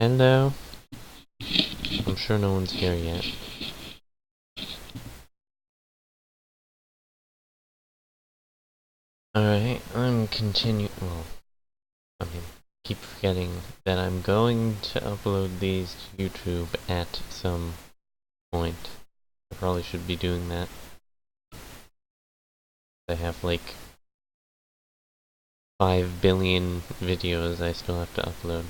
Hello? I'm sure no one's here yet. Alright, I'm well, keep forgetting that I'm going to upload these to YouTube at some point. I probably should be doing that. I have like 5 billion videos I still have to upload.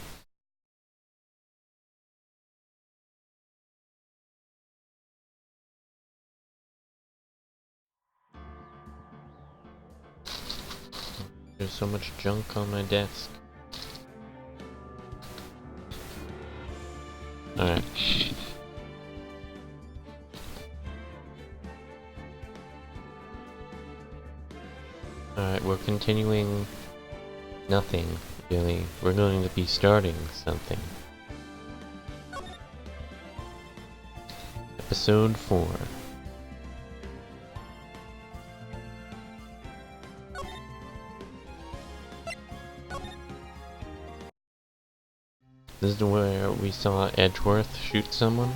There's so much junk on my desk. Alright. Alright, we're continuing nothing, really. We're going to be starting something. Episode 4. This is where we saw Edgeworth shoot someone.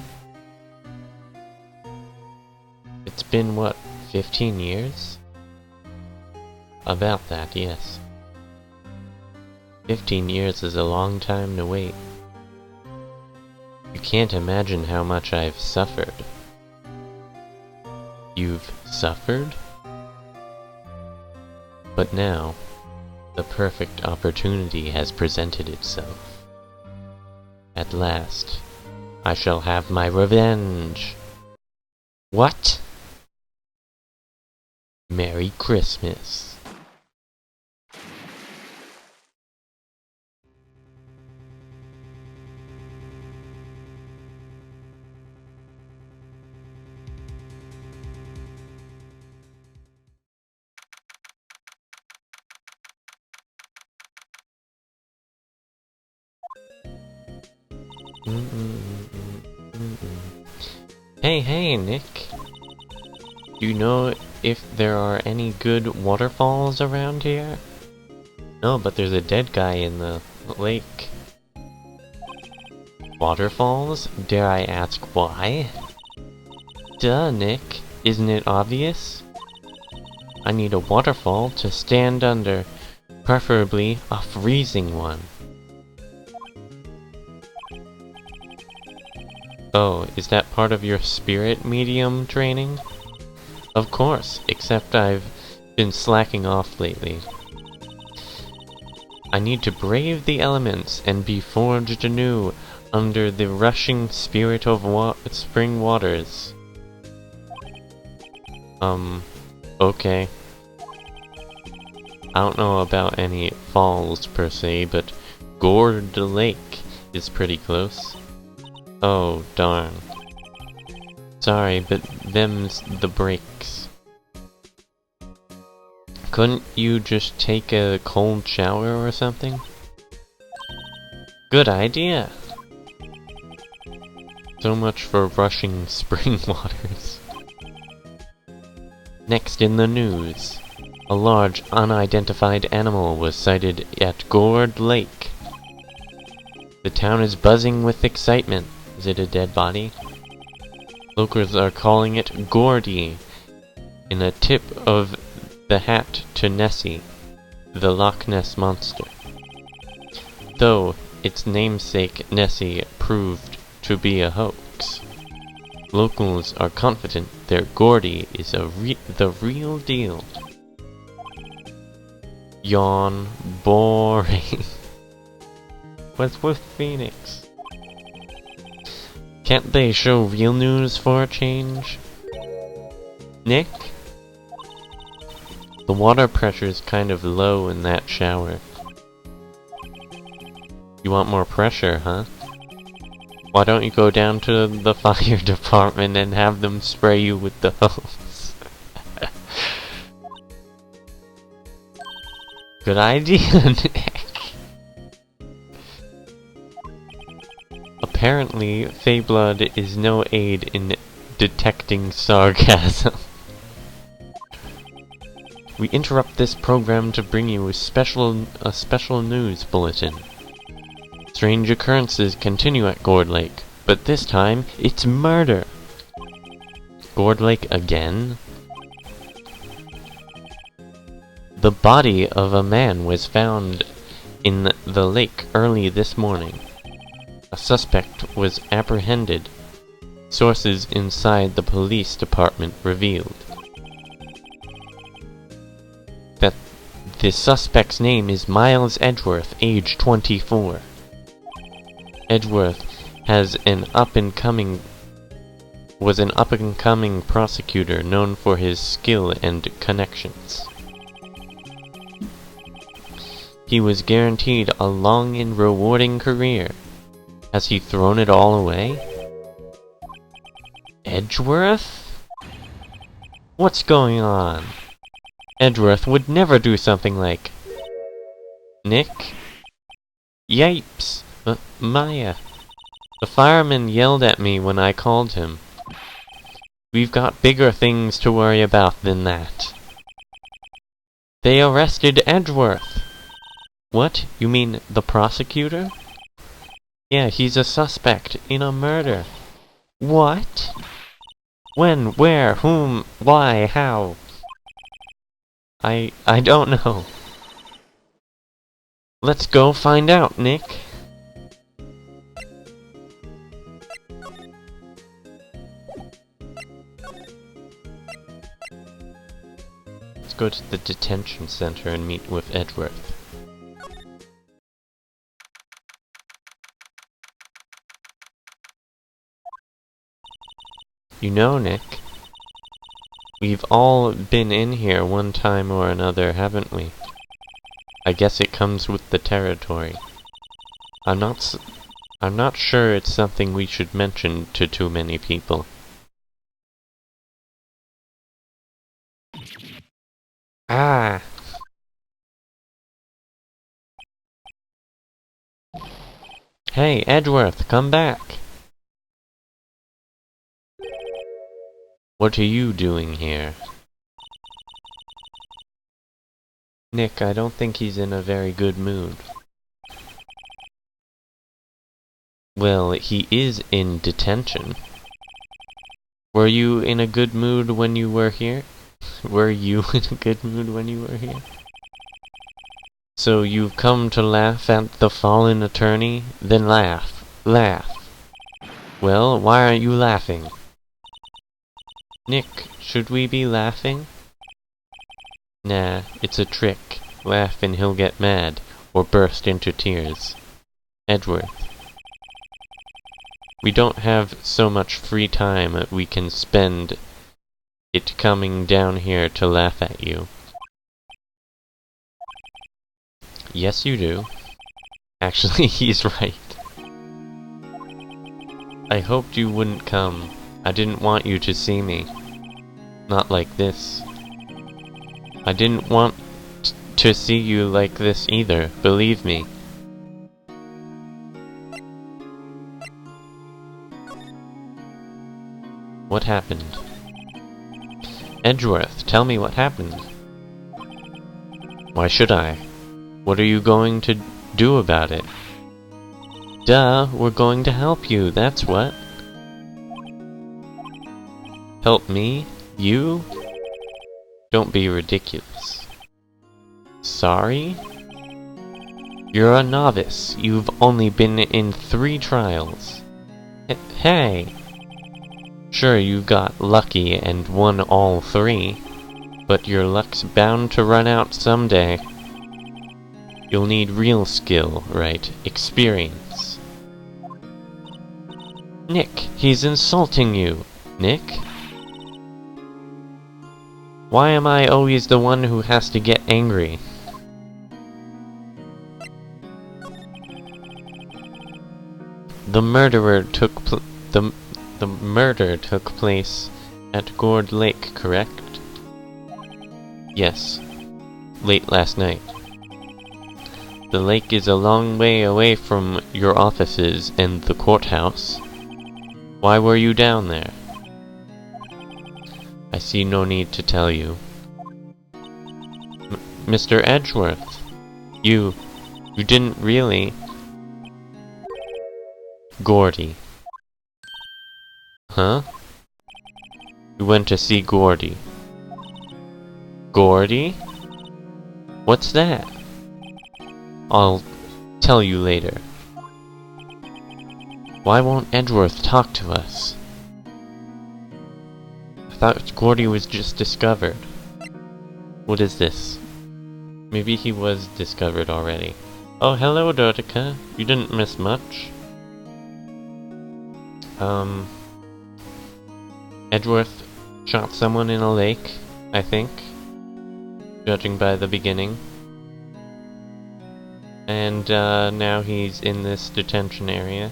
It's been, what, 15 years? About that, yes. 15 years is a long time to wait. You can't imagine how much I've suffered. You've suffered? But now, the perfect opportunity has presented itself. At last, I shall have my revenge. What? Merry Christmas. Hey, Nick. Do you know if there are any good waterfalls around here? No, but there's a dead guy in the lake. Waterfalls? Dare I ask why? Duh, Nick. Isn't it obvious? I need a waterfall to stand under, preferably a freezing one. Oh, is that part of your spirit medium training? Of course, except I've been slacking off lately. I need to brave the elements and be forged anew under the rushing spirit of spring waters. Okay. I don't know about any falls per se, but Gourd Lake is pretty close. Oh, darn. Sorry, but them's the breaks. Couldn't you just take a cold shower or something? Good idea! So much for rushing spring waters. Next in the news. A large, unidentified animal was sighted at Gourd Lake. The town is buzzing with excitement. Is it a dead body? Locals are calling it Gordy, in a tip of the hat to Nessie, the Loch Ness Monster. Though its namesake Nessie proved to be a hoax. Locals are confident their Gordy is the real deal. Yawn. Boring. What's with Phoenix? Can't they show real news for a change? Nick? The water pressure's kind of low in that shower. You want more pressure, huh? Why don't you go down to the fire department and have them spray you with the hose? Good idea, Nick. Apparently, Feyblood is no aid in detecting sarcasm. We interrupt this program to bring you a special news bulletin. Strange occurrences continue at Gourd Lake, but this time, it's murder! Gourd Lake again? The body of a man was found in the lake early this morning. A suspect was apprehended, sources inside the police department revealed. That the suspect's name is Miles Edgeworth, age 24. Edgeworth was an up-and-coming prosecutor known for his skill and connections. He was guaranteed a long and rewarding career. Has he thrown it all away? Edgeworth? What's going on? Edgeworth would never do something like... Nick? Yipes! Maya. The fireman yelled at me when I called him. We've got bigger things to worry about than that. They arrested Edgeworth! What? You mean the prosecutor? Yeah, he's a suspect in a murder. What? When? Where? Whom? Why? How? I don't know. Let's go find out, Nick. Let's go to the detention center and meet with Edgeworth. You know, Nick, we've all been in here one time or another, haven't we? I guess it comes with the territory. I'm not sure it's something we should mention to too many people. Ah! Hey, Edgeworth, come back! What are you doing here? Nick, I don't think he's in a very good mood. Well, he is in detention. Were you in a good mood when you were here? Were you in a good mood when you were here? So you've come to laugh at the fallen attorney? Then laugh. Laugh. Well, why aren't you laughing? Nick, should we be laughing? Nah, it's a trick. Laugh and he'll get mad, or burst into tears. Edgeworth. We don't have so much free time that we can spend it coming down here to laugh at you. Yes, you do. Actually, he's right. I hoped you wouldn't come. I didn't want you to see me. Not like this. I didn't want to see you like this either, believe me. What happened? Edgeworth, tell me what happened. Why should I? What are you going to do about it? Duh, we're going to help you, that's what. Help me? You? Don't be ridiculous. Sorry? You're a novice. You've only been in 3 trials. Hey! Sure, you got lucky and won all 3, but your luck's bound to run out someday. You'll need real skill, right? Experience. Nick, he's insulting you! Nick? Why am I always the one who has to get angry? The murder took place at Gourd Lake, correct? Yes. Late last night. The lake is a long way away from your offices and the courthouse. Why were you down there? I see no need to tell you. Mr. Edgeworth, you didn't really... Gordy. Huh? We went to see Gordy. Gordy? What's that? I'll tell you later. Why won't Edgeworth talk to us? I thought Gordy was just discovered. What is this? Maybe he was discovered already. Oh, hello, Dotica. You didn't miss much. Edgeworth shot someone in a lake, I think, judging by the beginning. And now he's in this detention area.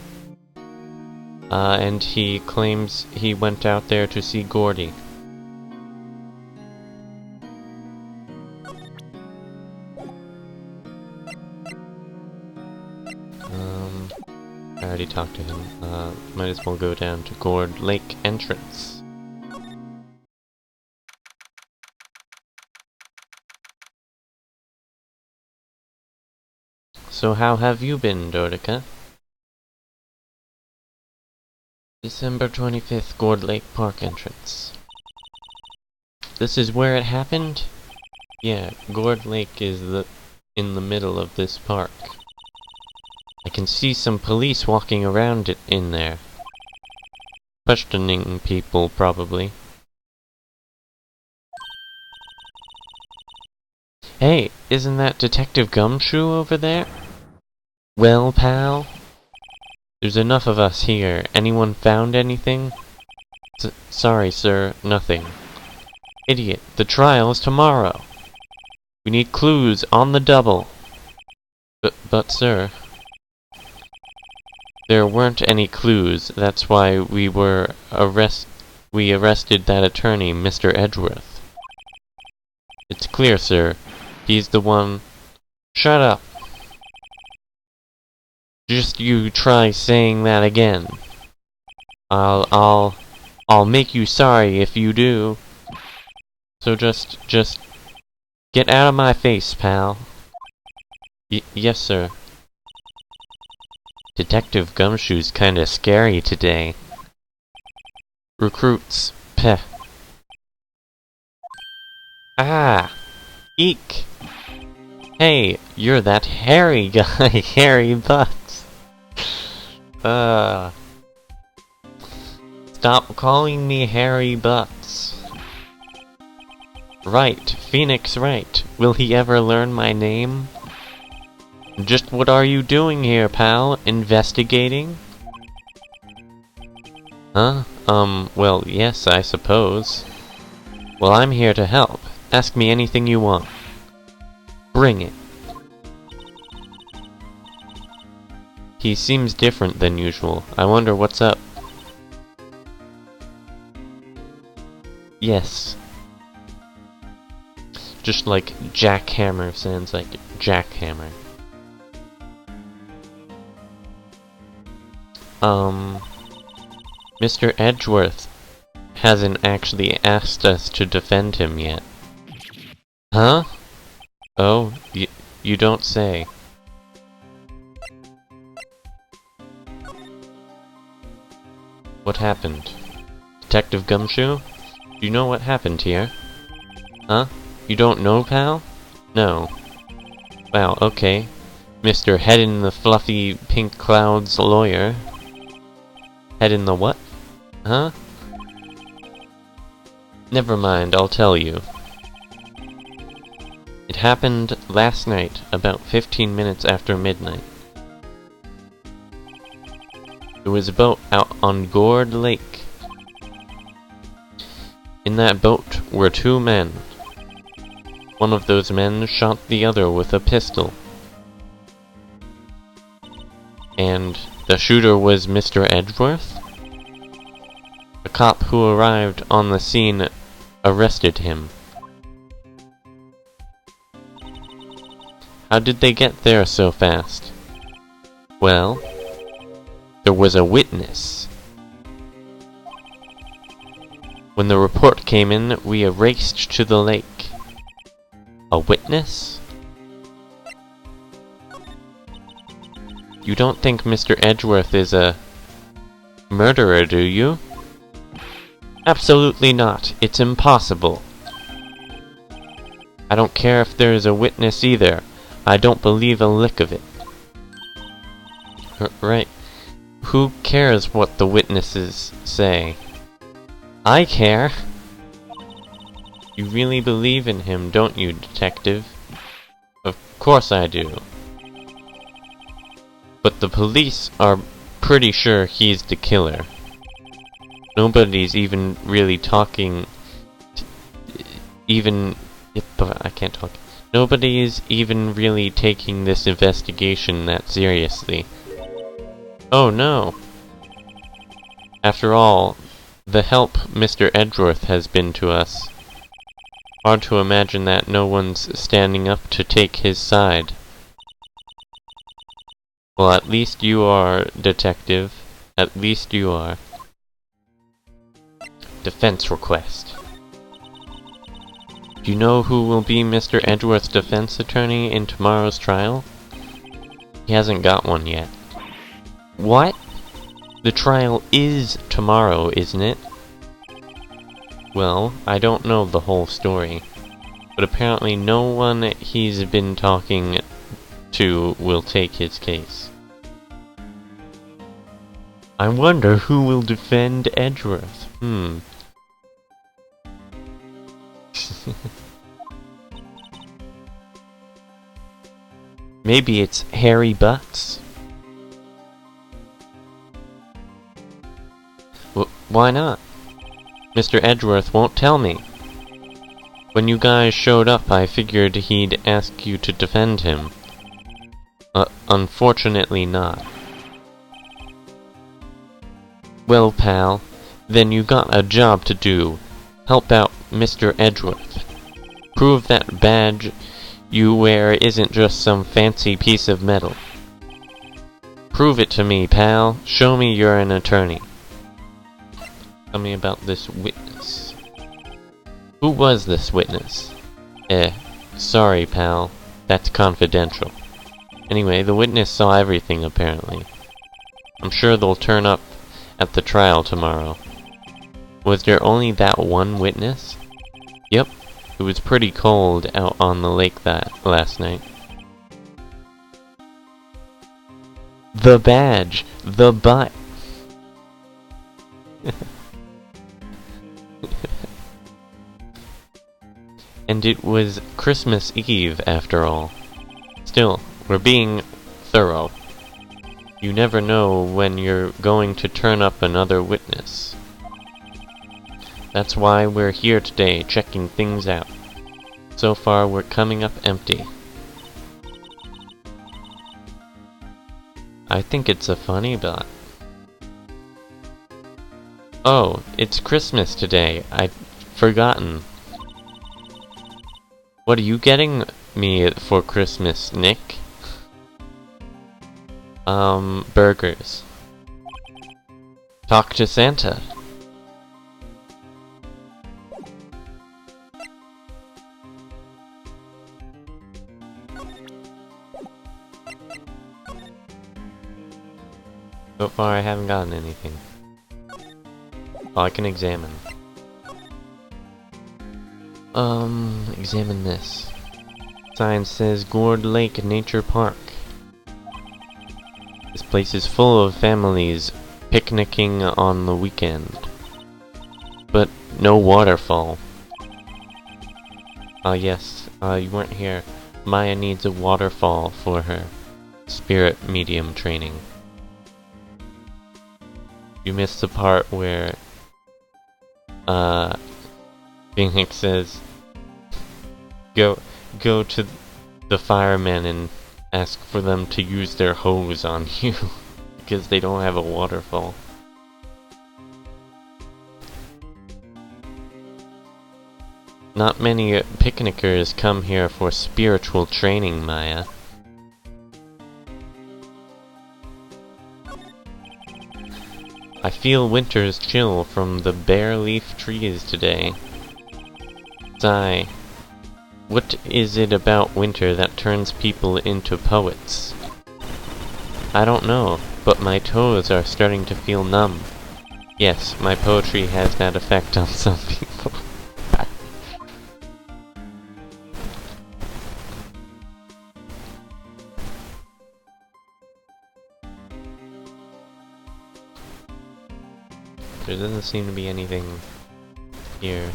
And he claims he went out there to see Gordy. I already talked to him. Might as well go down to Gourd Lake entrance. So how have you been, Dotica? December 25th, Gourd Lake Park entrance. This is where it happened? Yeah, Gourd Lake is in the middle of this park. I can see some police walking around in there. Questioning people, probably. Hey, isn't that Detective Gumshoe over there? Well, pal? There's enough of us here. Anyone found anything? Sorry, sir, nothing. Idiot, the trial's tomorrow. We need clues on the double. But sir... There weren't any clues, that's why we arrested that attorney, Mr. Edgeworth. It's clear, sir. He's the one... Shut up! Just you try saying that again. I'll make you sorry if you do. So just get out of my face, pal. Yes, sir. Detective Gumshoe's kinda scary today. Recruits. Peh. Ah! Eek! Hey, you're that hairy guy, Hairy Butts. Stop calling me Hairy Butts. Wright, Phoenix Wright. Will he ever learn my name? Just what are you doing here, pal? Investigating? Huh? Well, yes, I suppose. Well, I'm here to help. Ask me anything you want. Bring it. He seems different than usual. I wonder what's up. Yes. Just like jackhammer sounds like jackhammer. Mr. Edgeworth hasn't actually asked us to defend him yet. Huh? Oh, you don't say. What happened? Detective Gumshoe? Do you know what happened here? Huh? You don't know, pal? No. Wow, okay. Mr. Head in the Fluffy Pink Clouds lawyer. Head in the what? Huh? Never mind, I'll tell you. It happened last night, about 15 minutes after midnight. There was a boat out on Gourd Lake. In that boat were two men. One of those men shot the other with a pistol. And the shooter was Mr. Edgeworth? A cop who arrived on the scene arrested him. How did they get there so fast? Well, there was a witness. When the report came in, we raced to the lake. A witness? You don't think Mr. Edgeworth is a murderer, do you? Absolutely not. It's impossible. I don't care if there's a witness either. I don't believe a lick of it. Right. Who cares what the witnesses say? I care! You really believe in him, don't you, detective? Of course I do. But the police are pretty sure he's the killer. Nobody's even really talking... I can't talk. Nobody is even really taking this investigation that seriously. Oh no! After all, the help Mr. Edgeworth has been to us. Hard to imagine that no one's standing up to take his side. Well, at least you are, detective. At least you are. Defense request. Do you know who will be Mr. Edgeworth's defense attorney in tomorrow's trial? He hasn't got one yet. What? The trial is tomorrow, isn't it? Well, I don't know the whole story, but apparently no one he's been talking to will take his case. I wonder who will defend Edgeworth. Maybe it's Harry Butts. Why not? Mr. Edgeworth won't tell me. When you guys showed up, I figured he'd ask you to defend him. Unfortunately not. Well, pal, then you got a job to do. Help out Mr. Edgeworth. Prove that badge you wear isn't just some fancy piece of metal. Prove it to me, pal. Show me you're an attorney. Tell me about this witness. Who was this witness? Sorry, pal. That's confidential. Anyway, the witness saw everything, apparently. I'm sure they'll turn up at the trial tomorrow. Was there only that one witness? Yep. It was pretty cold out on the lake last night. The badge! The butt! And it was Christmas Eve, after all. Still, we're being thorough. You never know when you're going to turn up another witness. That's why we're here today, checking things out. So far, we're coming up empty. I think it's a funny bot. Oh, it's Christmas today. I'd forgotten. What are you getting me for Christmas, Nick? Burgers. Talk to Santa. So far I haven't gotten anything. Oh, I can examine. Examine this. Sign says Gourd Lake Nature Park. This place is full of families picnicking on the weekend. But no waterfall. Yes, you weren't here. Maya needs a waterfall for her spirit medium training. You missed the part where Phoenix says go to the firemen and ask for them to use their hose on you because they don't have a waterfall. Not many picnickers come here for spiritual training, Maya. I feel winter's chill from the bare leaf trees today. Sigh. What is it about winter that turns people into poets? I don't know, but my toes are starting to feel numb. Yes, my poetry has that effect on some people. There doesn't seem to be anything here.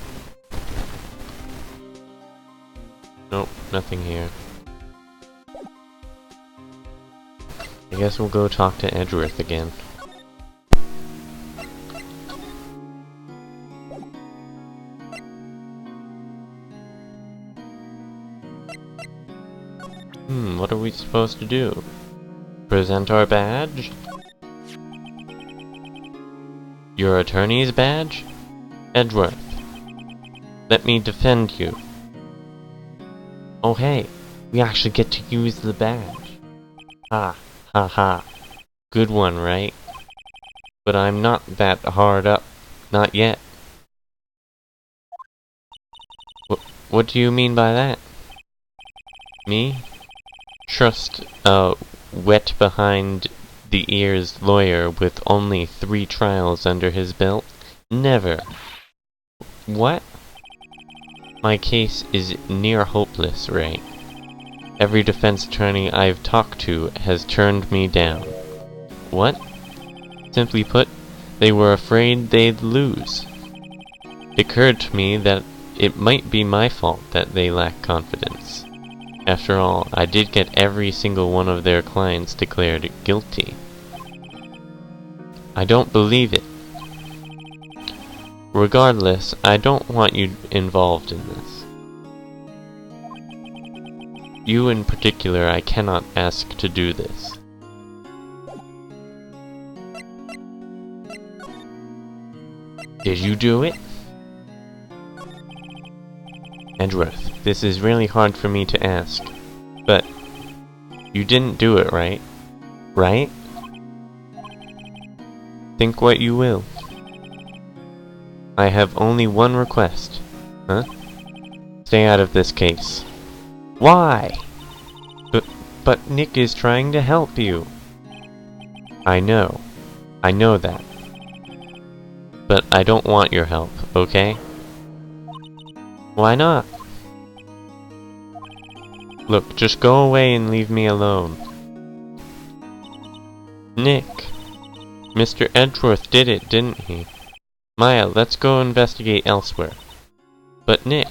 Nope, nothing here. I guess we'll go talk to Edgeworth again. What are we supposed to do? Present our badge? Your attorney's badge? Edgeworth, let me defend you. Oh hey, we actually get to use the badge. Ha, ha ha. Good one, right? But I'm not that hard up. Not yet. What do you mean by that? Me? Trust a wet behind the ears lawyer with only 3 trials under his belt? Never. What? My case is near hopeless, Wright. Every defense attorney I've talked to has turned me down. What? Simply put, they were afraid they'd lose. It occurred to me that it might be my fault that they lack confidence. After all, I did get every single one of their clients declared guilty. I don't believe it. Regardless, I don't want you involved in this. You in particular, I cannot ask to do this. Did you do it? Edgeworth, this is really hard for me to ask, but you didn't do it, right? Right? Think what you will. I have only one request. Huh? Stay out of this case. Why? But Nick is trying to help you. I know. I know that. But I don't want your help, okay? Why not? Look, just go away and leave me alone. Nick. Mr. Edgeworth did it, didn't he? Maya, let's go investigate elsewhere. But Nick...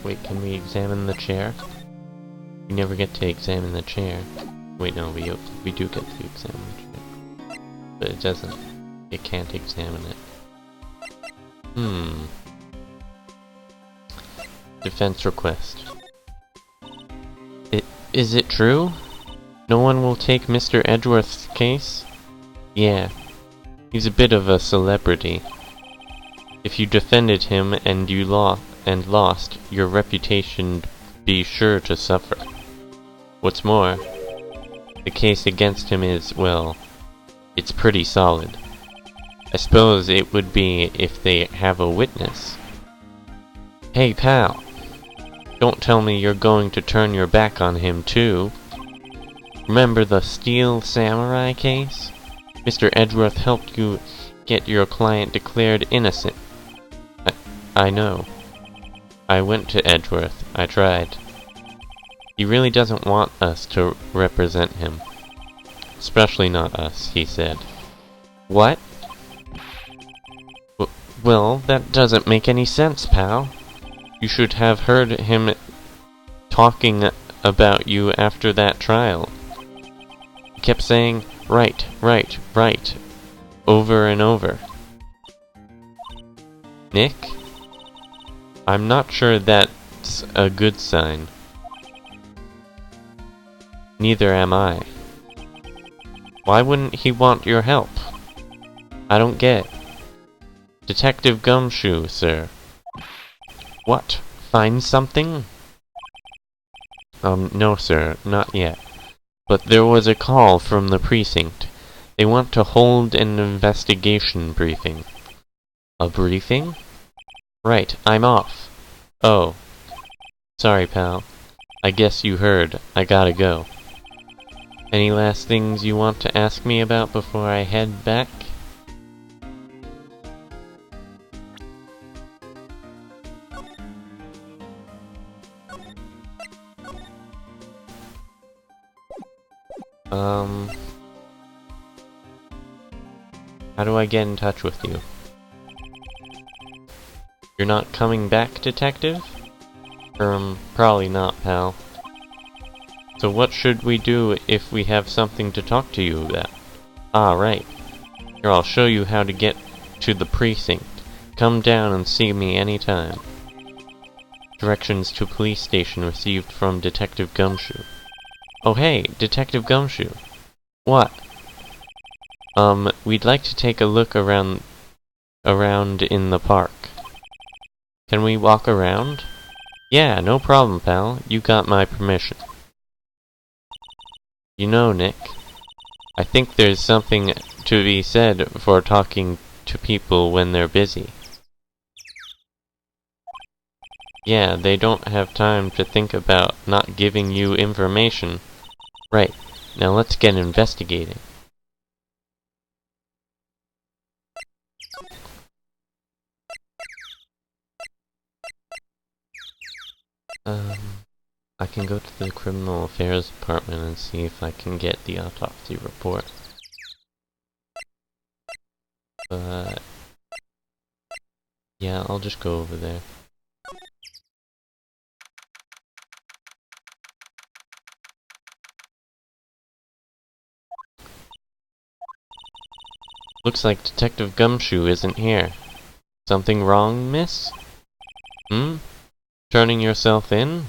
Wait, can we examine the chair? We never get to examine the chair. Wait, no, we do get to examine the chair. But it doesn't. It can't examine it. Defense request. Is it true? No one will take Mr. Edgeworth's case? Yeah. He's a bit of a celebrity. If you defended him and you lost, your reputation'd be sure to suffer. What's more, the case against him is, well, it's pretty solid. I suppose it would be if they have a witness. Hey, pal! Don't tell me you're going to turn your back on him, too. Remember the Steel Samurai case? Mr. Edgeworth helped you get your client declared innocent. I know. I went to Edgeworth. I tried. He really doesn't want us to represent him. Especially not us, he said. What? Well, that doesn't make any sense, pal. You should have heard him talking about you after that trial. He kept saying, right, right, right, over and over. Nick? I'm not sure that's a good sign. Neither am I. Why wouldn't he want your help? I don't get it. Detective Gumshoe, sir. What? Find something? No, sir, not yet. But there was a call from the precinct. They want to hold an investigation briefing. A briefing? Right, I'm off. Oh. Sorry, pal. I guess you heard. I gotta go. Any last things you want to ask me about before I head back? How do I get in touch with you? You're not coming back, detective? Probably not, pal. So what should we do if we have something to talk to you about? Ah, right. Here, I'll show you how to get to the precinct. Come down and see me anytime. Directions to police station received from Detective Gumshoe. Oh hey, Detective Gumshoe. What? We'd like to take a look around in the park. Can we walk around? Yeah, no problem, pal. You got my permission. You know, Nick, I think there's something to be said for talking to people when they're busy. Yeah, they don't have time to think about not giving you information. Right, now let's get investigating. I can go to the Criminal Affairs Department and see if I can get the autopsy report. But yeah, I'll just go over there. Looks like Detective Gumshoe isn't here. Something wrong, miss? Turning yourself in?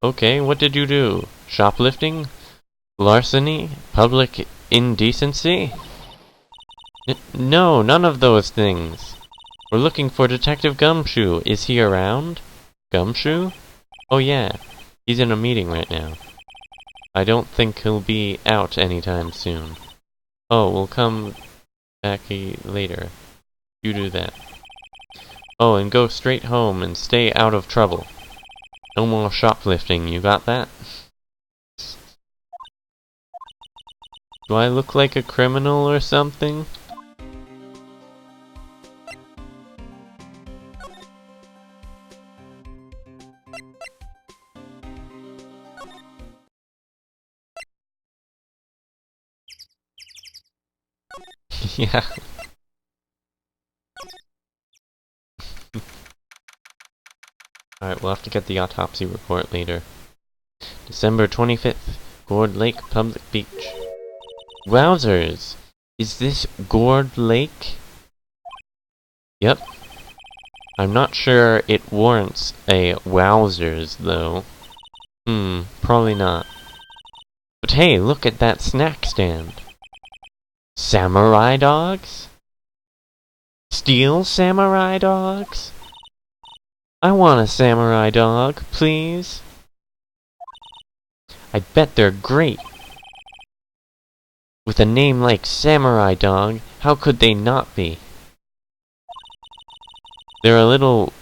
Okay, what did you do? Shoplifting? Larceny? Public indecency? No, none of those things. We're looking for Detective Gumshoe. Is he around? Gumshoe? Oh yeah, he's in a meeting right now. I don't think he'll be out anytime soon. Oh, we'll come back later. You do that. Oh, and go straight home and stay out of trouble. No more shoplifting, you got that? Do I look like a criminal or something? Yeah. Alright, we'll have to get the autopsy report later. December 25th, Gourd Lake Public Beach. Wowzers! Is this Gourd Lake? Yep. I'm not sure it warrants a wowzers, though. Probably not. But hey, look at that snack stand. Samurai dogs? Steel samurai dogs? I want a samurai dog, please. I bet they're great. With a name like Samurai Dog, how could they not be? They're a little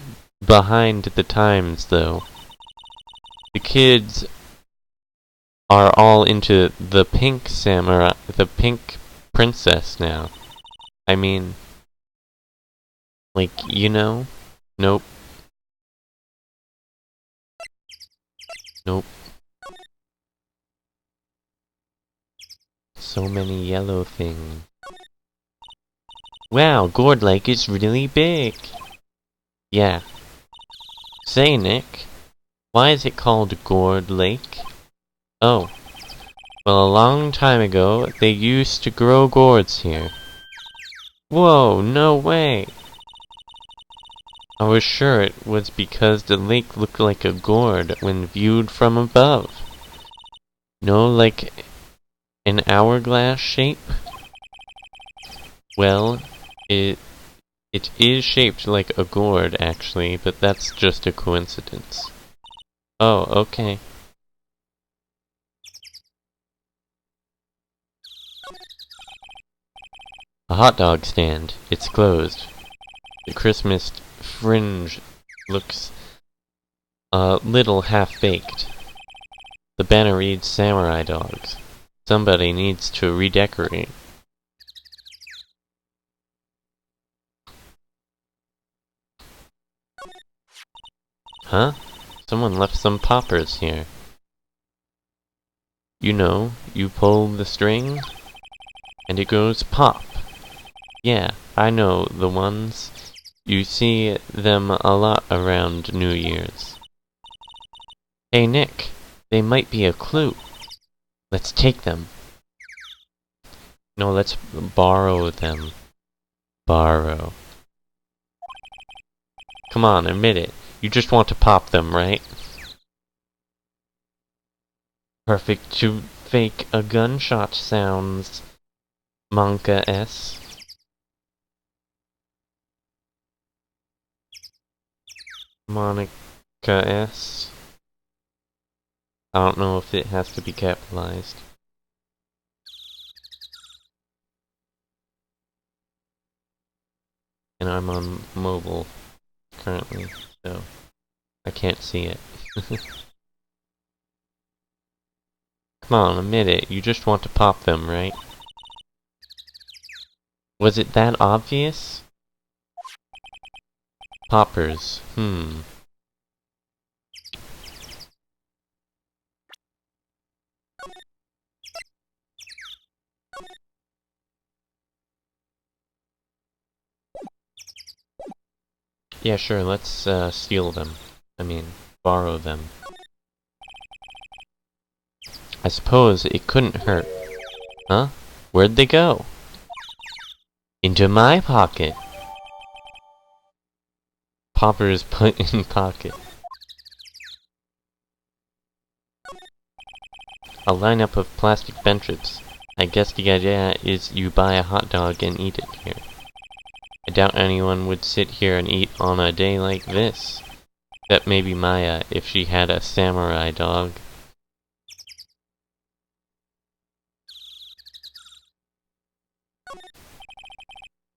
behind the times, though. The kids are all into the pink samurai, the pink princess now. I mean, like, you know? Nope. Nope. So many yellow things. Wow, Gourd Lake is really big! Yeah. Say, Nick, why is it called Gourd Lake? Oh. Well, a long time ago, they used to grow gourds here. Whoa, no way! I was sure it was because the lake looked like a gourd when viewed from above. No, like an hourglass shape? Well, it is shaped like a gourd, actually, but that's just a coincidence. Oh, okay. A hot dog stand. It's closed. The Christmas fringe looks a little half-baked. The banner reads Samurai Dogs. Somebody needs to redecorate. Huh? Someone left some poppers here. You know, you pull the string, and it goes pop. Yeah, I know the ones. You see them a lot around New Year's. Hey Nick, they might be a clue. Let's take them. No, let's borrow them. Borrow. Come on, admit it. You just want to pop them, right? Perfect to fake a gunshot sounds. Monka S. Monica S. I don't know if it has to be capitalized. And I'm on mobile currently, so I can't see it. Come on, admit it. You just want to pop them, right? Was it that obvious? Poppers. Yeah, sure, let's steal them. I mean, borrow them. I suppose it couldn't hurt. Huh? Where'd they go? Into my pocket! Poppers put in pocket. A lineup of plastic benches. I guess the idea is you buy a hot dog and eat it here. I doubt anyone would sit here and eat on a day like this. Except maybe Maya, if she had a samurai dog.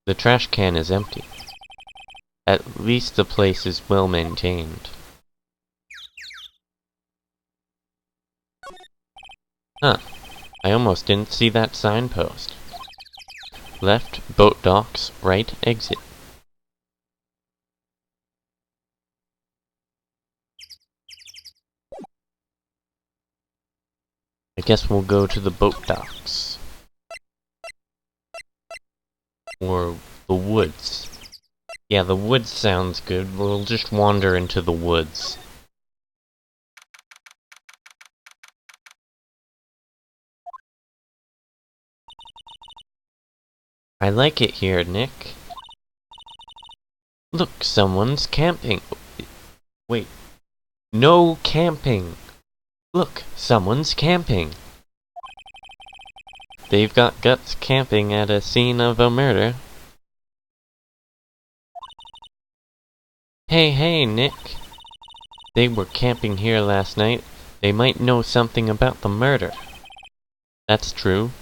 The trash can is empty. At least the place is well maintained. Huh. I almost didn't see that signpost. Left, boat docks, right, exit. I guess we'll go to the boat docks. Or the woods. Yeah, the woods sounds good. We'll just wander into the woods. I like it here, Nick. Look, someone's camping. Wait. No camping! Look, someone's camping! They've got guts camping at a scene of a murder. Hey, Nick! They were camping here last night. They might know something about the murder. That's true.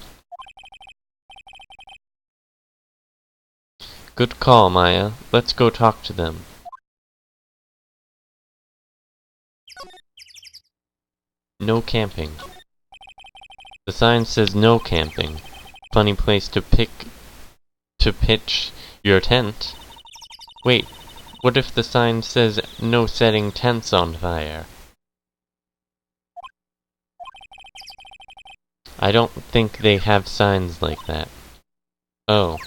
Good call, Maya. Let's go talk to them. No camping. The sign says no camping. Funny place to pitch your tent. Wait, what if the sign says no setting tents on fire? I don't think they have signs like that. Oh.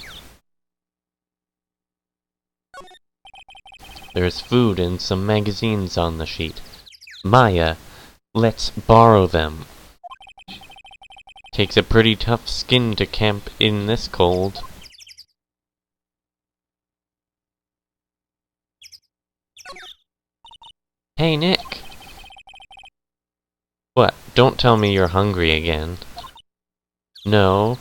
There's food and some magazines on the sheet. Maya, let's borrow them. Takes a pretty tough skin to camp in this cold. Hey, Nick! What? Don't tell me you're hungry again. No.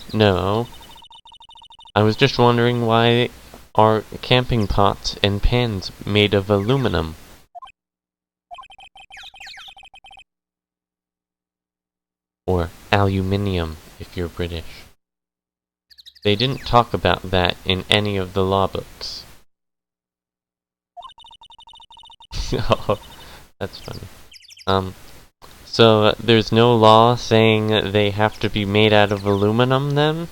I was just wondering why are camping pots and pans made of aluminum? Or aluminium, if you're British. They didn't talk about that in any of the law books. Oh, that's funny. So there's no law saying they have to be made out of aluminum then?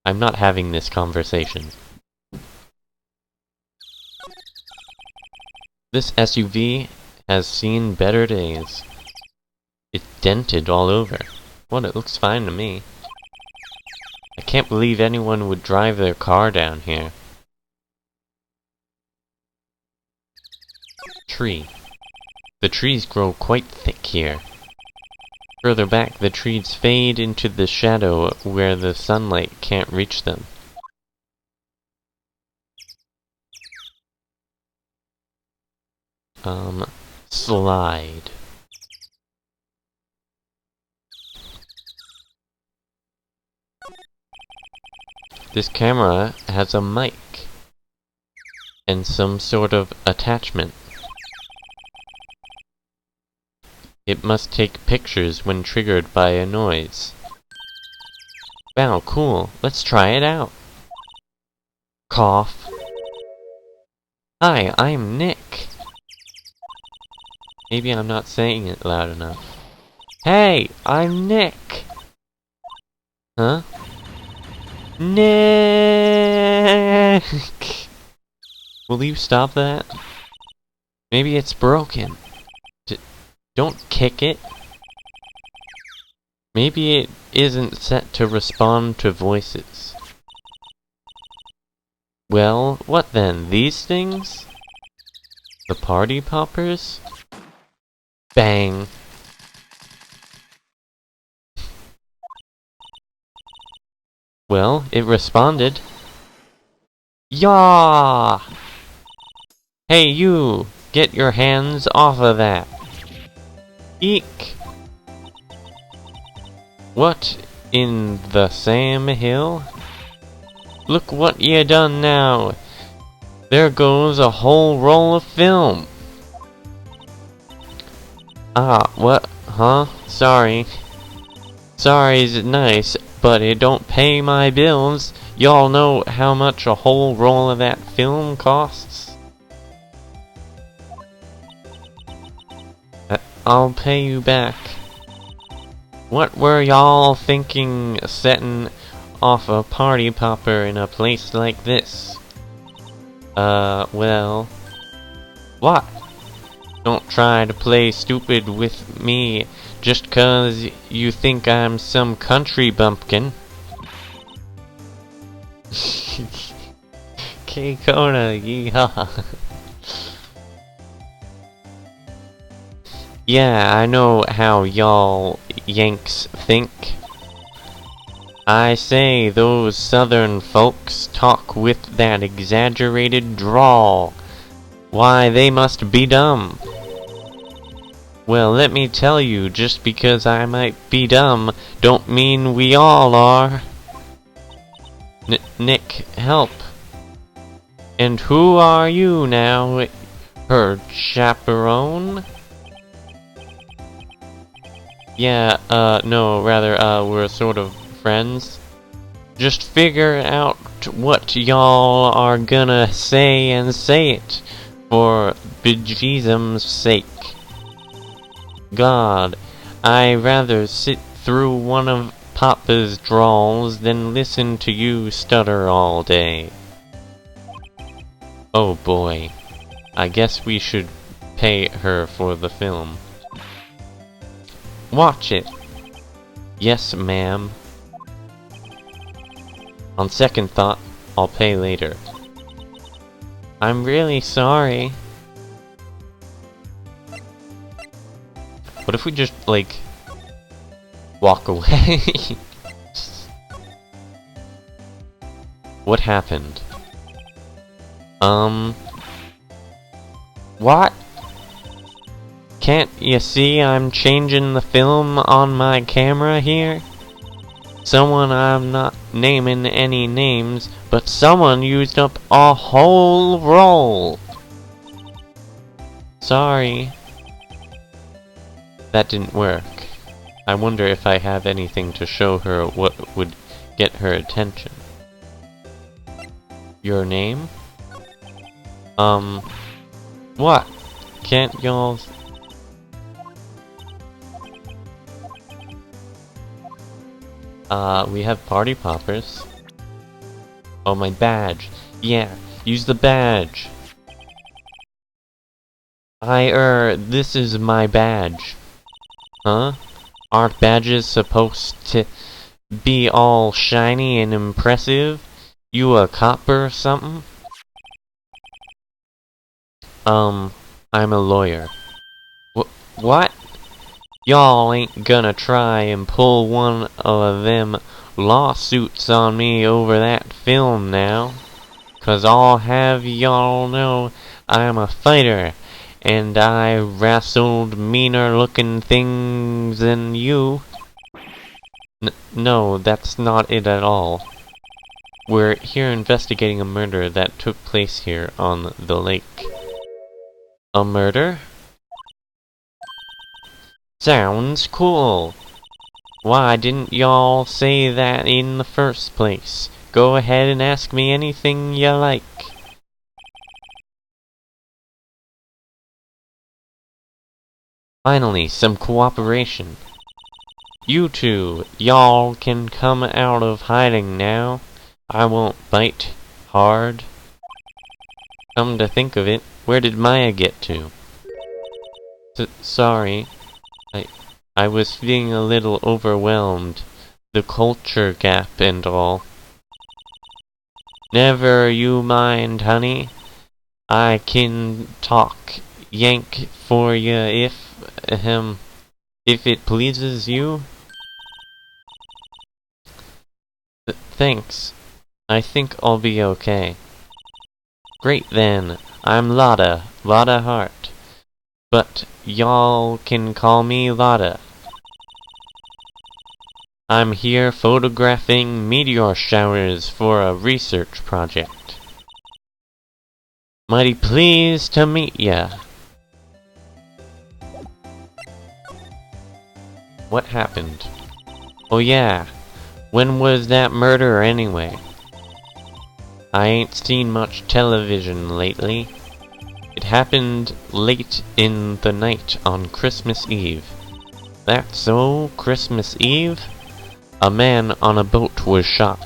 I'm not having this conversation. This SUV has seen better days. It's dented all over. Well, it looks fine to me. I can't believe anyone would drive their car down here. Tree. The trees grow quite thick here. Further back, the trees fade into the shadow where the sunlight can't reach them. Slide. This camera has a mic and some sort of attachment. It must take pictures when triggered by a noise. Wow, cool. Let's try it out. Cough. Hi, I'm Nick. Maybe I'm not saying it loud enough. Hey, I'm Nick. Huh? Nick! Will you stop that? Maybe it's broken. Don't kick it. Maybe it isn't set to respond to voices. Well, what then? These things? The party poppers? Bang. Well, it responded. Yaw! Hey you! Get your hands off of that! Eek! What in the Sam Hill? Look what you done now! There goes a whole roll of film! Ah, what? Huh? Sorry. Sorry's nice, but it don't pay my bills. Y'all know how much a whole roll of that film costs? I'll pay you back. What were y'all thinking setting off a party popper in a place like this? Well... What? Don't try to play stupid with me just 'cause you think I'm some country bumpkin. K-Kona, yeehaw. Yeah, I know how y'all Yanks think. I say those southern folks talk with that exaggerated drawl. Why, they must be dumb. Well, let me tell you, just because I might be dumb, don't mean we all are. Nick, help. And who are you now? Her chaperone? Yeah, no, rather, we're sort of friends. Just figure out what y'all are gonna say and say it, for bejesus's sake. God, I'd rather sit through one of Papa's drawls than listen to you stutter all day. Oh boy, I guess we should pay her for the film. Watch it! Yes, ma'am. On second thought, I'll pay later. I'm really sorry. What if we just, like, walk away? What happened? What? Can't you see I'm changing the film on my camera here? Someone, I'm not naming any names, but someone used up a whole roll. Sorry. That didn't work. I wonder if I have anything to show her what would get her attention. Your name? What? Can't y'all... We have party poppers. Oh, my badge. Yeah, use the badge. This is my badge. Huh? Aren't badges supposed to be all shiny and impressive? You a cop or something? I'm a lawyer. What? Y'all ain't gonna try and pull one of them lawsuits on me over that film now. 'Cause I'll have y'all know I'm a fighter, and I wrestled meaner looking things than you. No, that's not it at all. We're here investigating a murder that took place here on the lake. A murder? Sounds cool. Why didn't y'all say that in the first place? Go ahead and ask me anything you like. Finally, some cooperation. You two, y'all can come out of hiding now. I won't bite hard. Come to think of it, where did Maya get to? Sorry. I was feeling a little overwhelmed. The culture gap and all. Never you mind, honey. I can talk yank for ya if it pleases you. Thanks. I think I'll be okay. Great then. I'm Lotta Hart. But y'all can call me Lotta. I'm here photographing meteor showers for a research project. Mighty pleased to meet ya. What happened? Oh yeah, when was that murder anyway? I ain't seen much television lately. It happened late in the night on Christmas Eve. That's so, Christmas Eve? A man on a boat was shot.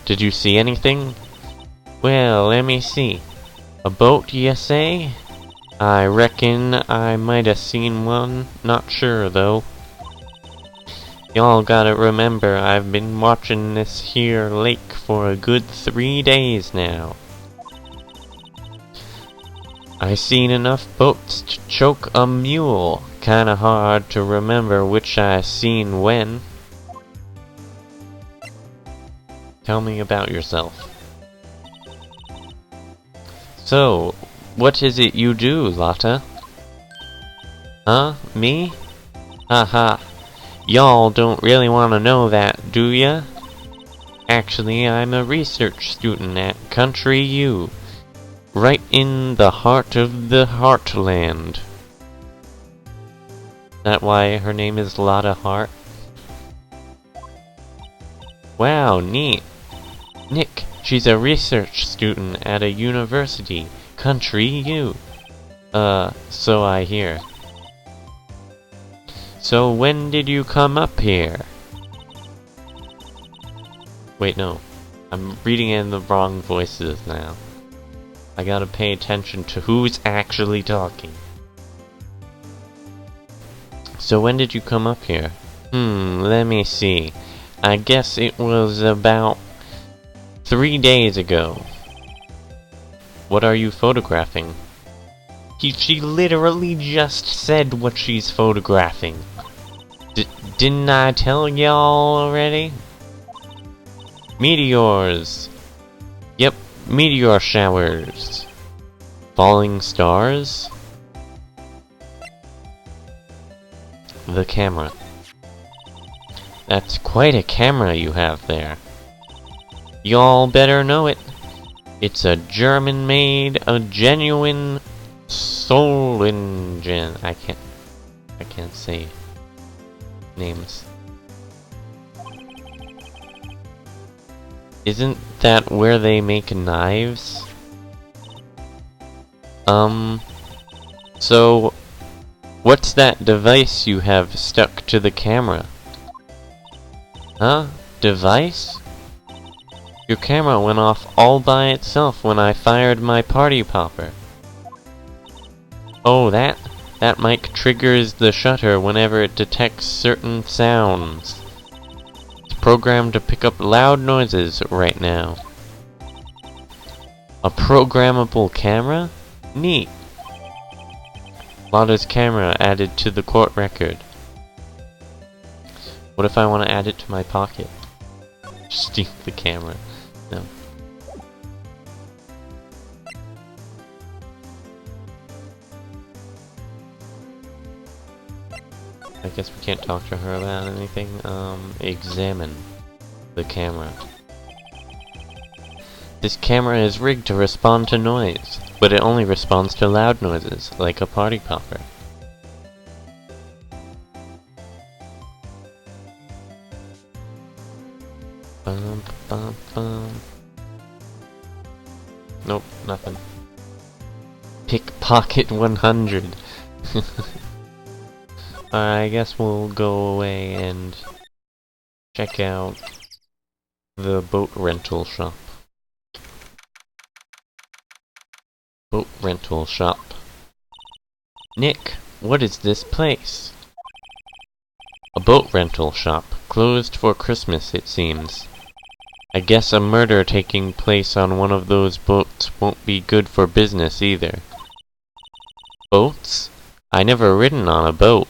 Did you see anything? Well, let me see. A boat, you say? I reckon I might have seen one, not sure though. Y'all gotta remember, I've been watching this here lake for a good 3 days now. I seen enough boats to choke a mule. Kinda hard to remember which I seen when. Tell me about yourself. So, what is it you do, Lotta? Huh? Me? Haha. Y'all don't really want to know that, do ya? Actually, I'm a research student at Country U. Right in the heart of the Heartland. That why her name is Lotta Hart? Wow, neat. Nick, she's a research student at a university. Country U. So I hear. So when did you come up here? Wait, no. I'm reading in the wrong voices now. I gotta pay attention to who's actually talking. So when did you come up here? Let me see. I guess it was about 3 days ago. What are you photographing? She literally just said what she's photographing. Didn't I tell y'all already? Meteors. Yep, meteor showers. Falling stars. The camera. That's quite a camera you have there. Y'all better know it. It's a German-made, a genuine soul engine. I can't say names. Isn't that where they make knives? So what's that device you have stuck to the camera? Huh? Device? Your camera went off all by itself when I fired my party popper. Oh, that mic triggers the shutter whenever it detects certain sounds. It's programmed to pick up loud noises right now. A programmable camera? Neat. Lotta's camera added to the court record. What if I want to add it to my pocket? Just steal the camera. No. I guess we can't talk to her about anything. Examine the camera. This camera is rigged to respond to noise, but it only responds to loud noises, like a party popper. Bum, bum, bum. Nope, nothing. Pickpocket 100. I guess we'll go away and check out the boat rental shop. Boat rental shop. Nick, what is this place? A boat rental shop. Closed for Christmas, it seems. I guess a murder taking place on one of those boats won't be good for business either. Boats? I never ridden on a boat.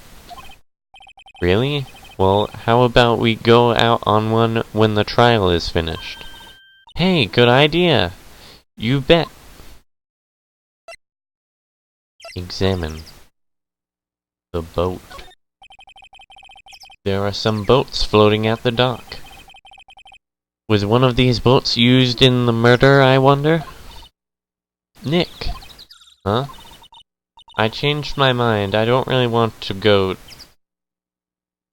Really? Well, how about we go out on one when the trial is finished? Hey, good idea! You bet! Examine the boat. There are some boats floating at the dock. Was one of these boats used in the murder, I wonder? Nick! Huh? I changed my mind. I don't really want to go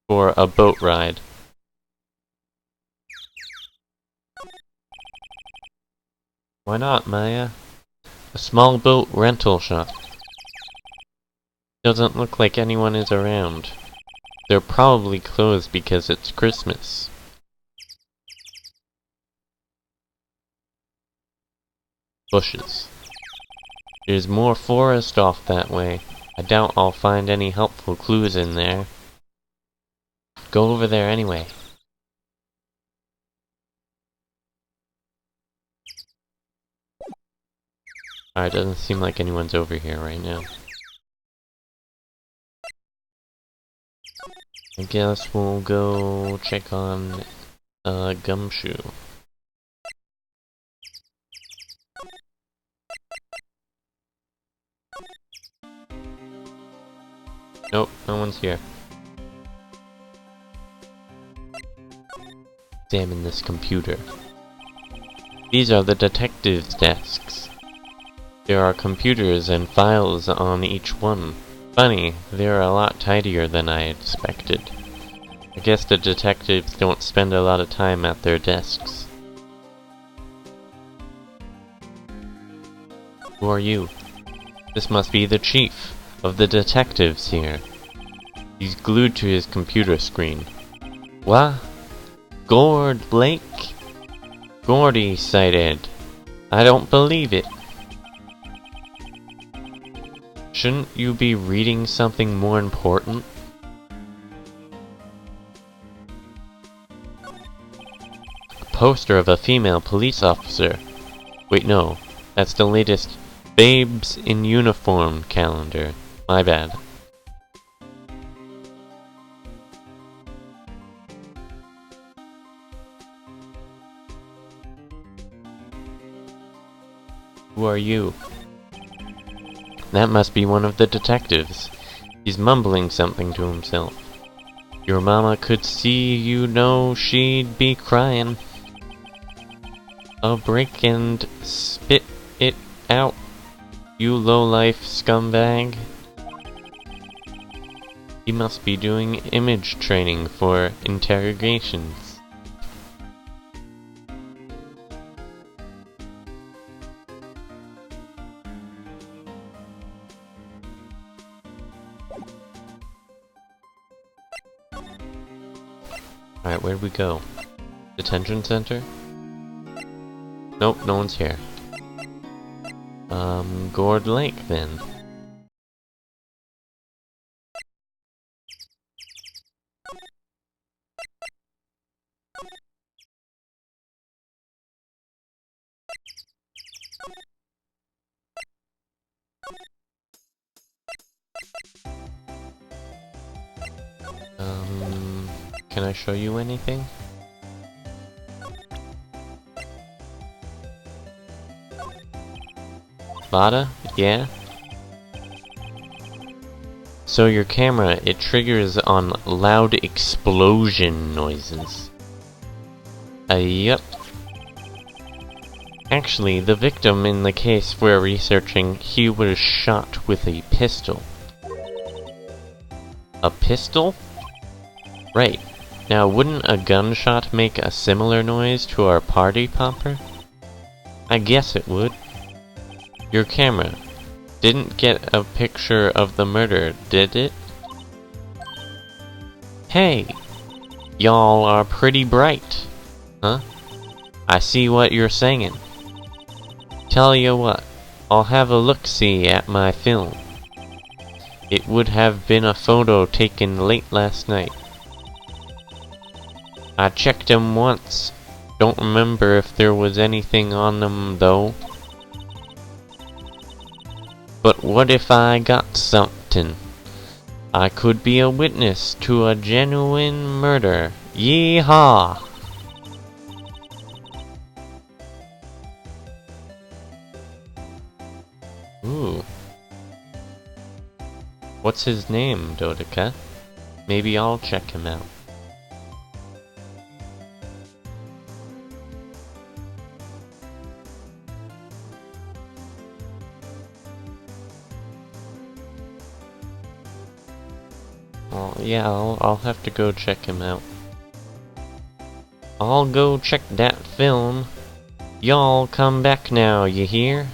for a boat ride. Why not, Maya? A small boat rental shop. Doesn't look like anyone is around. They're probably closed because it's Christmas. Bushes. There's more forest off that way. I doubt I'll find any helpful clues in there. Go over there anyway. Alright, doesn't seem like anyone's over here right now. I guess we'll go check on Gumshoe. Nope, no one's here. Examine this computer. These are the detectives' desks. There are computers and files on each one. Funny, they're a lot tidier than I expected. I guess the detectives don't spend a lot of time at their desks. Who are you? This must be the chief of the detectives here. He's glued to his computer screen. What? Gord Lake? Gordy sighted. I don't believe it. Shouldn't you be reading something more important? A poster of a female police officer. Wait, no. That's the latest Babes in Uniform calendar. My bad. Who are you? That must be one of the detectives. He's mumbling something to himself. Your mama could see, you know, she'd be crying. I'll break and spit it out, you low-life scumbag. He must be doing image training for interrogations. Alright, where'd we go? Detention center? Nope, no one's here. Gourd Lake then. Can I show you anything? Vada? Yeah? So your camera, it triggers on loud explosion noises. Yep. Actually, the victim in the case we're researching, he was shot with a pistol. A pistol? Right. Now, wouldn't a gunshot make a similar noise to our party popper? I guess it would. Your camera didn't get a picture of the murder, did it? Hey! Y'all are pretty bright. Huh? I see what you're saying. Tell you what, I'll have a look-see at my film. It would have been a photo taken late last night. I checked them once. Don't remember if there was anything on them, though. But what if I got something? I could be a witness to a genuine murder. Yee-haw! Ooh. What's his name, Dodeka? Maybe I'll check him out. Well, yeah, I'll have to go check him out. I'll go check that film. Y'all come back now, you hear?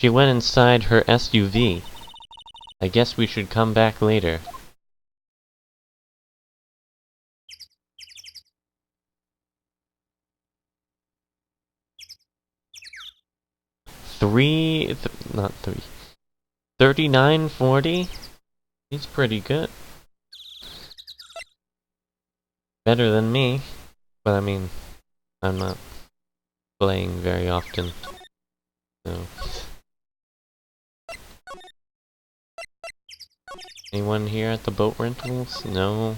She went inside her SUV. I guess we should come back later. Not three. 3940? He's pretty good. Better than me. But I mean, I'm not playing very often. So. Anyone here at the boat rentals? No.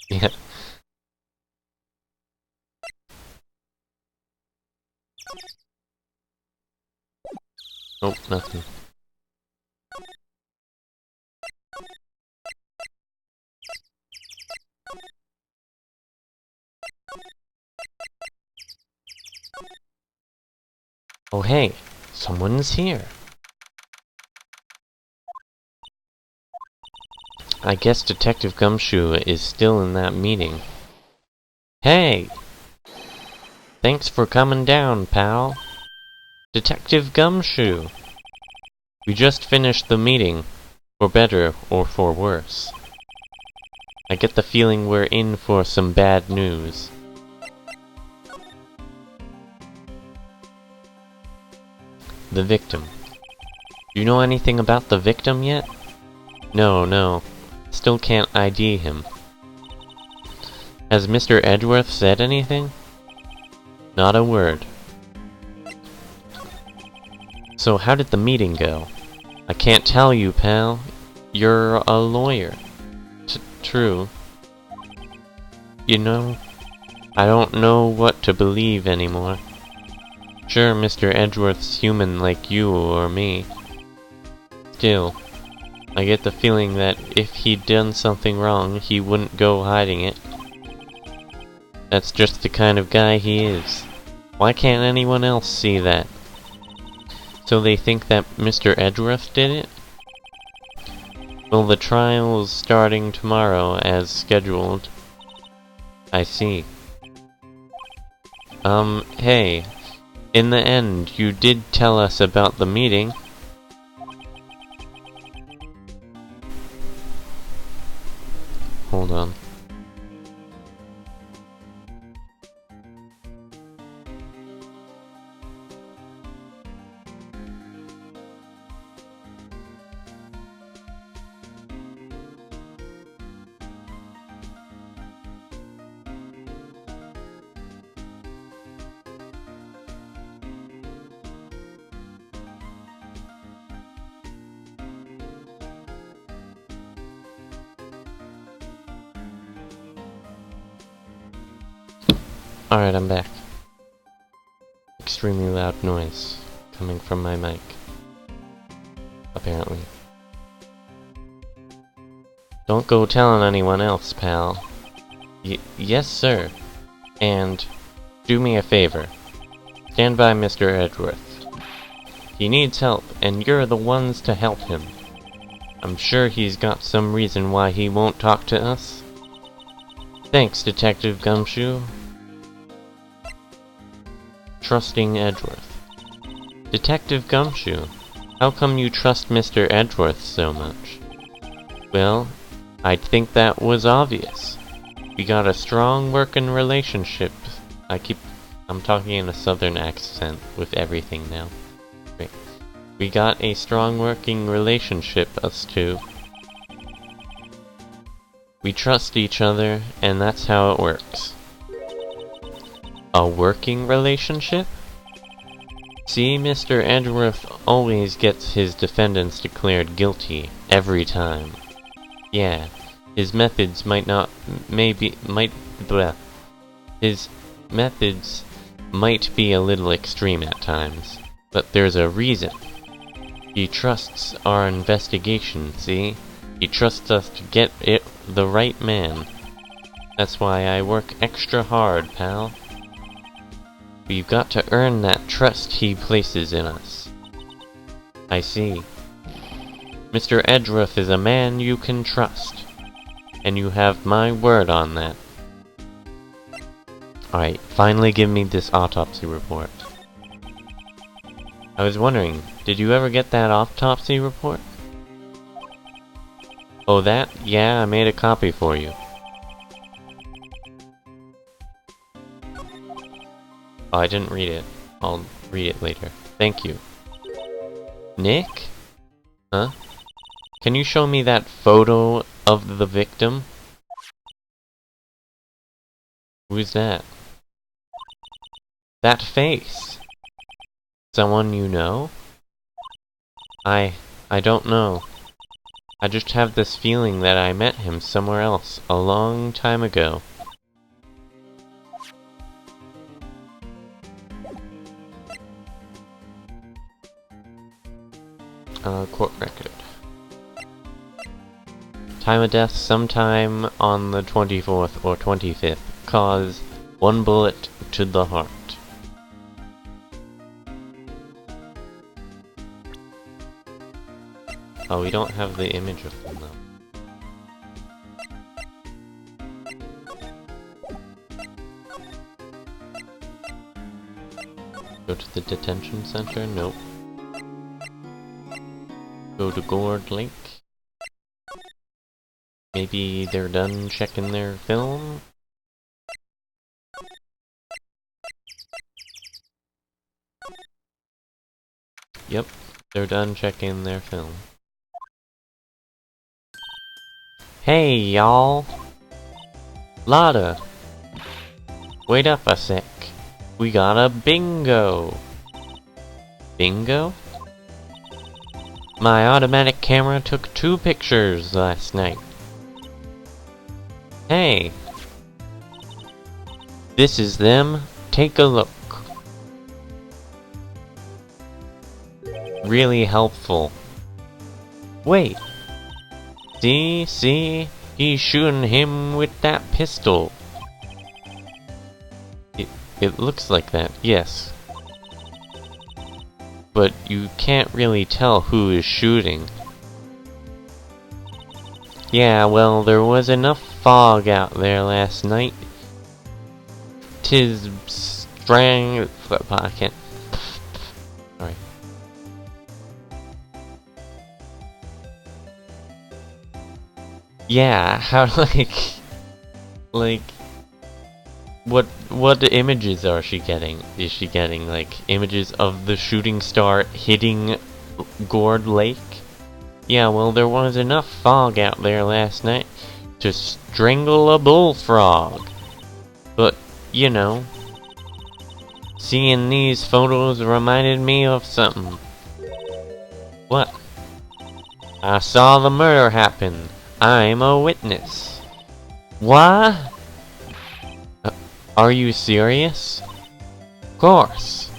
Yeah. Oh, nothing. Oh hey, someone's here. I guess Detective Gumshoe is still in that meeting. Hey! Thanks for coming down, pal. Detective Gumshoe! We just finished the meeting, for better or for worse. I get the feeling we're in for some bad news. The victim. Do you know anything about the victim yet? No. Still can't ID him. Has Mr. Edgeworth said anything? Not a word. So how did the meeting go? I can't tell you, pal. You're a lawyer. True. You know, I don't know what to believe anymore. Sure, Mr. Edgeworth's human like you or me. Still, I get the feeling that if he'd done something wrong, he wouldn't go hiding it. That's just the kind of guy he is. Why can't anyone else see that? So they think that Mr. Edgeworth did it? Well, the trial's starting tomorrow as scheduled. I see. Hey. In the end, you did tell us about the meeting. Hold on. Alright, I'm back. Extremely loud noise coming from my mic. Apparently. Don't go telling anyone else, pal. Yes, sir. And do me a favor. Stand by Mr. Edgeworth. He needs help, and you're the ones to help him. I'm sure he's got some reason why he won't talk to us. Thanks, Detective Gumshoe. Trusting Edgeworth. Detective Gumshoe, how come you trust Mr. Edgeworth so much? Well, I think that was obvious. We got a strong working relationship. I'm talking in a southern accent with everything now. Great. We got a strong working relationship, us two. We trust each other, and that's how it works. A working relationship? See, Mr. Edgeworth always gets his defendants declared guilty, every time. Yeah, his methods his methods might be a little extreme at times, but there's a reason. He trusts our investigation, see? He trusts us to get it the right man. That's why I work extra hard, pal. We've got to earn that trust he places in us. I see. Mr. Edgeworth is a man you can trust. And you have my word on that. Alright, finally give me this autopsy report. I was wondering, did you ever get that autopsy report? Oh, that? Yeah, I made a copy for you. Oh, I didn't read it. I'll read it later. Thank you. Nick? Huh? Can you show me that photo of the victim? Who's that? That face! Someone you know? I don't know. I just have this feeling that I met him somewhere else a long time ago. Court record. Time of death sometime on the 24th or 25th. Cause 1 bullet to the heart. Oh, we don't have the image of them though. Go to the detention center? Nope. Go to Gourd Lake. Maybe they're done checking their film? Yep, they're done checking their film. Hey, y'all! Lotta! Wait up a sec. We got a bingo! Bingo? My automatic camera took 2 pictures last night. Hey! This is them. Take a look. Really helpful. Wait! See? He's shooting him with that pistol. It looks like that, yes. But you can't really tell who is shooting. Yeah, well, there was enough fog out there last night. 'Tis strang... I can't... Sorry. Yeah, how, like... What images are she getting? Is she getting, like, images of the shooting star hitting Gourd Lake? Yeah, well, there was enough fog out there last night to strangle a bullfrog. But, you know, seeing these photos reminded me of something. What? I saw the murder happen. I'm a witness. What? Are you serious? Of course.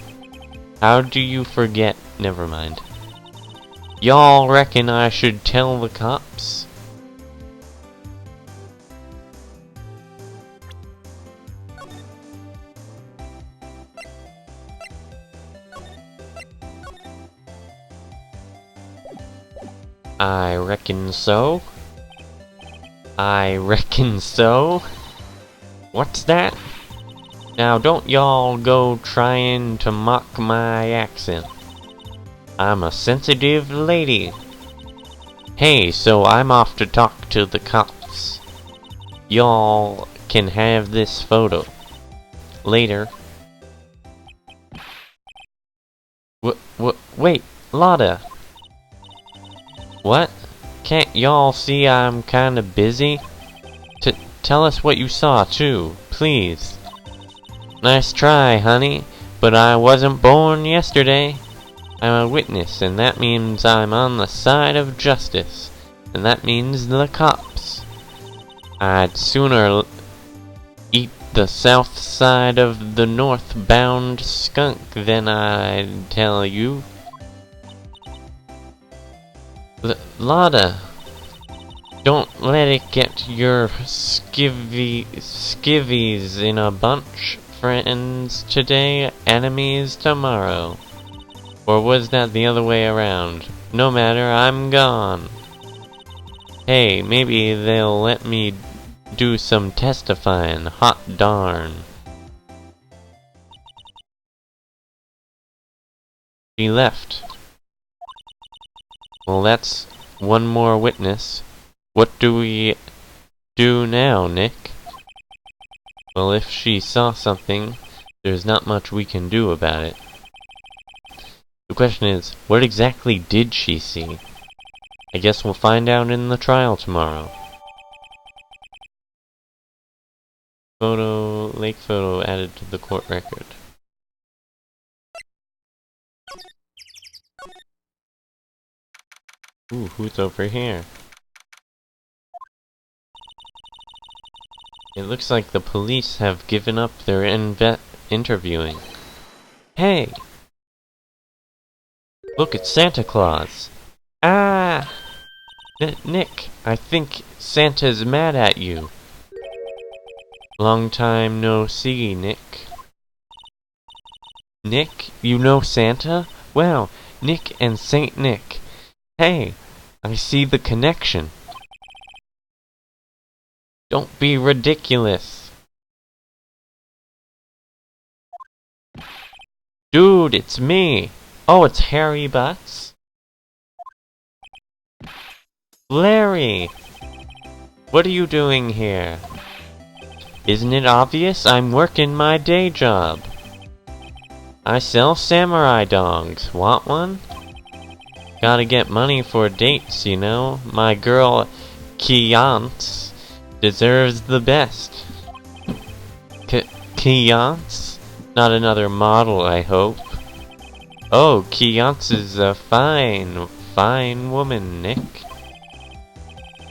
How do you forget? Never mind. Y'all reckon I should tell the cops? I reckon so. I reckon so. What's that? Now don't y'all go trying to mock my accent. I'm a sensitive lady. Hey, so I'm off to talk to the cops. Y'all can have this photo. Later. Wait, Lotta. What? Can't y'all see I'm kinda busy? Tell us what you saw, too, please. Nice try, honey, but I wasn't born yesterday. I'm a witness, and that means I'm on the side of justice, and that means the cops. I'd sooner eat the south side of the northbound skunk than I'd tell you. Lotta, don't let it get your skivvies in a bunch. Friends today, enemies tomorrow. Or was that the other way around? No matter, I'm gone. Hey, maybe they'll let me do some testifying. Hot darn. She left. Well, that's one more witness. What do we do now, Nick? Well, if she saw something, there's not much we can do about it. The question is, what exactly did she see? I guess we'll find out in the trial tomorrow. Lake photo added to the court record. Ooh, who's over here? It looks like the police have given up their interviewing. Hey! Look, it's Santa Claus! Ah! Nick, I think Santa's mad at you. Long time no see, Nick. Nick, you know Santa? Wow, Nick and Saint Nick. Hey, I see the connection. Don't be ridiculous. Dude, it's me. Oh, it's Harry Butts. Larry! What are you doing here? Isn't it obvious? I'm working my day job. I sell samurai dogs. Want one? Gotta get money for dates, you know. My girl, Kiance, deserves the best. Kiance? Not another model, I hope. Oh, Kiance is a fine woman, Nick.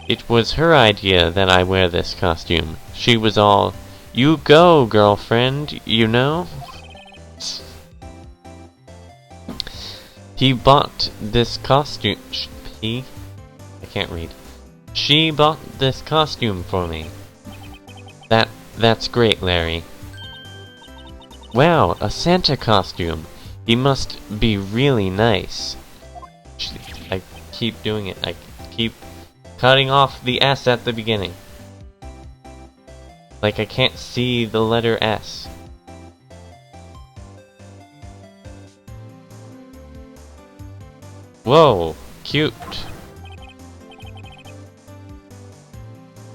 It was her idea that I wear this costume. She was all, "You go, girlfriend," you know? He bought this costume. I can't read. She bought this costume for me. That's great, Larry. Wow, a Santa costume. He must be really nice. I keep doing it. I keep Cutting off the S at the beginning. Like I can't see the letter S. Whoa, cute.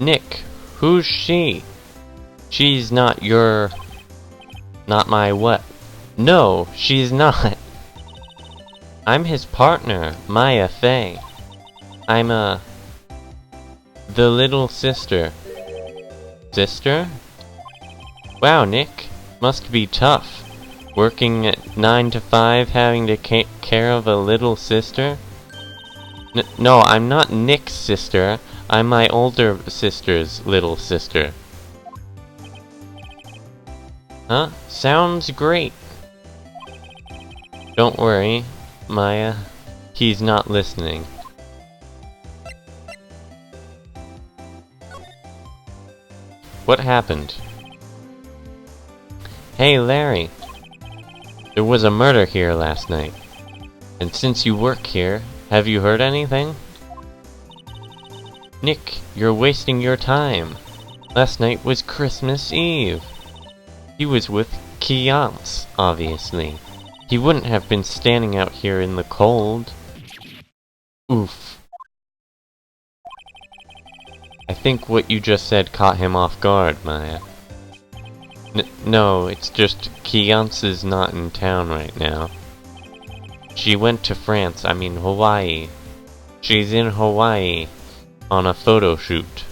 Nick, who's she? She's not my what? No, she's not. I'm his partner, Maya Fey. I'm the little sister. Sister? Wow, Nick. Must be tough. Working at 9 to 5, having to take care of a little sister? No, I'm not Nick's sister. I'm my older sister's little sister. Huh? Sounds great. Don't worry, Maya. He's not listening. What happened? Hey, Larry. There was a murder here last night. And since you work here, have you heard anything? Nick, you're wasting your time. Last night was Christmas Eve. He was with Kiance, obviously. He wouldn't have been standing out here in the cold. Oof. I think what you just said caught him off guard, Maya. No, it's just Kiance is not in town right now. She went to France, I mean Hawaii. She's in Hawaii on a photo shoot.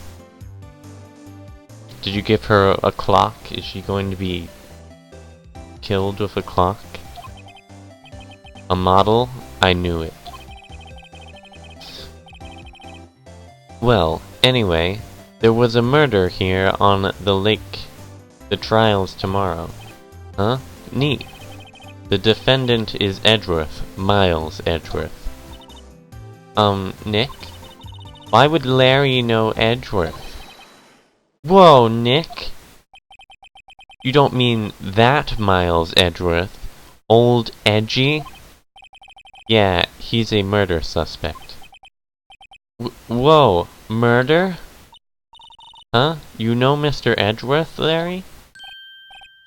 Did you give her a clock? Is she going to be killed with a clock? A model? I knew it. Well, anyway, there was a murder here on the lake. The trial's tomorrow. Huh? Neat. The defendant is Edgeworth, Miles Edgeworth. Nick? Why would Larry know Edgeworth? Whoa, Nick! You don't mean that Miles Edgeworth? Old Edgy? Yeah, he's a murder suspect. Whoa, murder? Huh? You know Mr. Edgeworth, Larry?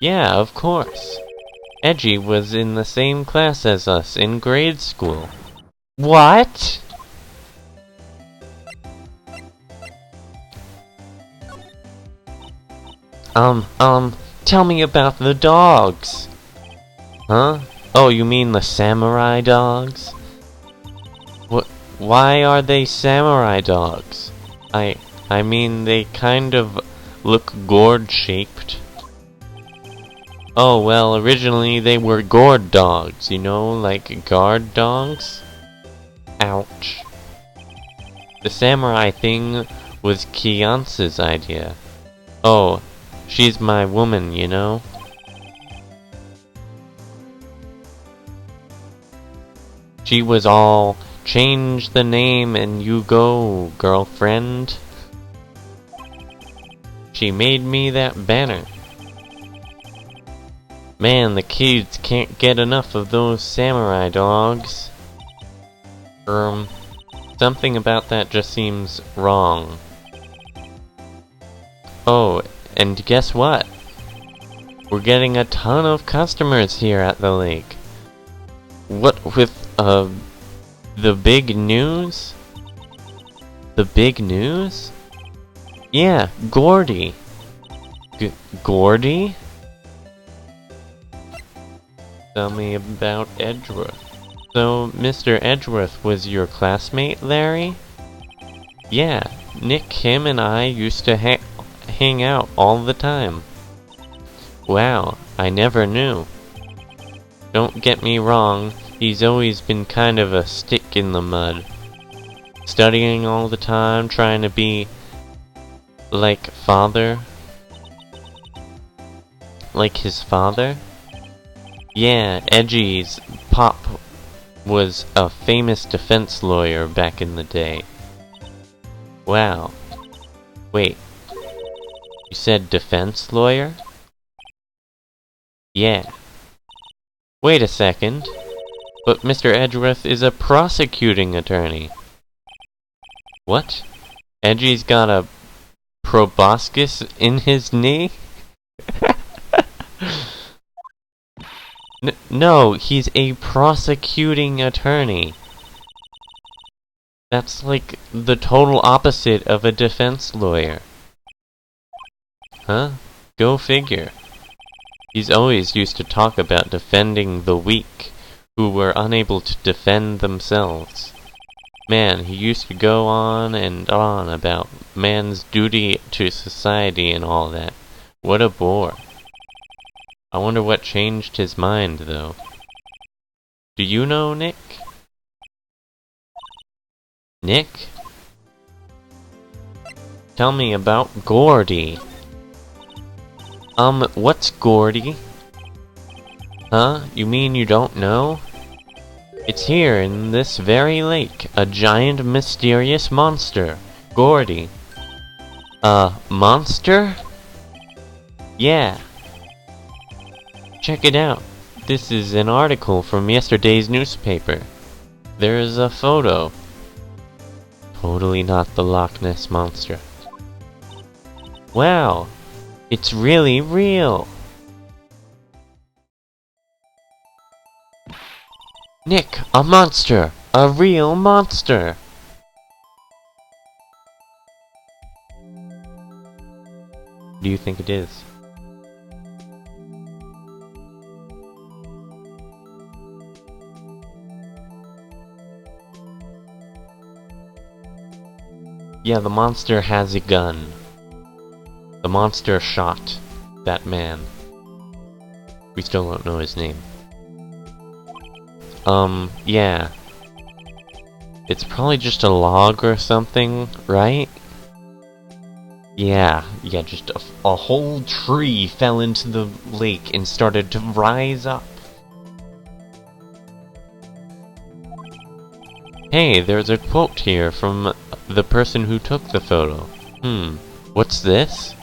Yeah, of course. Edgy was in the same class as us in grade school. What? Tell me about the dogs. Huh? Oh, you mean the samurai dogs? Why are they samurai dogs? I mean, they kind of look gourd-shaped. Oh, well, originally they were gourd dogs, you know, like guard dogs? Ouch. The samurai thing was Kiance's idea. Oh, she's my woman, you know? She was all, change the name and you go, girlfriend. She made me that banner. Man, the kids can't get enough of those samurai dogs. Something about that just seems wrong. Oh, and guess what? We're getting a ton of customers here at the lake. What with, the big news? The big news? Yeah, Gordy. Gordy? Tell me about Edgeworth. So, Mr. Edgeworth was your classmate, Larry? Yeah, Nick, him, and I used to hang out all the time. Wow, I never knew. Don't get me wrong, he's always been kind of a stick in the mud. Studying all the time, trying to be like father. Like his father? Yeah, Edgy's pop was a famous defense lawyer back in the day. Wow. Wait. You said defense lawyer? Yeah. Wait a second. But Mr. Edgeworth is a prosecuting attorney. What? Edgy's got a proboscis in his knee? No, he's a prosecuting attorney. That's like the total opposite of a defense lawyer. Huh? Go figure. He's always used to talk about defending the weak, who were unable to defend themselves. Man, he used to go on and on about man's duty to society and all that. What a bore. I wonder what changed his mind, though. Do you know, Nick? Nick? Tell me about Gordy. What's Gordy? Huh? You mean you don't know? It's here in this very lake, a giant mysterious monster. Gordy. A monster? Yeah. Check it out. This is an article from yesterday's newspaper. There's a photo. Totally not the Loch Ness Monster. Wow, it's really real. Nick, a monster! A real monster! Do you think it is? Yeah, the monster has a gun. The monster shot that man. We still don't know his name. Yeah. It's probably just a log or something, right? Yeah, just a whole tree fell into the lake and started to rise up. Hey, there's a quote here from the person who took the photo. What's this?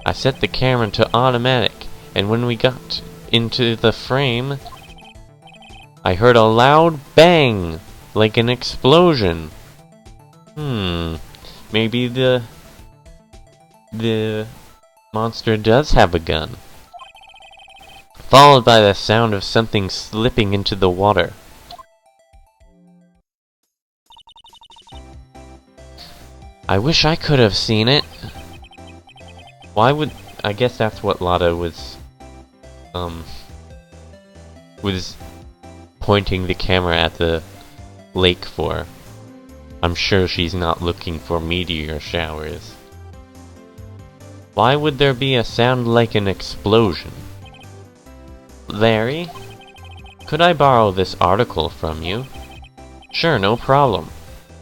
I set the camera to automatic, and when we got into the frame, I heard a loud bang, like an explosion. Maybe the monster does have a gun. Followed by the sound of something slipping into the water. I wish I could have seen it. Why would... I guess that's what Lotta was pointing the camera at the lake for. I'm sure she's not looking for meteor showers. Why would there be a sound like an explosion? Larry? Could I borrow this article from you? Sure, no problem.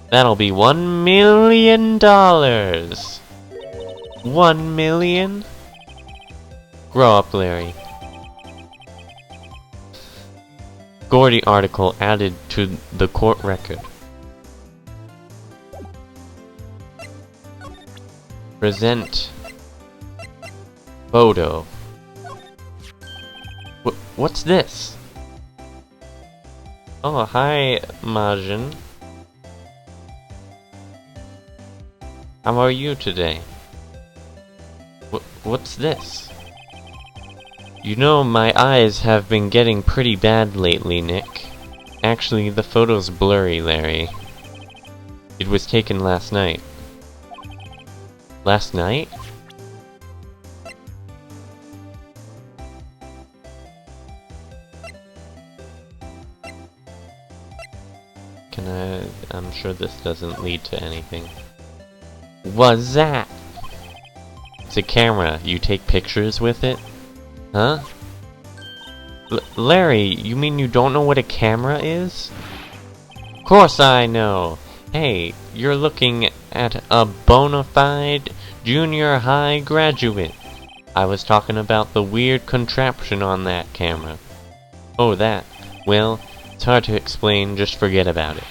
That'll be $1 million! 1 million? Grow up, Larry. Gordy article added to the court record. Present photo. What's this? Oh, hi, Majin. How are you today? What's this? You know, my eyes have been getting pretty bad lately, Nick. Actually, the photo's blurry, Larry. It was taken last night. Last night? I'm sure this doesn't lead to anything. What's that? It's a camera. You take pictures with it? Huh? Larry, you mean you don't know what a camera is? Course I know! Hey, you're looking at a bona fide junior high graduate. I was talking about the weird contraption on that camera. Oh, that. Well, it's hard to explain, just forget about it.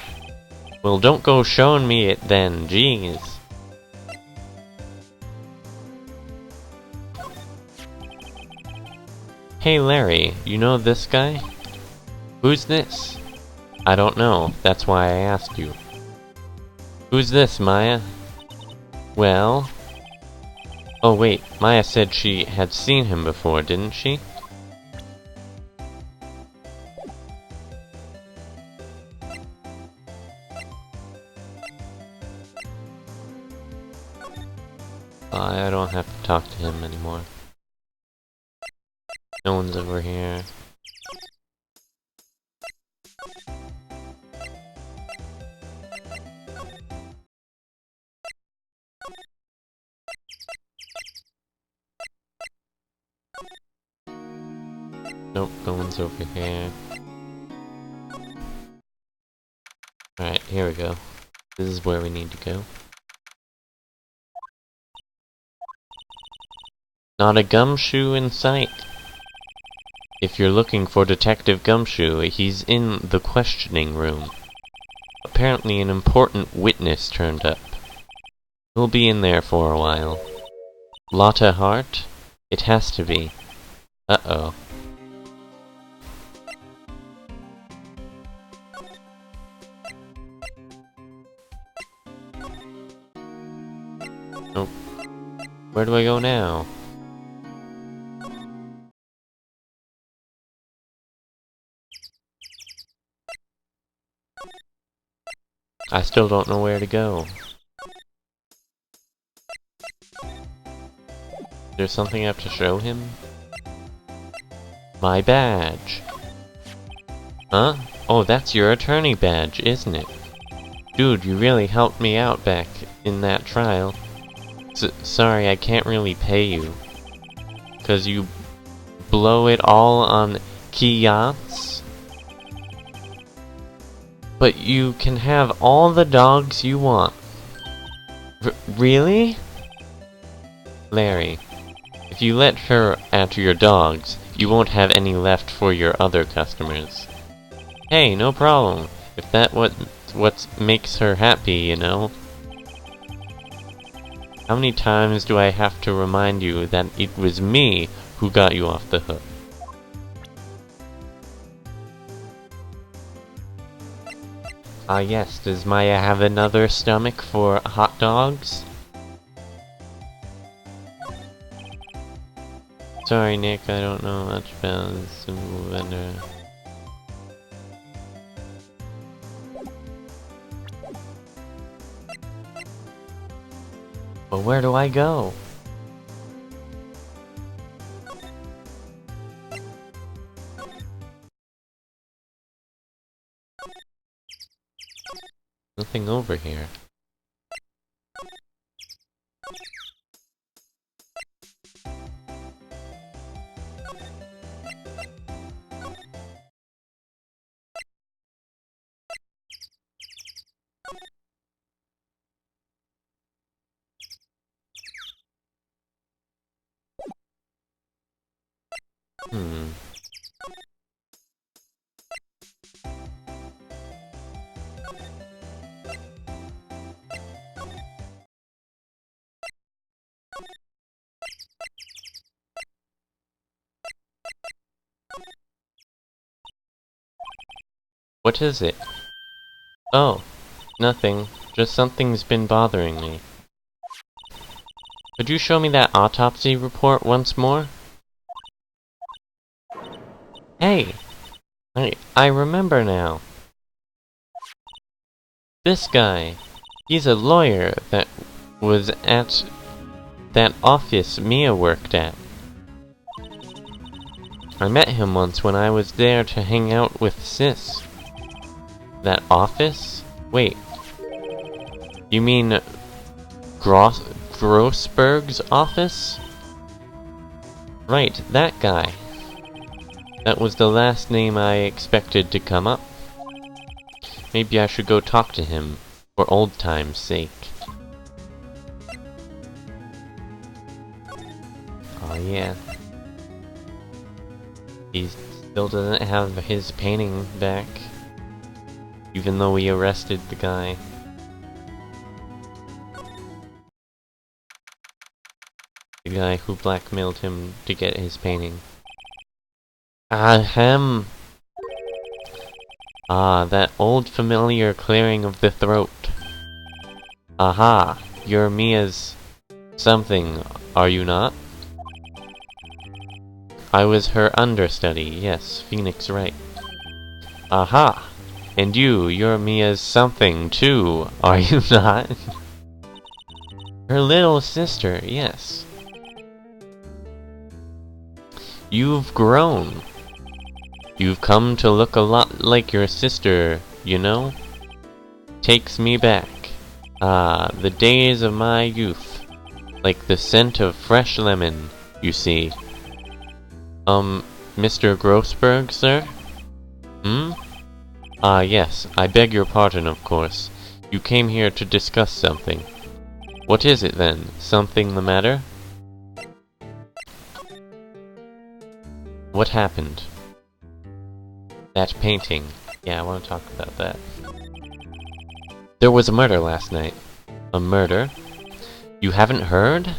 Well, don't go showing me it then, jeez. Hey Larry, you know this guy? Who's this? I don't know, that's why I asked you. Who's this, Maya? Well... Oh wait, Maya said she had seen him before, didn't she? I don't have to talk to him anymore. No one's over here. Nope, no one's over here. Alright, here we go. This is where we need to go. Not a gumshoe in sight. If you're looking for Detective Gumshoe, he's in the questioning room. Apparently an important witness turned up. He'll be in there for a while. Lotta Hart? It has to be. Uh-oh. Nope. Where do I go now? I still don't know where to go. There's something I have to show him? My badge! Huh? Oh, that's your attorney badge, isn't it? Dude, you really helped me out back in that trial. Sorry, I can't really pay you. 'Cause you blow it all on kiosks? But you can have all the dogs you want. Really? Larry, if you let her after your dogs, you won't have any left for your other customers. Hey, no problem. If that what makes her happy, you know. How many times do I have to remind you that it was me who got you off the hook? Ah yes, does Maya have another stomach for hot dogs? Sorry Nick, I don't know much about this vendor. But where do I go? Nothing over here. What is it? Oh, nothing. Just something's been bothering me. Could you show me that autopsy report once more? Hey! I remember now. This guy. He's a lawyer that was at that office Mia worked at. I met him once when I was there to hang out with Sis. That office? Wait. You mean Grossberg's office? Right, that guy. That was the last name I expected to come up. Maybe I should go talk to him, for old time's sake. Oh yeah. He still doesn't have his painting back. Even though we arrested the guy. The guy who blackmailed him to get his painting. Ahem! Ah, that old familiar clearing of the throat. Aha! you're Mia's something, are you not? I was her understudy, yes, Phoenix Wright. Aha! And you're Mia's something too, are you not? Her little sister, yes. You've grown. You've come to look a lot like your sister, you know? Takes me back. Ah, the days of my youth. Like the scent of fresh lemon, you see. Mr. Grossberg, sir? Hmm? Ah, yes, I beg your pardon, of course. You came here to discuss something. What is it, then? Something the matter? What happened? That painting. Yeah, I want to talk about that. There was a murder last night. A murder? You haven't heard?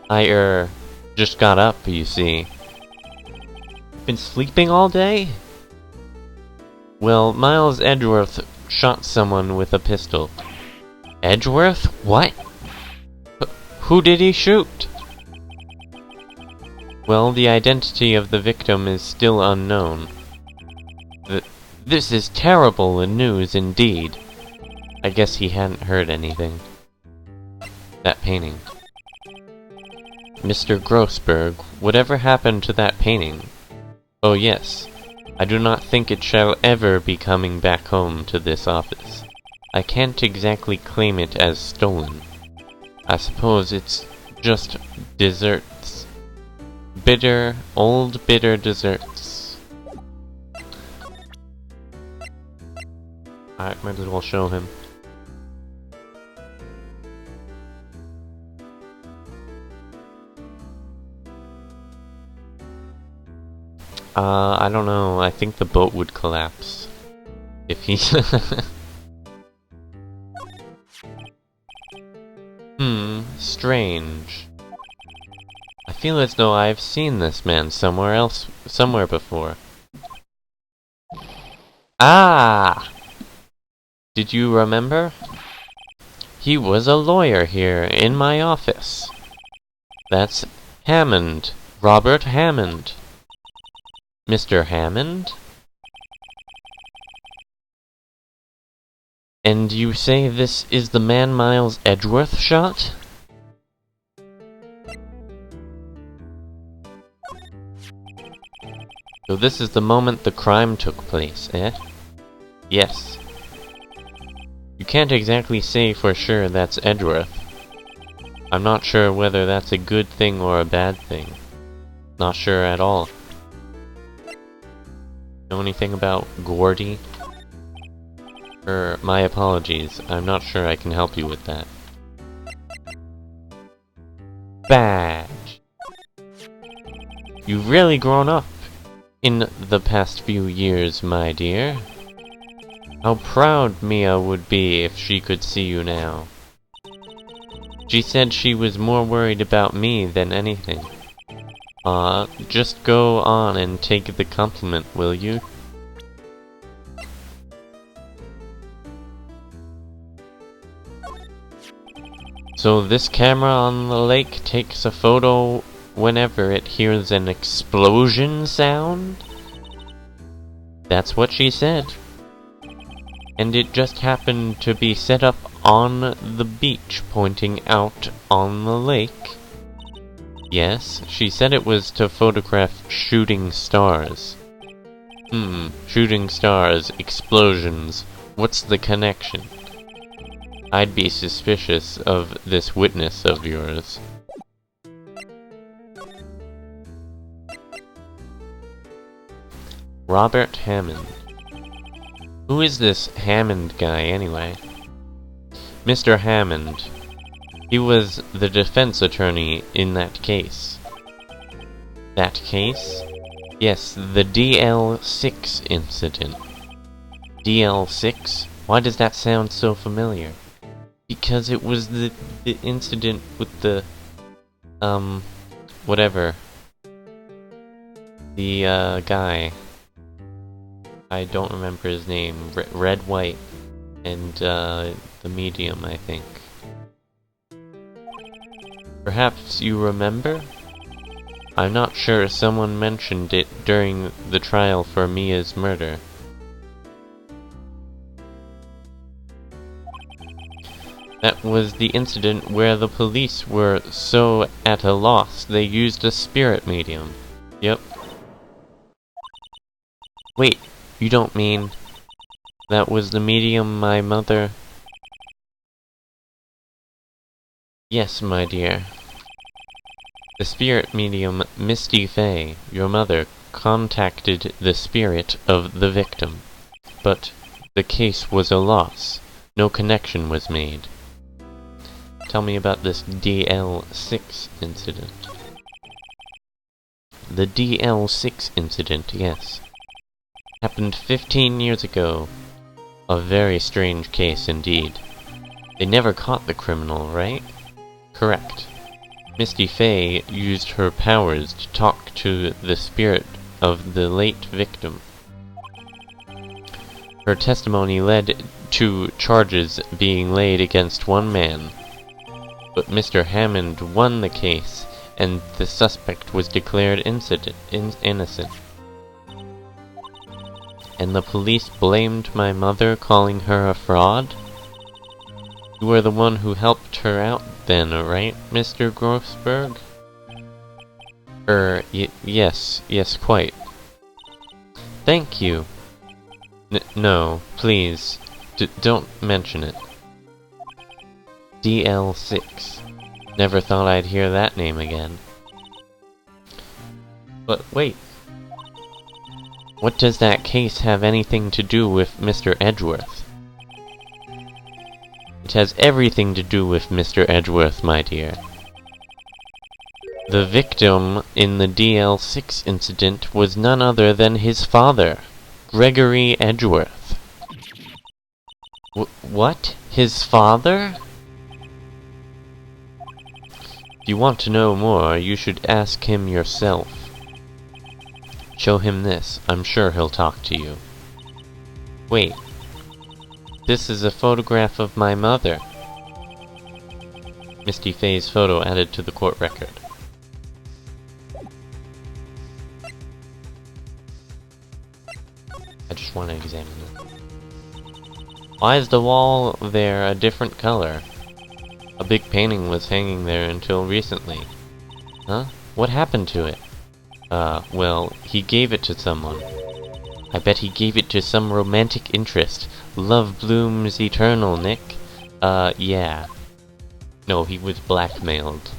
I, just got up, you see. Been sleeping all day? Well, Miles Edgeworth shot someone with a pistol. Edgeworth? What? Who did he shoot? Well, the identity of the victim is still unknown. This is terrible news indeed. I guess he hadn't heard anything. That painting. Mr. Grossberg, whatever happened to that painting? Oh yes, I do not think it shall ever be coming back home to this office. I can't exactly claim it as stolen. I suppose it's just desserts. Bitter, old bitter desserts. Alright, might as well show him. I don't know. I think the boat would collapse. If he... strange. I feel as though I've seen this man somewhere before. Ah! Did you remember? He was a lawyer here in my office. That's Hammond. Robert Hammond. Mr. Hammond? And you say this is the man Miles Edgeworth shot? So this is the moment the crime took place, eh? Yes. You can't exactly say for sure that's Edgeworth. I'm not sure whether that's a good thing or a bad thing. Not sure at all. Know anything about Gordy? My apologies. I'm not sure I can help you with that. Badge. You've really grown up in the past few years, my dear. How proud Mia would be if she could see you now. She said she was more worried about me than anything. Just go on and take the compliment, will you? So this camera on the lake takes a photo whenever it hears an explosion sound? That's what she said. And it just happened to be set up on the beach, pointing out on the lake. Yes, she said it was to photograph shooting stars. Shooting stars, explosions. What's the connection? I'd be suspicious of this witness of yours. Robert Hammond. Who is this Hammond guy, anyway? Mr. Hammond. He was the defense attorney in that case. That case? Yes, the DL6 incident. DL6? Why does that sound so familiar? Because it was the incident with the, whatever. The, guy. I don't remember his name. Red, White, and, the medium, I think. Perhaps you remember? I'm not sure, someone mentioned it during the trial for Mia's murder. That was the incident where the police were so at a loss they used a spirit medium. Yep. Wait, you don't mean that was the medium my mother... Yes, my dear. The spirit medium Misty Fey, your mother, contacted the spirit of the victim. But the case was a loss. No connection was made. Tell me about this DL6 incident. The DL6 incident, yes. Happened 15 years ago. A very strange case indeed. They never caught the criminal, right? Correct. Misty Fey used her powers to talk to the spirit of the late victim. Her testimony led to charges being laid against one man. But Mr. Hammond won the case, and the suspect was declared innocent. And the police blamed my mother, calling her a fraud? You were the one who helped her out then, right, Mr. Grossberg? Yes, quite. Thank you. No, please, don't mention it. DL6. Never thought I'd hear that name again. But wait. What does that case have anything to do with Mr. Edgeworth? It has everything to do with Mr. Edgeworth, my dear. The victim in the DL6 incident was none other than his father, Gregory Edgeworth. What? His father? If you want to know more, you should ask him yourself. Show him this. I'm sure he'll talk to you. Wait. This is a photograph of my mother. Misty Fey's photo added to the court record. I just want to examine it. Why is the wall there a different color? A big painting was hanging there until recently. Huh? What happened to it? Well, he gave it to someone. I bet he gave it to some romantic interest. Love blooms eternal, Nick. Yeah. No, he was blackmailed.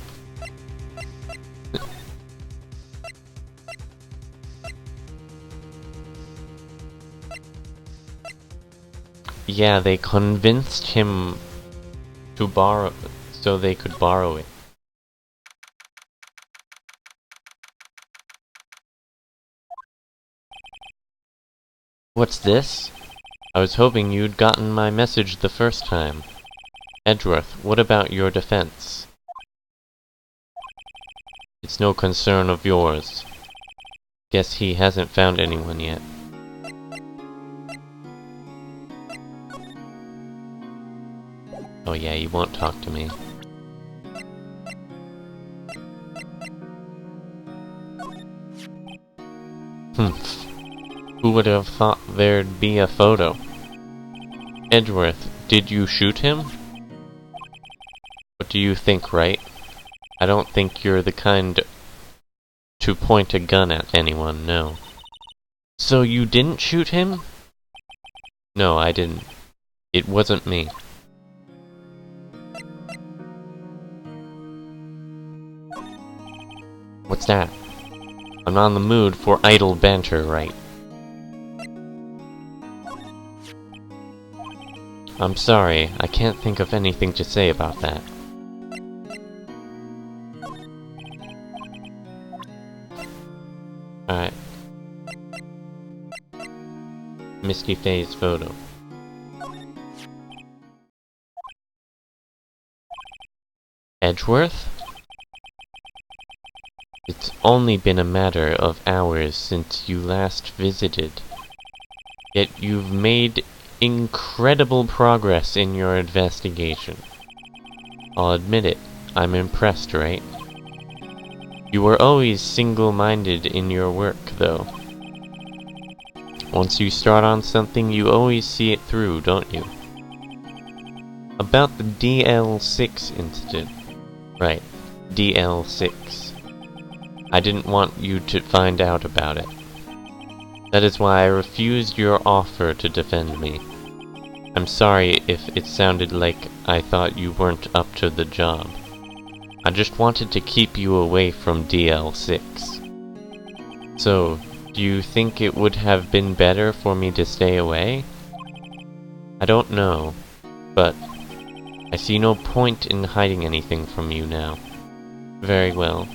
Yeah, they convinced him to borrow, so they could borrow it. What's this? I was hoping you'd gotten my message the first time. Edgeworth, what about your defense? It's no concern of yours. Guess he hasn't found anyone yet. Oh yeah, you won't talk to me. Who would have thought there'd be a photo? Edgeworth, did you shoot him? What do you think, Wright? I don't think you're the kind to point a gun at anyone, no. So you didn't shoot him? No, I didn't. It wasn't me. What's that? I'm not in the mood for idle banter, Wright. I'm sorry, I can't think of anything to say about that. Alright. Misty Fey's photo. Edgeworth? It's only been a matter of hours since you last visited. Yet you've made incredible progress in your investigation. I'll admit it, I'm impressed, right? You were always single-minded in your work, though. Once you start on something, you always see it through, don't you? About the DL6 incident. Right, DL6. I didn't want you to find out about it. That is why I refused your offer to defend me. I'm sorry if it sounded like I thought you weren't up to the job. I just wanted to keep you away from DL6. So, do you think it would have been better for me to stay away? I don't know, but I see no point in hiding anything from you now. Very well.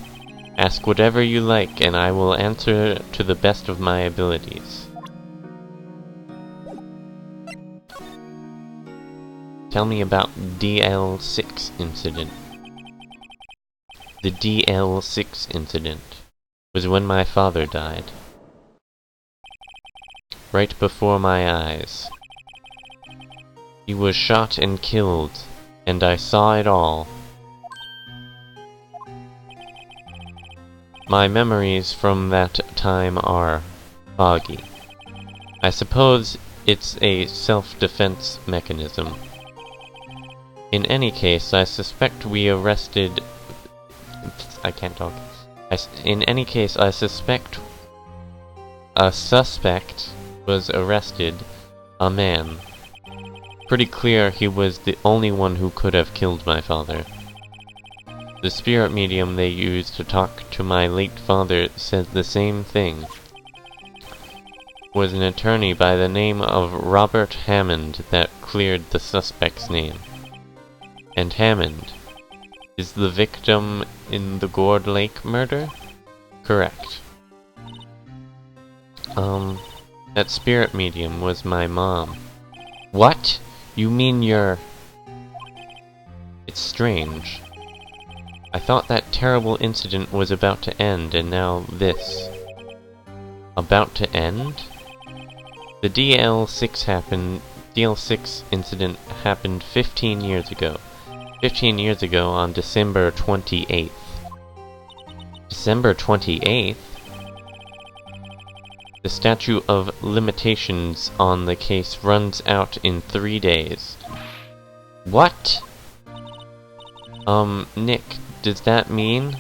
Ask whatever you like, and I will answer to the best of my abilities. Tell me about DL6 incident. The DL6 incident was when my father died. Right before my eyes. He was shot and killed, and I saw it all. My memories from that time are foggy. I suppose it's a self-defense mechanism. In any case, I suspect we arrested... I can't talk. In any case, I suspect a suspect was arrested, a man. Pretty clear he was the only one who could have killed my father. The spirit medium they used to talk to my late father said the same thing. Was an attorney by the name of Robert Hammond that cleared the suspect's name. And Hammond is the victim in the Gourd Lake murder? Correct. That spirit medium was my mom. What? You mean you're... It's strange. I thought that terrible incident was about to end, and now this. About to end? The DL6 incident happened 15 years ago. 15 years ago on December 28th. December 28th? The statute of limitations on the case runs out in 3 days. What? Nick, does that mean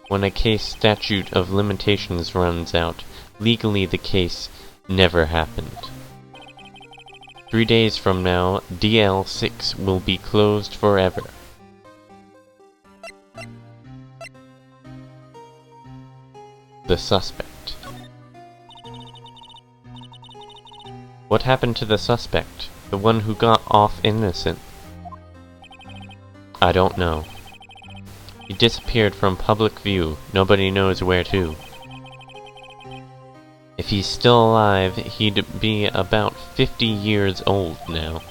when a case statute of limitations runs out, legally the case never happened? 3 days from now, DL6 will be closed forever. The suspect. What happened to the suspect? The one who got off innocent? I don't know. He disappeared from public view. Nobody knows where to. If he's still alive, he'd be about 50 years old now.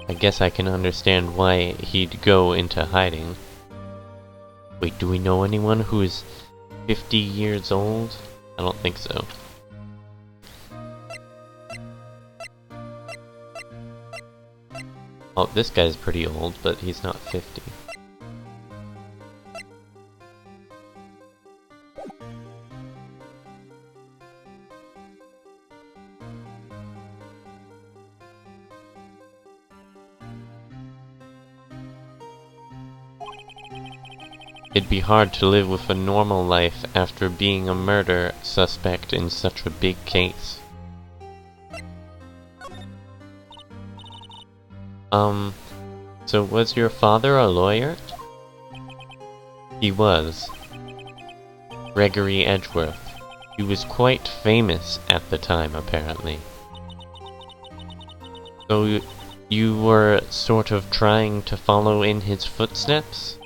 I guess I can understand why he'd go into hiding. Wait, do we know anyone who's 50 years old? I don't think so. Oh, this guy's pretty old, but he's not 50. It'd be hard to live with a normal life after being a murder suspect in such a big case. So was your father a lawyer? He was. Gregory Edgeworth. He was quite famous at the time, apparently. So you were sort of trying to follow in his footsteps?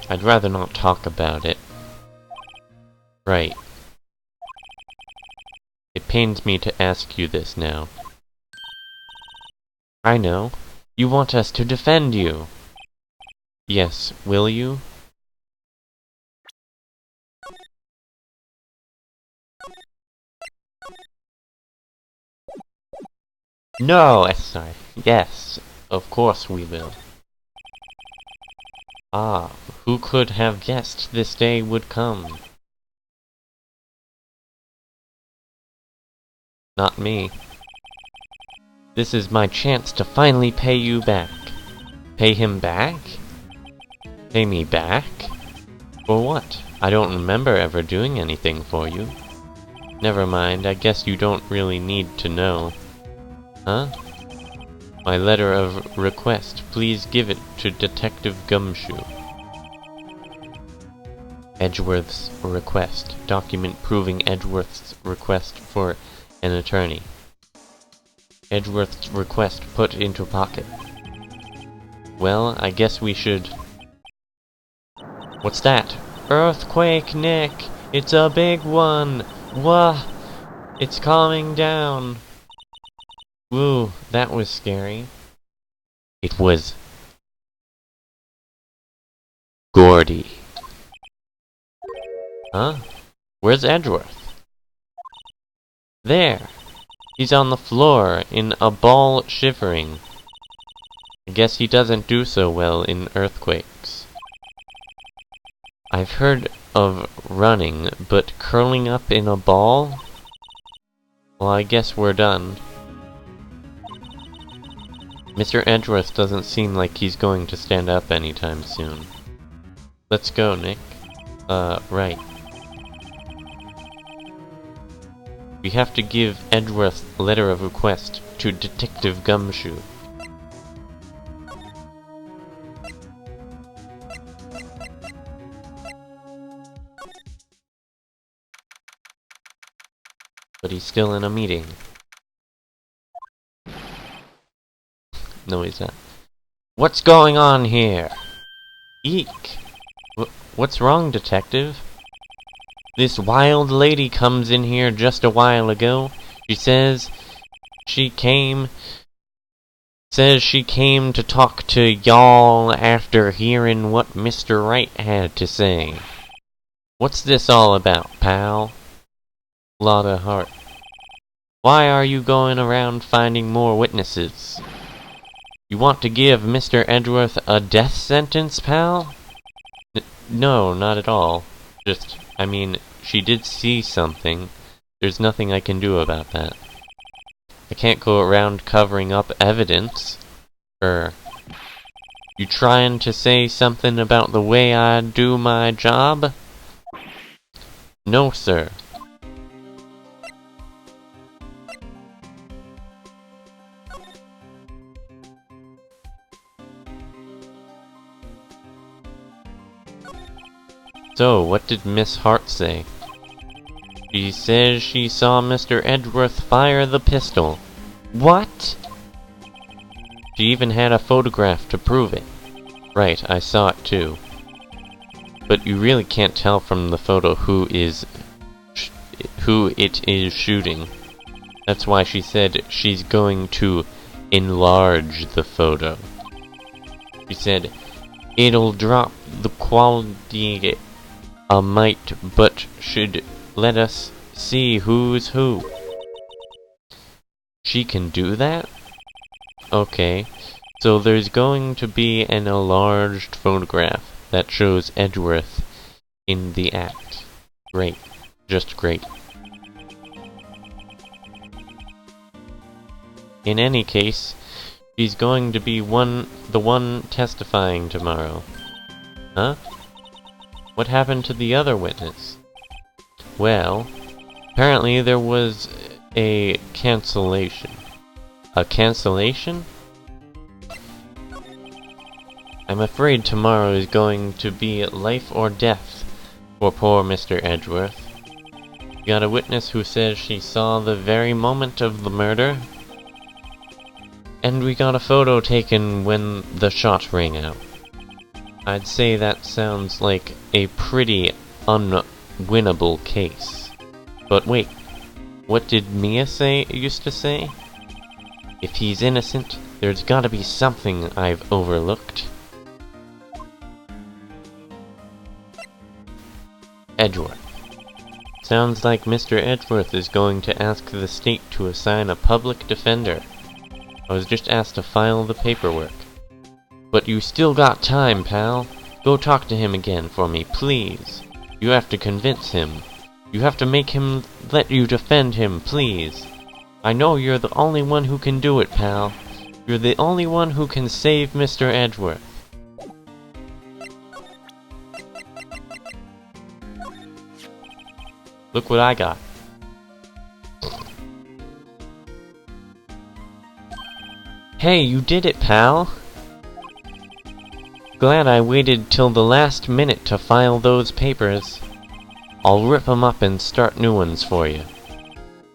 I'd rather not talk about it. Right. It pains me to ask you this now. I know. You want us to defend you. Yes, will you? No! Sorry. Yes, of course we will. Ah, who could have guessed this day would come? Not me. This is my chance to finally pay you back. Pay him back? Pay me back? For what? I don't remember ever doing anything for you. Never mind, I guess you don't really need to know. Huh? My letter of request. Please give it to Detective Gumshoe. Edgeworth's request. Document proving Edgeworth's request for an attorney. Edgeworth's request put into pocket. Well, I guess we should... What's that? Earthquake, Nick! It's a big one! Wah! It's calming down! Woo, that was scary. It was... Gordy. Huh? Where's Edgeworth? There! He's on the floor, in a ball shivering. I guess he doesn't do so well in earthquakes. I've heard of running, but curling up in a ball? Well, I guess we're done. Mr. Edgeworth doesn't seem like he's going to stand up anytime soon. Let's go, Nick. Right. We have to give Edgeworth's letter of request to Detective Gumshoe. But he's still in a meeting. No, he's not. What's going on here? Eek! What's wrong, Detective? This wild lady comes in here just a while ago. She says she came to talk to y'all after hearing what Mr. Wright had to say. What's this all about, pal? Lot of heart. Why are you going around finding more witnesses? You want to give Mr. Edgeworth a death sentence, pal? No, not at all. Just, I mean, she did see something. There's nothing I can do about that. I can't go around covering up evidence. You trying to say something about the way I do my job? No, sir. So, what did Miss Hart say? She says she saw Mr. Edgeworth fire the pistol. What? She even had a photograph to prove it. Right, I saw it too. But you really can't tell from the photo who it is shooting. That's why she said she's going to enlarge the photo. She said, it'll drop the quality a mite, but should let us see who's who. She can do that? Okay, so there's going to be an enlarged photograph that shows Edgeworth in the act. Great. Just great. In any case, she's going to be the one testifying tomorrow. Huh? What happened to the other witness? Well, apparently there was a cancellation. A cancellation? I'm afraid tomorrow is going to be life or death for poor Mr. Edgeworth. We got a witness who says she saw the very moment of the murder. And we got a photo taken when the shot rang out. I'd say that sounds like a pretty unwinnable case. But wait, what did Mia used to say? If he's innocent, there's gotta be something I've overlooked. Edgeworth. Sounds like Mr. Edgeworth is going to ask the state to assign a public defender. I was just asked to file the paperwork. But you still got time, pal. Go talk to him again for me, please. You have to convince him. You have to make him let you defend him, please. I know you're the only one who can do it, pal. You're the only one who can save Mr. Edgeworth. Look what I got. Hey, you did it, pal! Glad I waited till the last minute to file those papers. I'll rip 'em up and start new ones for you.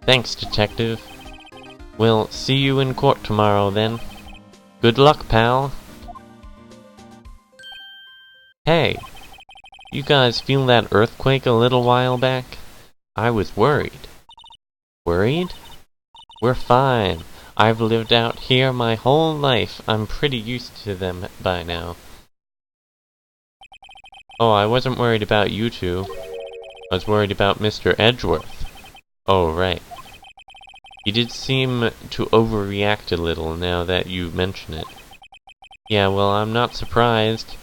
Thanks, detective. We'll see you in court tomorrow, then. Good luck, pal. Hey! You guys feel that earthquake a little while back? I was worried. Worried? We're fine. I've lived out here my whole life. I'm pretty used to them by now. Oh, I wasn't worried about you two. I was worried about Mr. Edgeworth. Oh, right. He did seem to overreact a little now that you mention it. Yeah, well, I'm not surprised.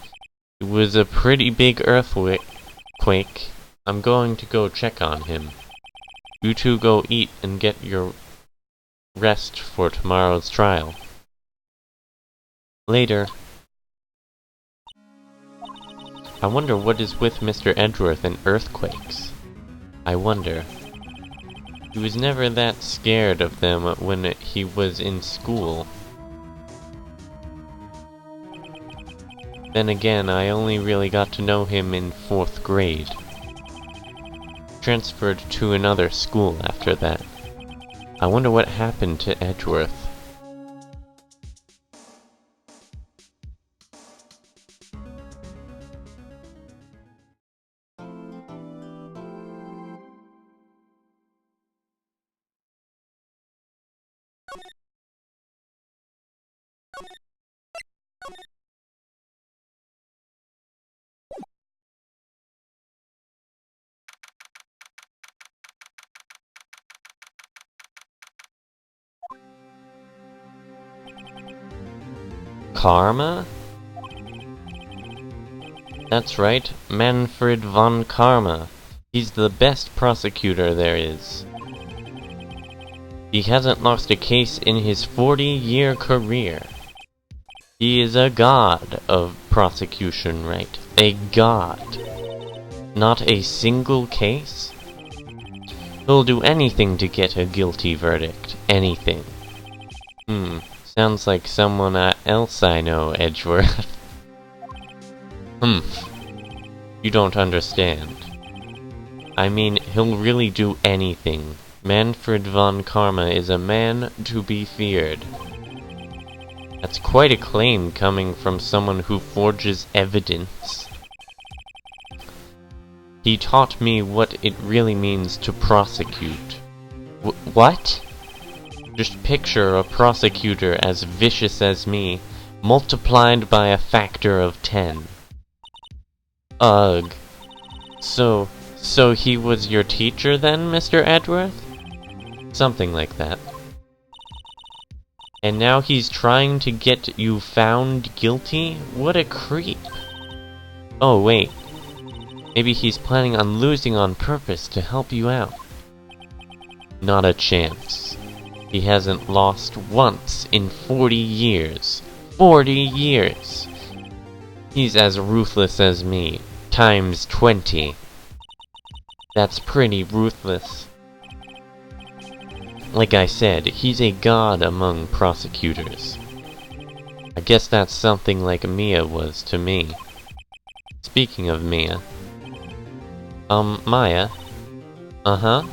It was a pretty big earthquake. I'm going to go check on him. You two go eat and get your rest for tomorrow's trial. Later. I wonder what is with Mr. Edgeworth and earthquakes. I wonder. He was never that scared of them when he was in school. Then again, I only really got to know him in 4th grade. Transferred to another school after that. I wonder what happened to Edgeworth. Karma? That's right, Manfred von Karma. He's the best prosecutor there is. He hasn't lost a case in his 40-year career. He is a god of prosecution, right? A god. Not a single case? He'll do anything to get a guilty verdict. Anything. Sounds like someone else I know, Edgeworth. You don't understand. I mean, he'll really do anything. Manfred von Karma is a man to be feared. That's quite a claim coming from someone who forges evidence. He taught me what it really means to prosecute. What? Just picture a prosecutor as vicious as me, multiplied by a factor of 10. Ugh. So he was your teacher then, Mr. Edgeworth? Something like that. And now he's trying to get you found guilty? What a creep. Oh, wait. Maybe he's planning on losing on purpose to help you out. Not a chance. He hasn't lost once in 40 years. 40 years! He's as ruthless as me, times 20. That's pretty ruthless. Like I said, he's a god among prosecutors. I guess that's something like Mia was to me. Speaking of Mia. Maya? Uh-huh?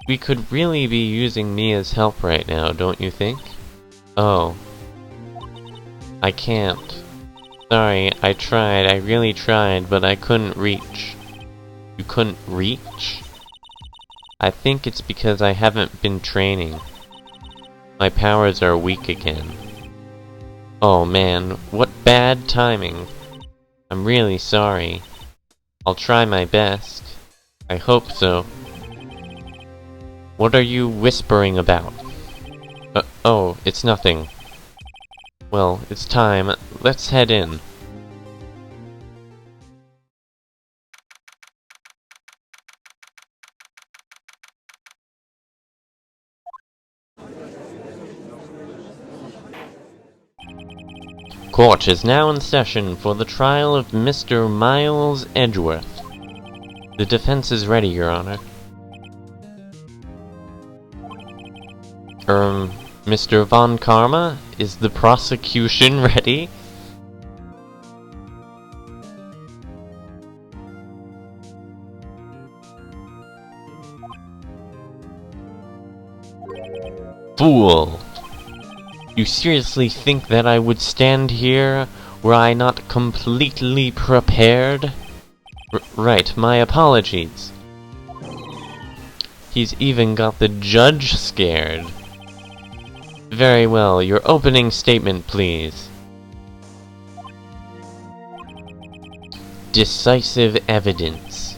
We could really be using Mia's help right now, don't you think? Oh. I can't. Sorry, I tried, I really tried, but I couldn't reach. You couldn't reach? I think it's because I haven't been training. My powers are weak again. Oh man, what bad timing. I'm really sorry. I'll try my best. I hope so. What are you whispering about? Oh, it's nothing. Well, it's time. Let's head in. Court is now in session for the trial of Mr. Miles Edgeworth. The defense is ready, Your Honor. Mr. Von Karma, is the prosecution ready? Fool! You seriously think that I would stand here were I not completely prepared? Right, my apologies. He's even got the judge scared. Very well, your opening statement, please. Decisive evidence.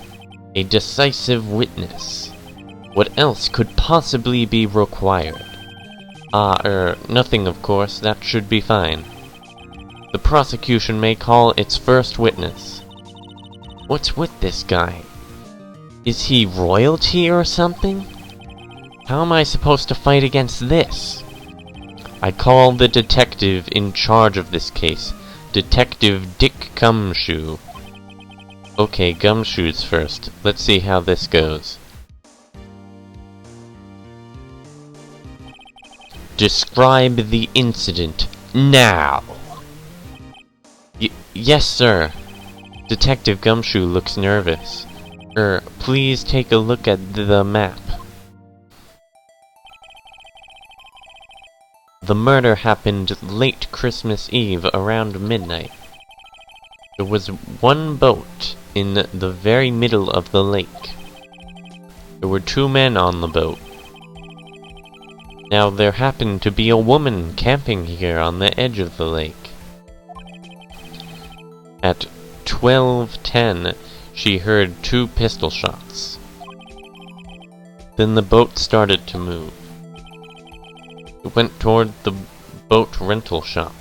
A decisive witness. What else could possibly be required? Nothing, of course. That should be fine. The prosecution may call its first witness. What's with this guy? Is he royalty or something? How am I supposed to fight against this? I call the detective in charge of this case, Detective Dick Gumshoe. Okay, Gumshoes first. Let's see how this goes. Describe the incident, now! Yes, sir. Detective Gumshoe looks nervous. Please take a look at the map. The murder happened late Christmas Eve around midnight. There was one boat in the very middle of the lake. There were 2 men on the boat. Now there happened to be a woman camping here on the edge of the lake. At 12:10, she heard 2 pistol shots. Then the boat started to move. It went toward the boat rental shop.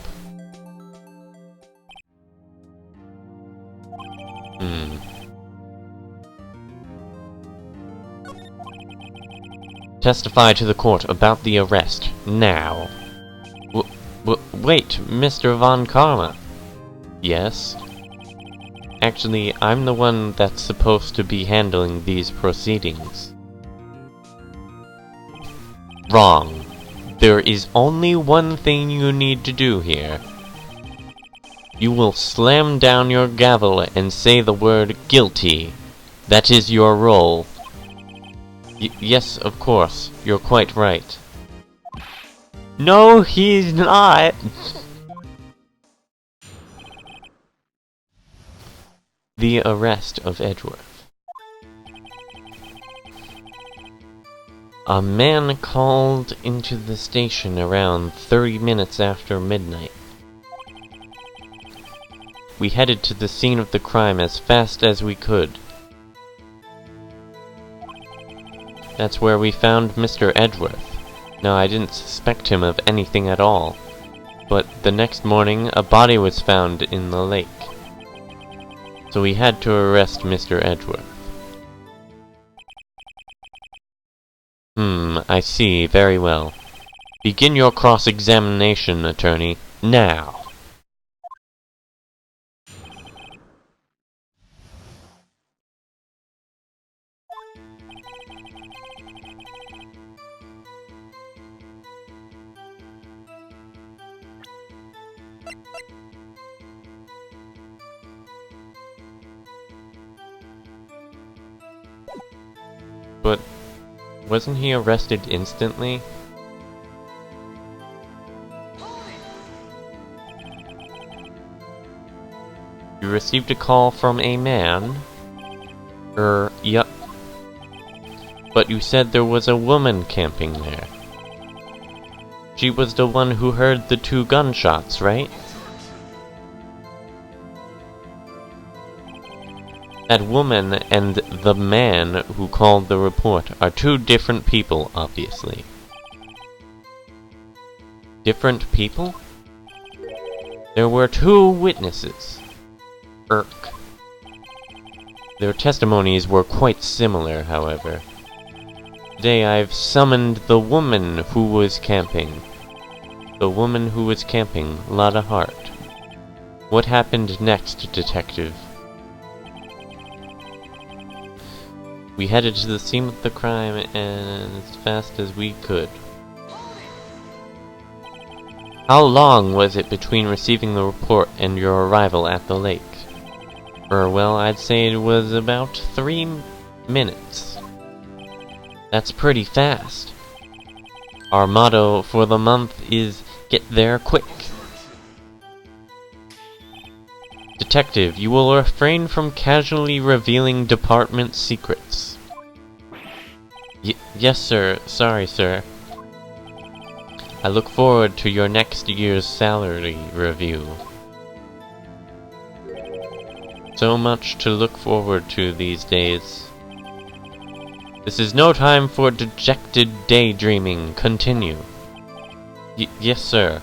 Testify to the court about the arrest, now. Wait, Mr. Von Karma. Yes? Actually, I'm the one that's supposed to be handling these proceedings. Wrong. There is only one thing you need to do here. You will slam down your gavel and say the word guilty. That is your role. Yes, of course. You're quite right. No, he's not! The arrest of Edgeworth. A man called into the station around 30 minutes after midnight. We headed to the scene of the crime as fast as we could. That's where we found Mr. Edgeworth. Now, I didn't suspect him of anything at all, but the next morning a body was found in the lake. So we had to arrest Mr. Edgeworth. I see, very well. Begin your cross-examination, attorney, now. But wasn't he arrested instantly? You received a call from a man? Yup. But you said there was a woman camping there. She was the one who heard the 2 gunshots, right? That woman and the man who called the report are 2 different people, obviously. Different people? There were 2 witnesses. Their testimonies were quite similar, however. Today I've summoned the woman who was camping. The woman who was camping, Lotta Hart. What happened next, Detective? We headed to the scene of the crime as fast as we could. How long was it between receiving the report and your arrival at the lake? Well, I'd say it was about 3 minutes. That's pretty fast. Our motto for the month is get there quick. Detective, you will refrain from casually revealing department secrets. Yes, sir. Sorry, sir. I look forward to your next year's salary review. So much to look forward to these days. This is no time for dejected daydreaming. Continue. Yes, sir.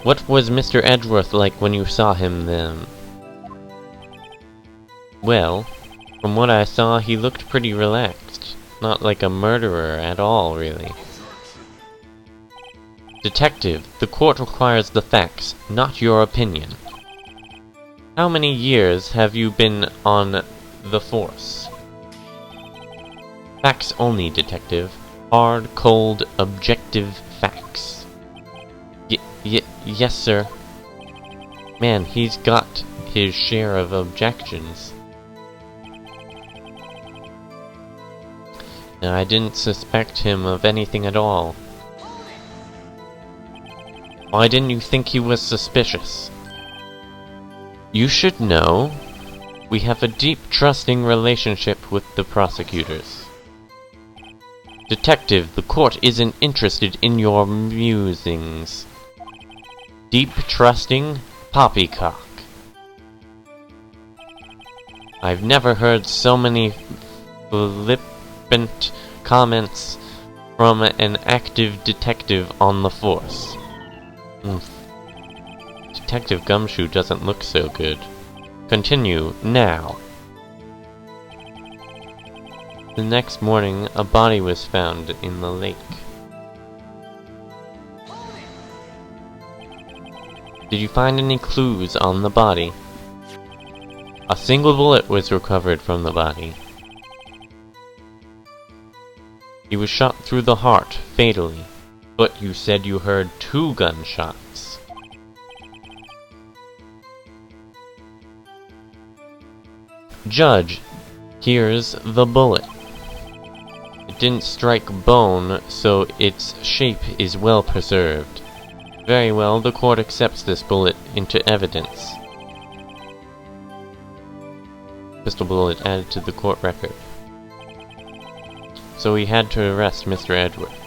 What was Mr. Edgeworth like when you saw him then? Well, from what I saw, he looked pretty relaxed. Not like a murderer at all, really. Detective, the court requires the facts, not your opinion. How many years have you been on the force? Facts only, Detective. Hard, cold, objective facts. Yes, sir. Man, he's got his share of objections. Now, I didn't suspect him of anything at all. Why didn't you think he was suspicious? You should know. We have a deep, trusting relationship with the prosecutors. Detective, the court isn't interested in your musings. Deep, trusting, poppycock. I've never heard so many flippant comments from an active detective on the force. Detective Gumshoe doesn't look so good. Continue, now. The next morning, a body was found in the lake. Did you find any clues on the body? A single bullet was recovered from the body. He was shot through the heart, fatally. But you said you heard 2 gunshots. Judge, here's the bullet. It didn't strike bone, so its shape is well preserved. Very well, the court accepts this bullet into evidence. Pistol bullet added to the court record. So we had to arrest Mr. Edgeworth.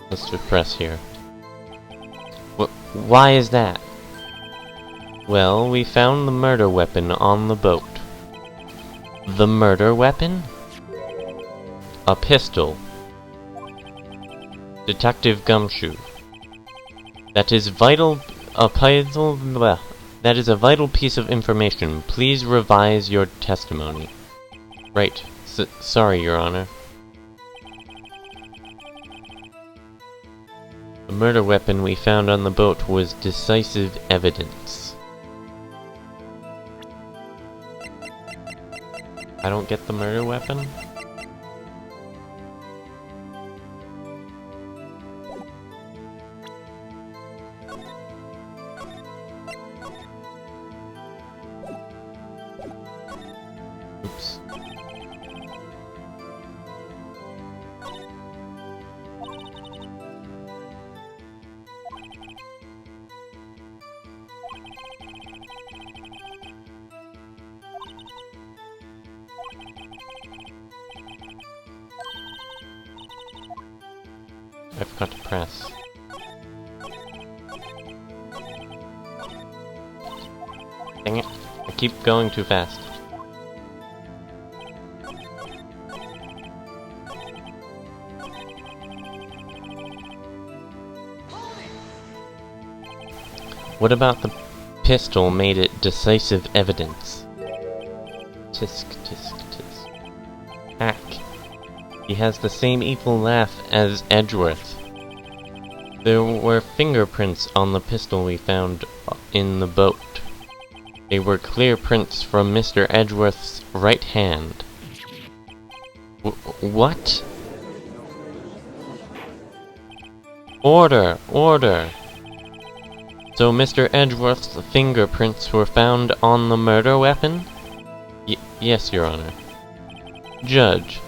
Let's press here. Why is that? Well, we found the murder weapon on the boat. The murder weapon? A pistol. Detective Gumshoe. That is a vital piece of information. Please revise your testimony. Right. Sorry, Your Honor. The murder weapon we found on the boat was decisive evidence. I don't get the murder weapon? Oops. I forgot to press. Dang it. I keep going too fast. What about the pistol made it decisive evidence? Tisk, tisk, tisk. Hack. He has the same evil laugh as Edgeworth. There were fingerprints on the pistol we found in the boat. They were clear prints from Mr. Edgeworth's right hand. What? Order! Order! So Mr. Edgeworth's fingerprints were found on the murder weapon? Yes, Your Honor. Judge,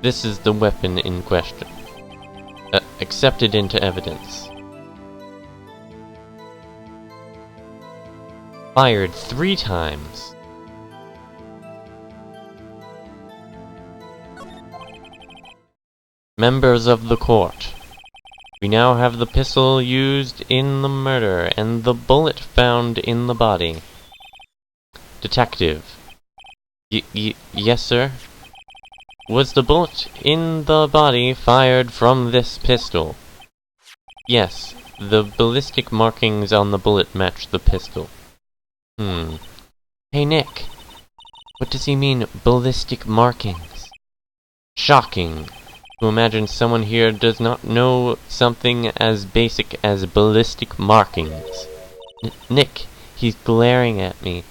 this is the weapon in question. Accepted into evidence. Fired 3 times. Members of the court, we now have the pistol used in the murder and the bullet found in the body. Detective. Yes, sir? Was the bullet in the body fired from this pistol? Yes, the ballistic markings on the bullet match the pistol. Hey, Nick. What does he mean, ballistic markings? Shocking to imagine someone here does not know something as basic as ballistic markings. Nick, he's glaring at me.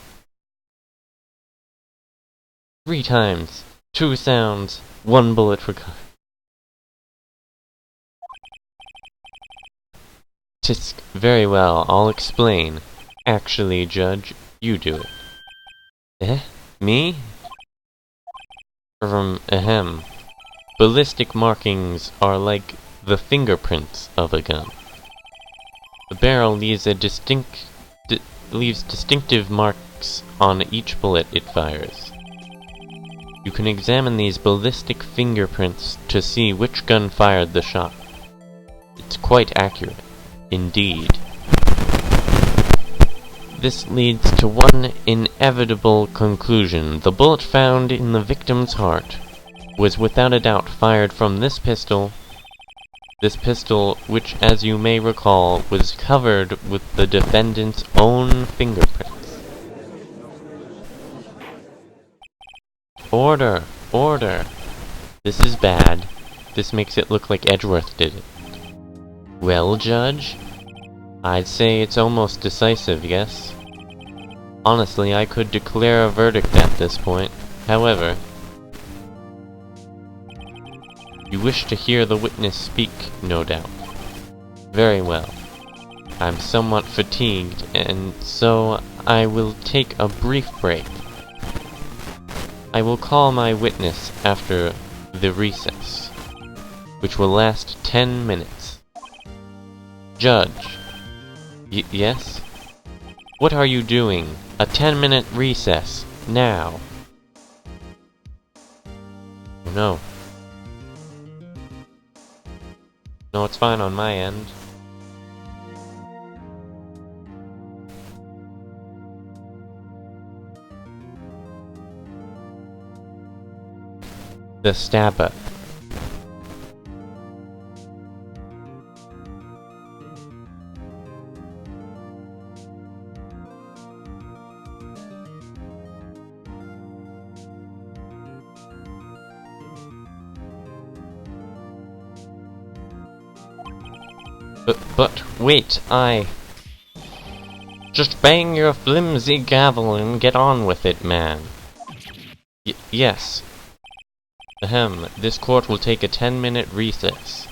3 times, 2 sounds, 1 bullet recovered. Tisk, very well, I'll explain. Actually, Judge, you do it. Eh? Me? Ahem. Ballistic markings are like the fingerprints of a gun. The barrel leaves distinctive marks on each bullet it fires. You can examine these ballistic fingerprints to see which gun fired the shot. It's quite accurate, indeed. This leads to one inevitable conclusion. The bullet found in the victim's heart was without a doubt fired from this pistol, which, as you may recall, was covered with the defendant's own fingerprints. Order! Order! This is bad. This makes it look like Edgeworth did it. Well, Judge? I'd say it's almost decisive, yes? Honestly, I could declare a verdict at this point. However, you wish to hear the witness speak, no doubt. Very well. I'm somewhat fatigued, and so I will take a brief break. I will call my witness after the recess, which will last 10 minutes. Judge. Yes? What are you doing? A 10-minute recess, now. Oh no. No, it's fine on my end. The stabber. But wait, Just bang your flimsy gavel and get on with it, man. Yes. Ahem, this court will take a 10-minute recess.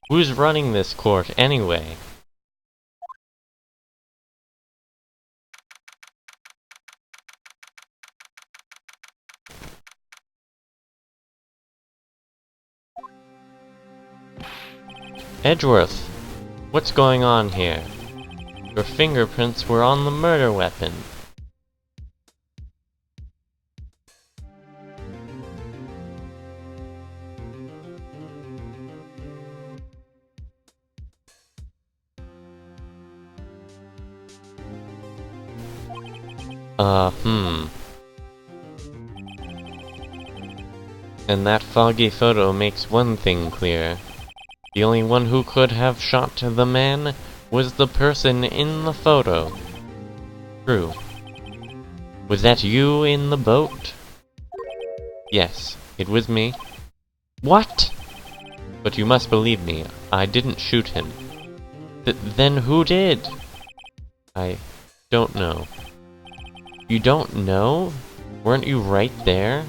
Who's running this court, anyway? Edgeworth, what's going on here? Your fingerprints were on the murder weapon. And that foggy photo makes one thing clear. The only one who could have shot the man was the person in the photo. True. Was that you in the boat? Yes, it was me. What? But you must believe me, I didn't shoot him. Then who did? I don't know. You don't know? Weren't you right there?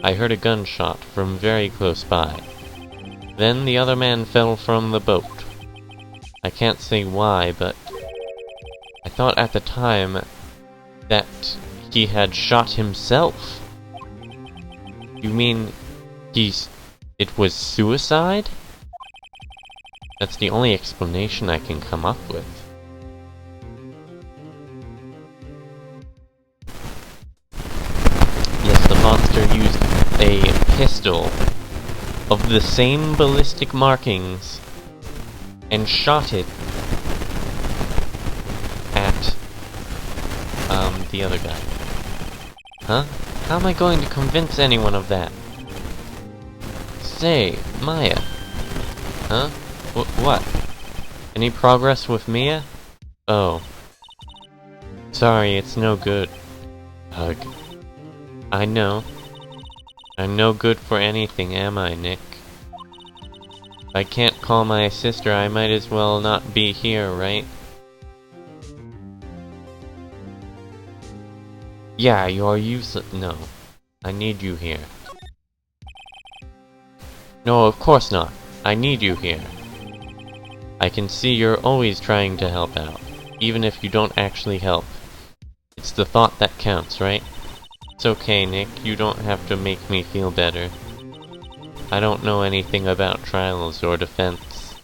I heard a gunshot from very close by. Then the other man fell from the boat. I can't say why, but I thought at the time that he had shot himself. You mean it was suicide? That's the only explanation I can come up with. Yes, the monster used a pistol of the same ballistic markings and shot it at the other guy. Huh? How am I going to convince anyone of that? Say, Maya. Huh? What? Any progress with Mia? Oh. Sorry, it's no good. Hug. I know. I'm no good for anything, am I, Nick? If I can't call my sister, I might as well not be here, right? Yeah, you're useless. No. I need you here. No, of course not. I need you here. I can see you're always trying to help out, even if you don't actually help. It's the thought that counts, right? It's okay, Nick. You don't have to make me feel better. I don't know anything about trials or defense.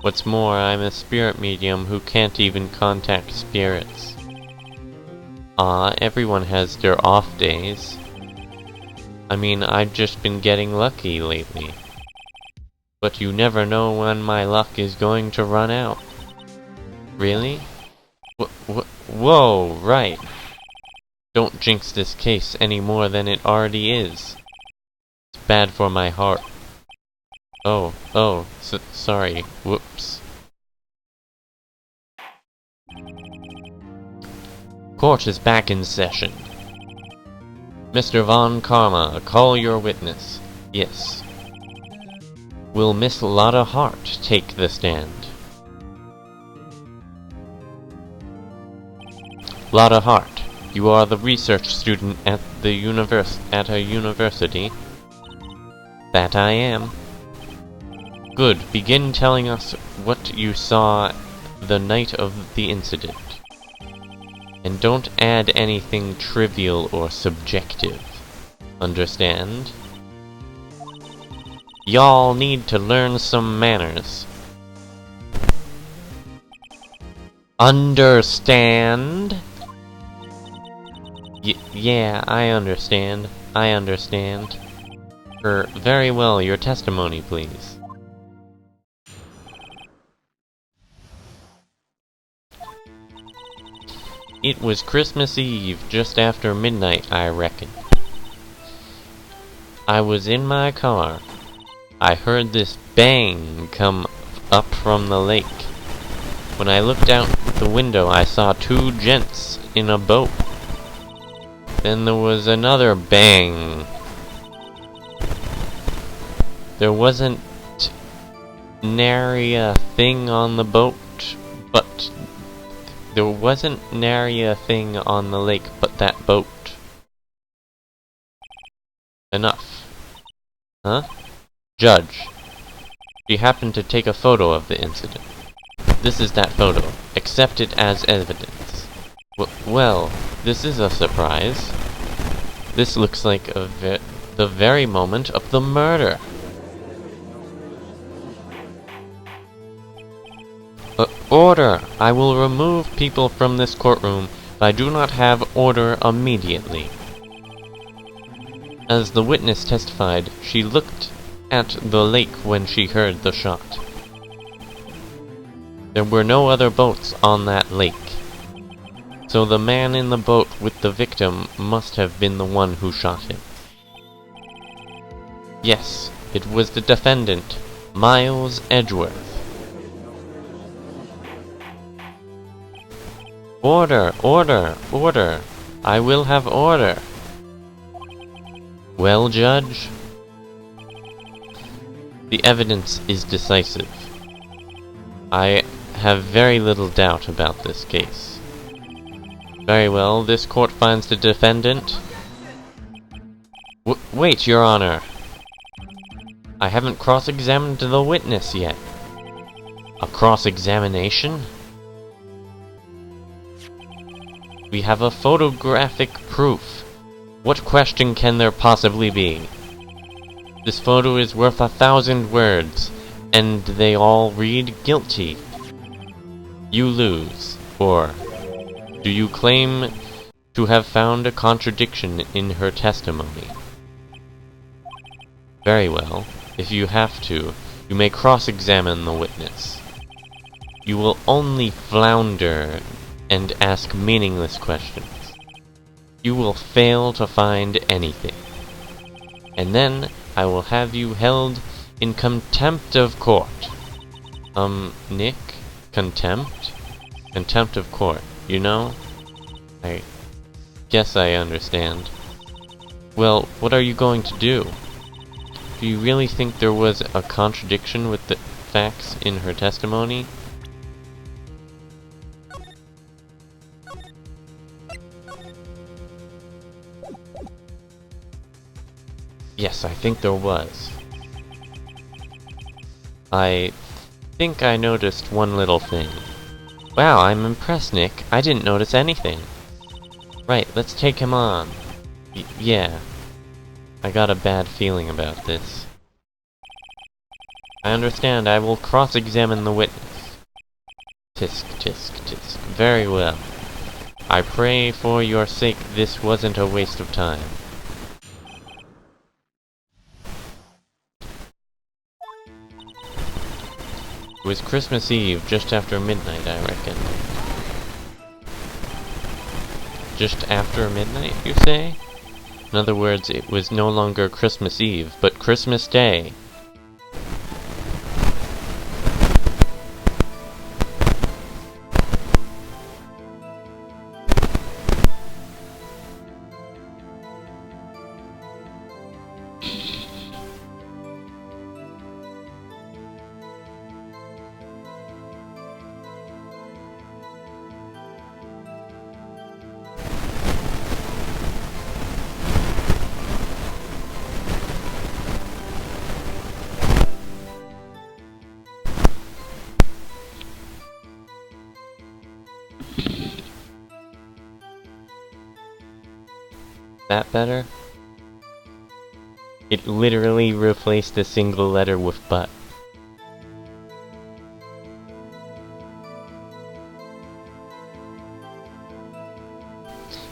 What's more, I'm a spirit medium who can't even contact spirits. Everyone has their off days. I mean, I've just been getting lucky lately. But you never know when my luck is going to run out. Really? Whoa, right. Don't jinx this case any more than it already is. It's bad for my heart. Sorry. Whoops. Court is back in session. Mr. Von Karma, call your witness. Yes. Will Miss Lotta Hart take the stand? Lotta Hart, you are the research student at a university. That I am. Good. Begin telling us what you saw the night of the incident. And don't add anything trivial or subjective. Understand? Y'all need to learn some manners. Understand? Yeah, I understand. Very well, your testimony, please. It was Christmas Eve, just after midnight, I reckon. I was in my car. I heard this bang come up from the lake. When I looked out the window, I saw two gents in a boat. Then there was another bang. There wasn't nary a thing on the boat, but there wasn't nary a thing on the lake but that boat. Enough. Huh? Judge, she happened to take a photo of the incident. This is that photo. Accept it as evidence. Well, this is a surprise. This looks like the very moment of the murder. Order! I will remove people from this courtroom if I do not have order immediately. As the witness testified, she looked at the lake when she heard the shot. There were no other boats on that lake. So the man in the boat with the victim must have been the one who shot him. Yes, it was the defendant, Miles Edgeworth. Order! Order! Order! I will have order! Well, Judge? The evidence is decisive. I have very little doubt about this case. Very well, this court finds the defendant... Wait, Your Honor! I haven't cross-examined the witness yet. A cross-examination? We have a photographic proof. What question can there possibly be? This photo is worth 1,000 words, and they all read guilty. You lose. Or, do you claim to have found a contradiction in her testimony? Very well. If you have to, you may cross-examine the witness. You will only flounder and ask meaningless questions. You will fail to find anything. And then I will have you held in contempt of court. Nick? Contempt? Contempt of court, you know? I guess I understand. Well, what are you going to do? Do you really think there was a contradiction with the facts in her testimony? Yes, I think there was. I think I noticed one little thing. Wow, I'm impressed, Nick. I didn't notice anything. Right, let's take him on. Yeah. I got a bad feeling about this. I understand. I will cross-examine the witness. Tisk, tisk, tisk. Very well. I pray for your sake this wasn't a waste of time. It was Christmas Eve, just after midnight, I reckon. Just after midnight, you say? In other words, it was no longer Christmas Eve, but Christmas Day. That better? It literally replaced a single letter with but.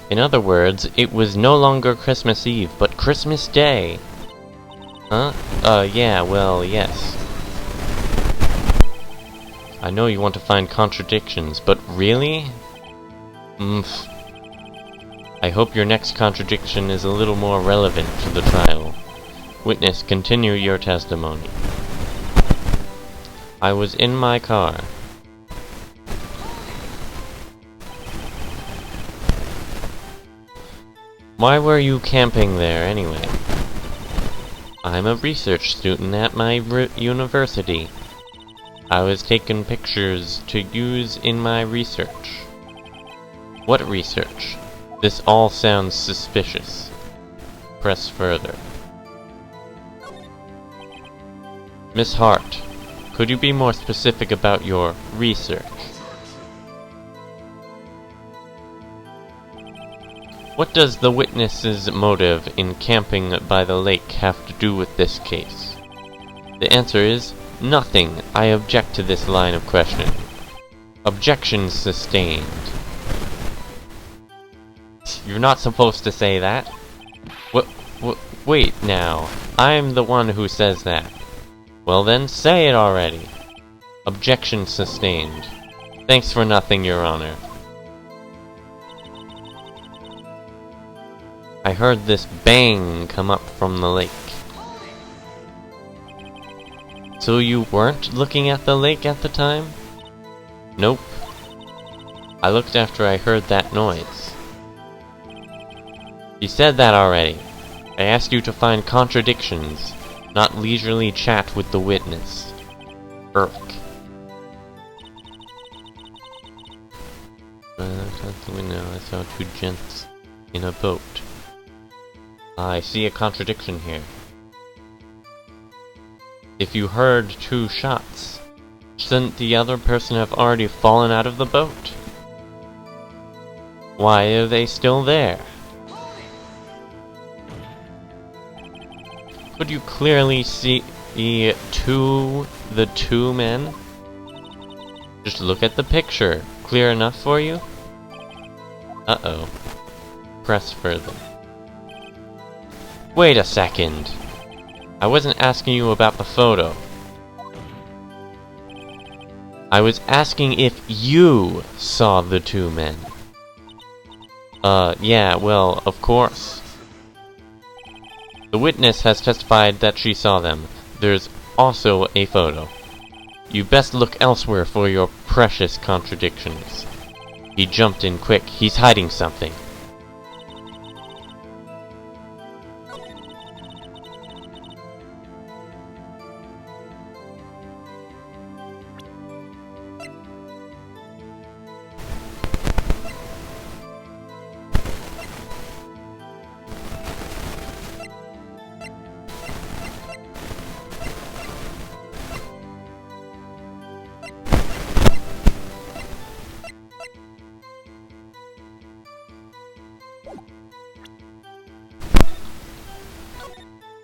In other words, it was no longer Christmas Eve, but Christmas Day. Huh? Yeah, well, yes. I know you want to find contradictions, but really? I hope your next contradiction is a little more relevant to the trial. Witness, continue your testimony. I was in my car. Why were you camping there, anyway? I'm a research student at my university. I was taking pictures to use in my research. What research? This all sounds suspicious. Press further. Miss Hart, could you be more specific about your research? What does the witness's motive in camping by the lake have to do with this case? The answer is nothing. I object to this line of questioning. Objection sustained. You're not supposed to say that. Wait now. I'm the one who says that. Well then, say it already. Objection sustained. Thanks for nothing, Your Honor. I heard this bang come up from the lake. So you weren't looking at the lake at the time? Nope. I looked after I heard that noise. You said that already. I asked you to find contradictions, not leisurely chat with the witness. Irk. Out the window, I saw two gents in a boat. I see a contradiction here. If you heard two shots, shouldn't the other person have already fallen out of the boat? Why are they still there? Could you clearly see the two men? Just look at the picture. Clear enough for you? Uh-oh. Press further. Wait a second. I wasn't asking you about the photo. I was asking if you saw the two men. Yeah, well, of course. The witness has testified that she saw them. There's also a photo. You best look elsewhere for your precious contradictions. He jumped in quick. He's hiding something.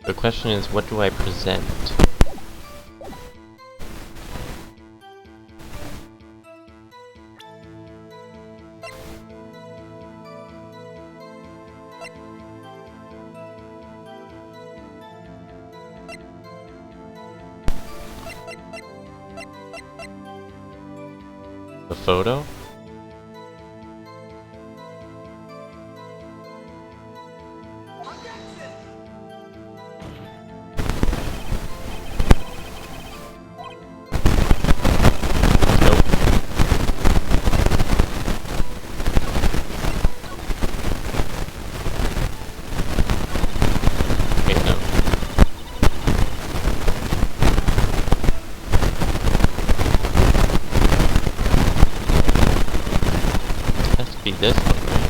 The question is, what do I present? The photo? This one, right?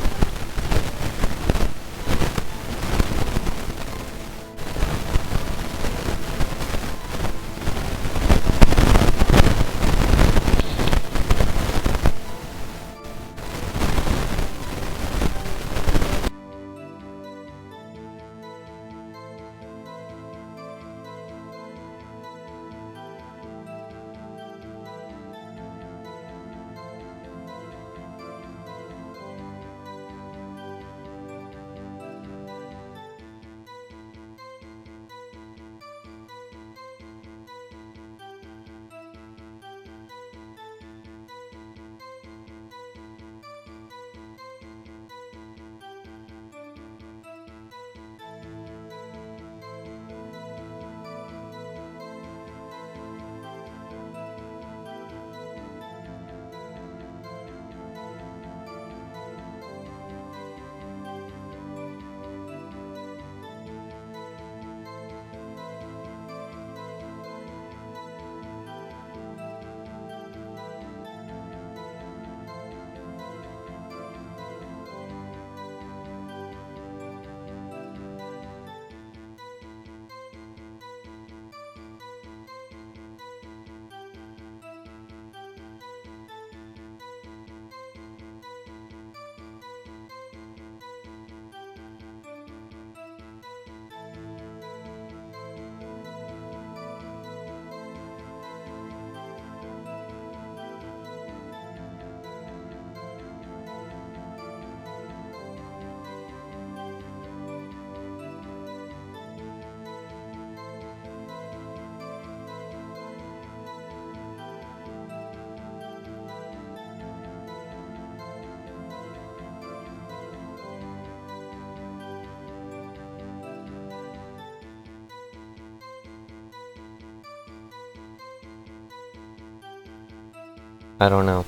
I don't know.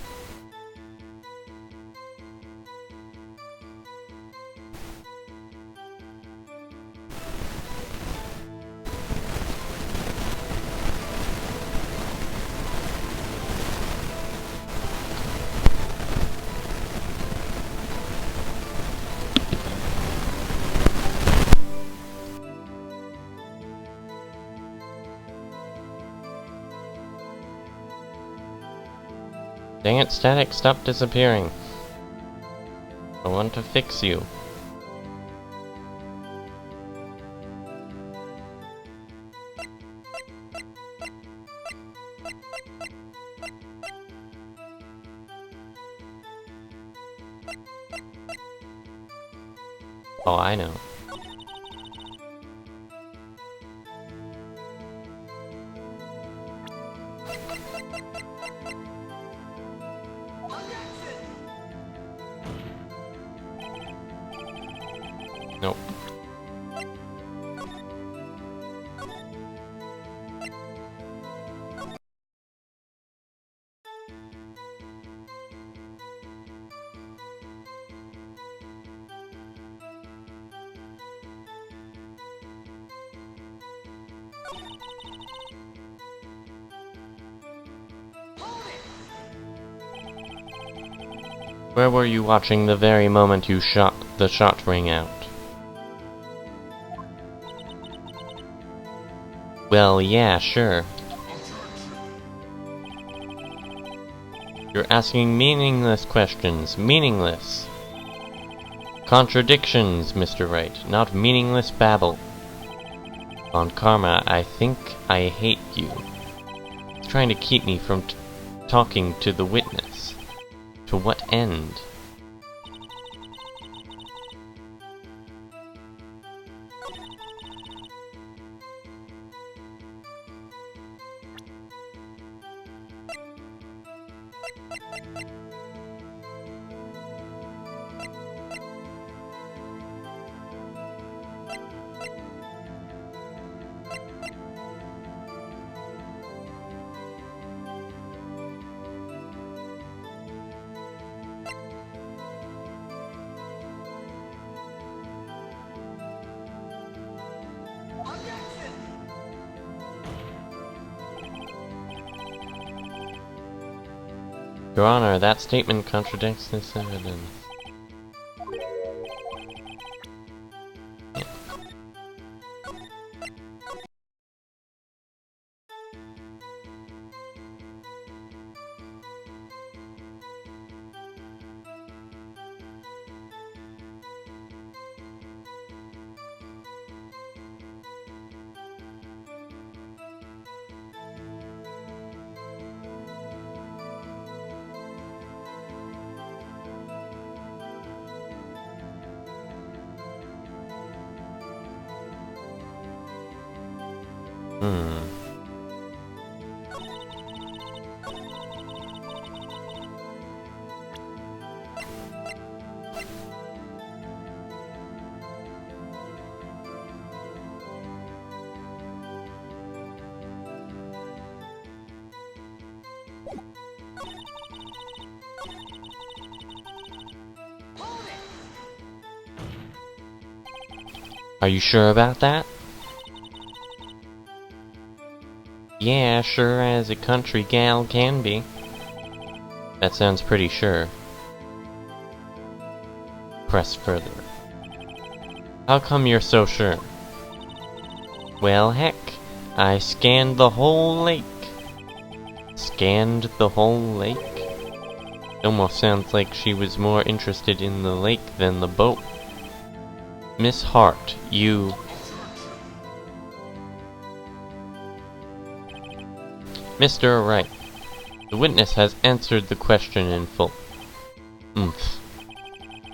Dang it, Static, stop disappearing. I want to fix you. Oh, I know. Nope. Where were you watching the very moment the shot rang out? Well, yeah, sure. You're asking meaningless questions. Meaningless. Contradictions, Mr. Wright, not meaningless babble. On Karma, I think I hate you. It's trying to keep me from talking to the witness. To what end? Your Honor, that statement contradicts this evidence. Are you sure about that? Yeah, sure as a country gal can be. That sounds pretty sure. Press further. How come you're so sure? Well, heck, I scanned the whole lake. Scanned the whole lake? It almost sounds like she was more interested in the lake than the boat. Miss Hart, you... Mr. Wright, the witness has answered the question in full.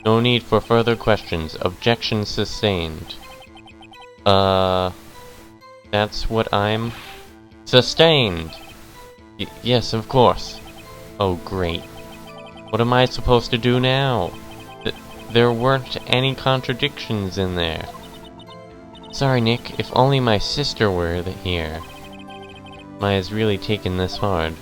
No need for further questions. Objection sustained. That's what I'm... Sustained! Yes, of course. Oh, great. What am I supposed to do now? There weren't any contradictions in there. Sorry, Nick, if only my sister were here. Maya's really taken this hard.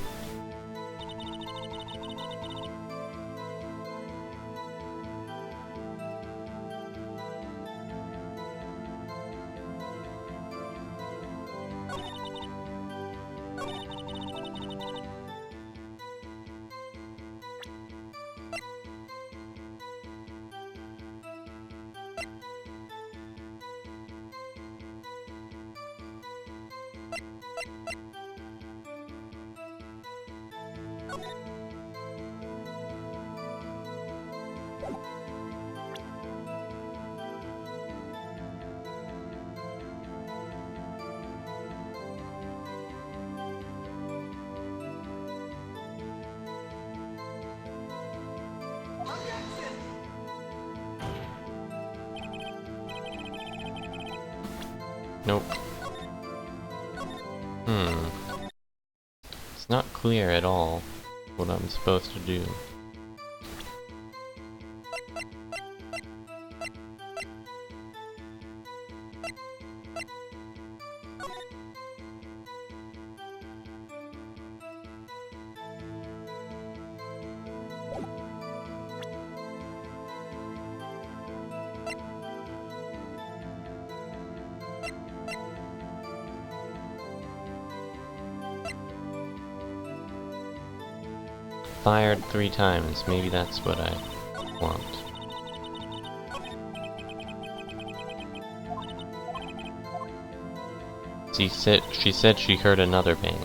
Nope. It's not clear at all what I'm supposed to do. Fired 3 times, maybe that's what I want. She said she heard another bang.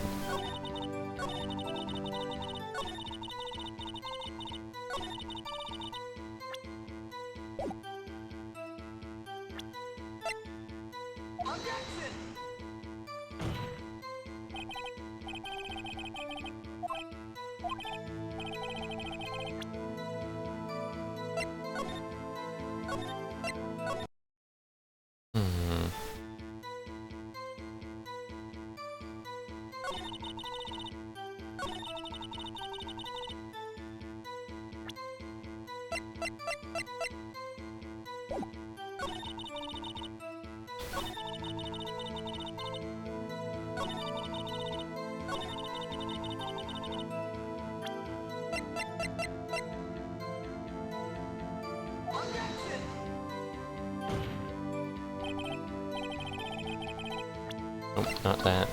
Nope, not that.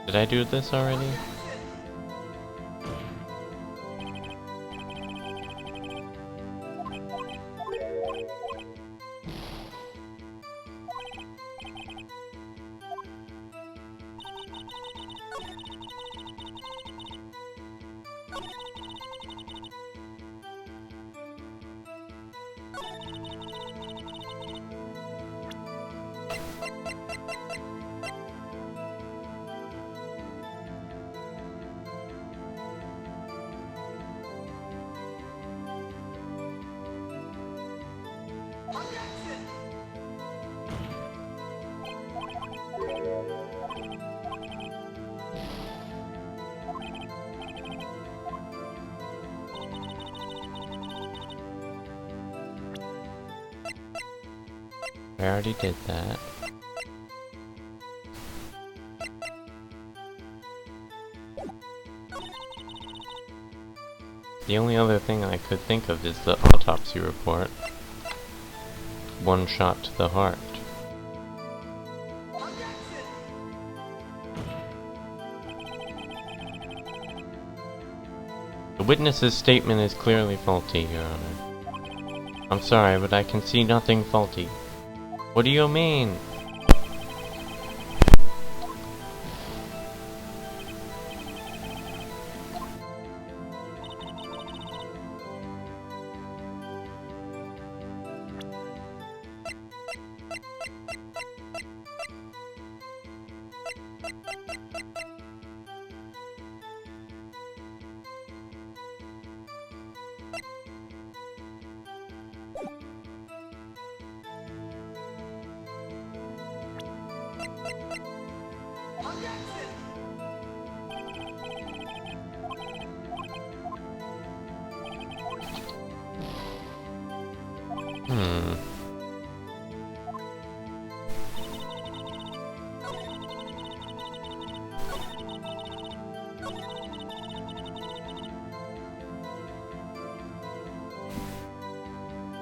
Did I do this already? I already did that. The only other thing I could think of is the autopsy report. 1 shot to the heart. The witness's statement is clearly faulty, Your Honor. I'm sorry, but I can see nothing faulty. What do you mean?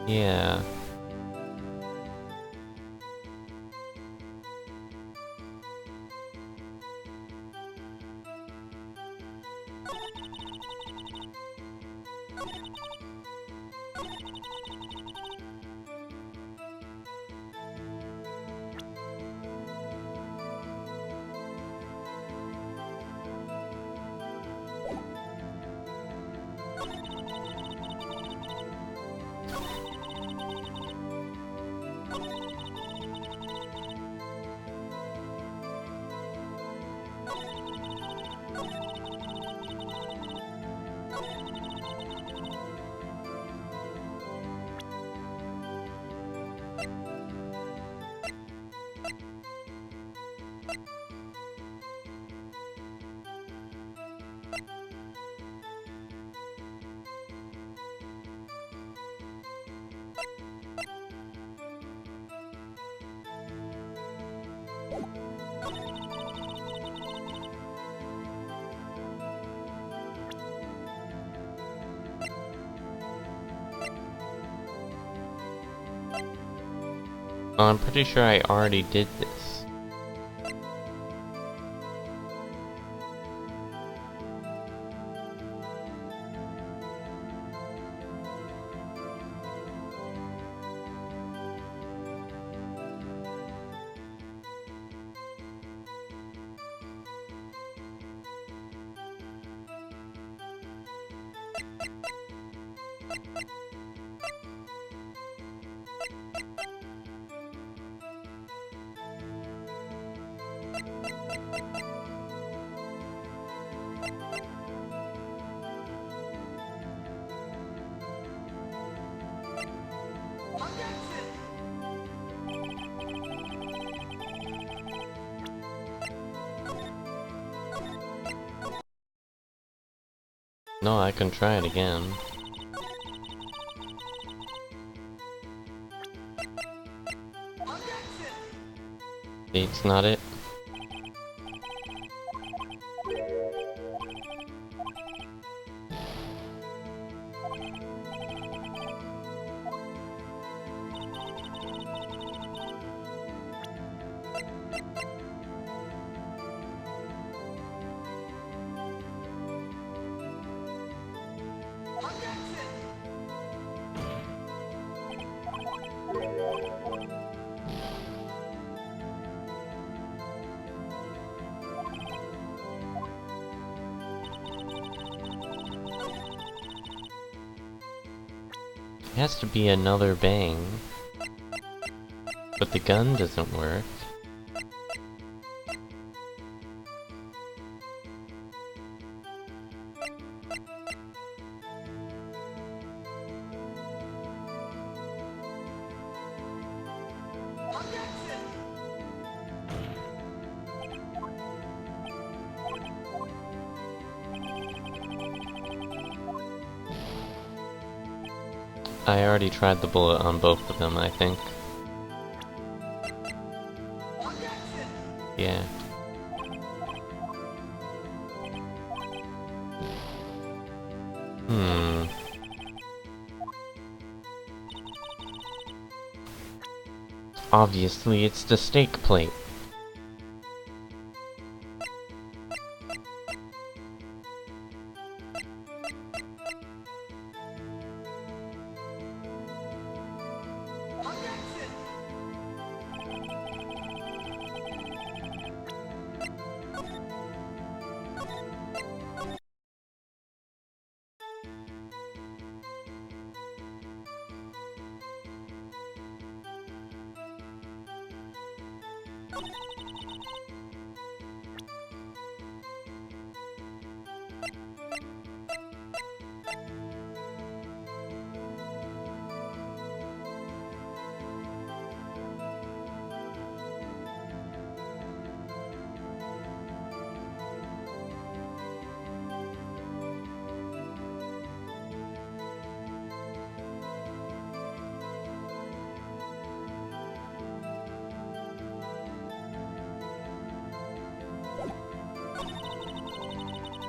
Yeah. Well, I'm pretty sure I already did this. No, I can try it again. It's not it. It has to be another bang. But the gun doesn't work. I already tried the bullet on both of them, I think. Yeah. Obviously, it's the steak plate.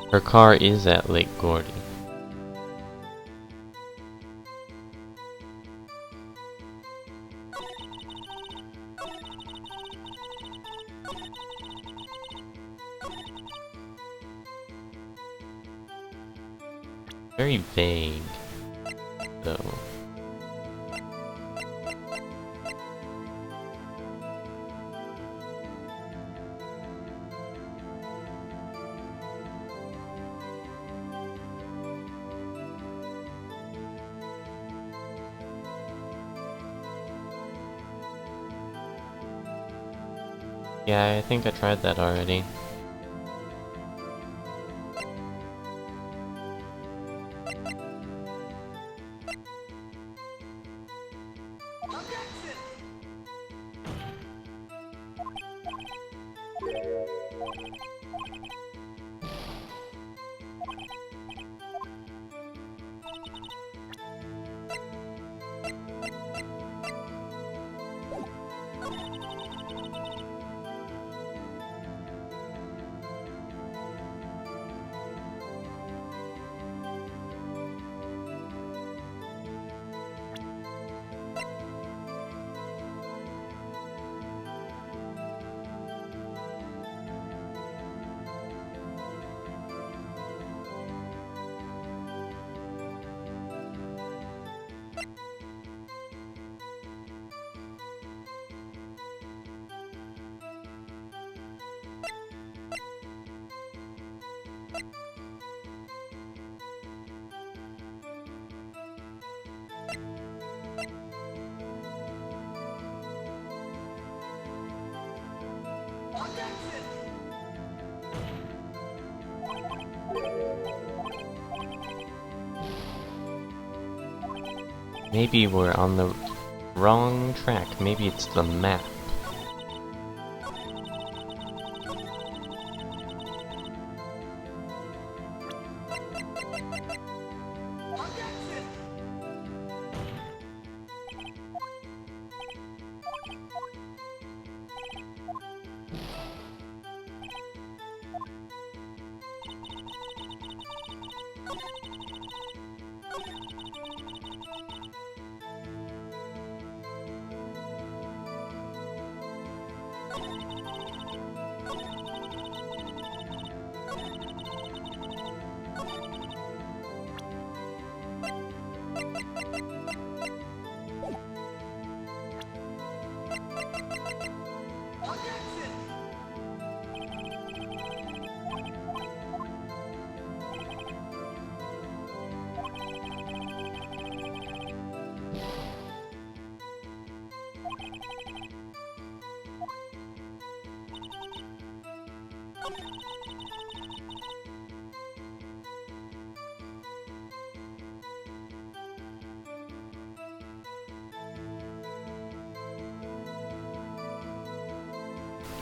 Her car is at Lake Gordy. Very vague, though. Yeah, I think I tried that already. Maybe we're on the wrong track. Maybe it's the map.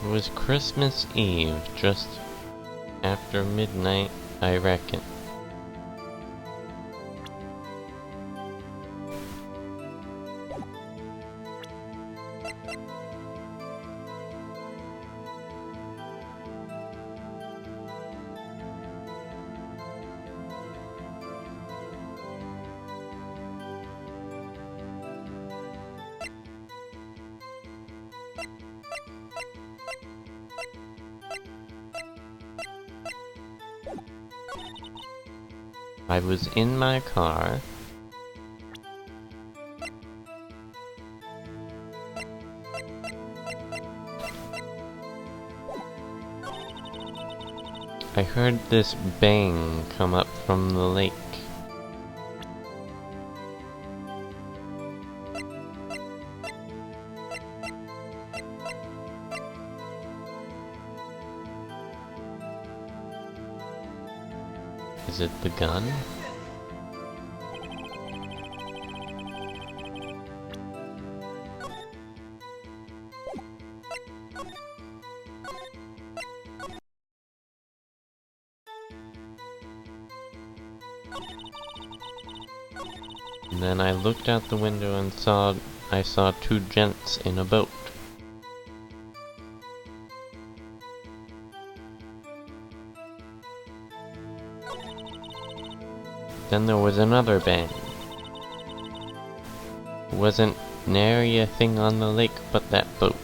It was Christmas Eve, just after midnight, I reckon. I was in my car. I heard this bang come up from the lake. Is it the gun? And then I looked out the window and I saw two gents in a boat. Then there was another bang. Wasn't nary a thing on the lake but that boat.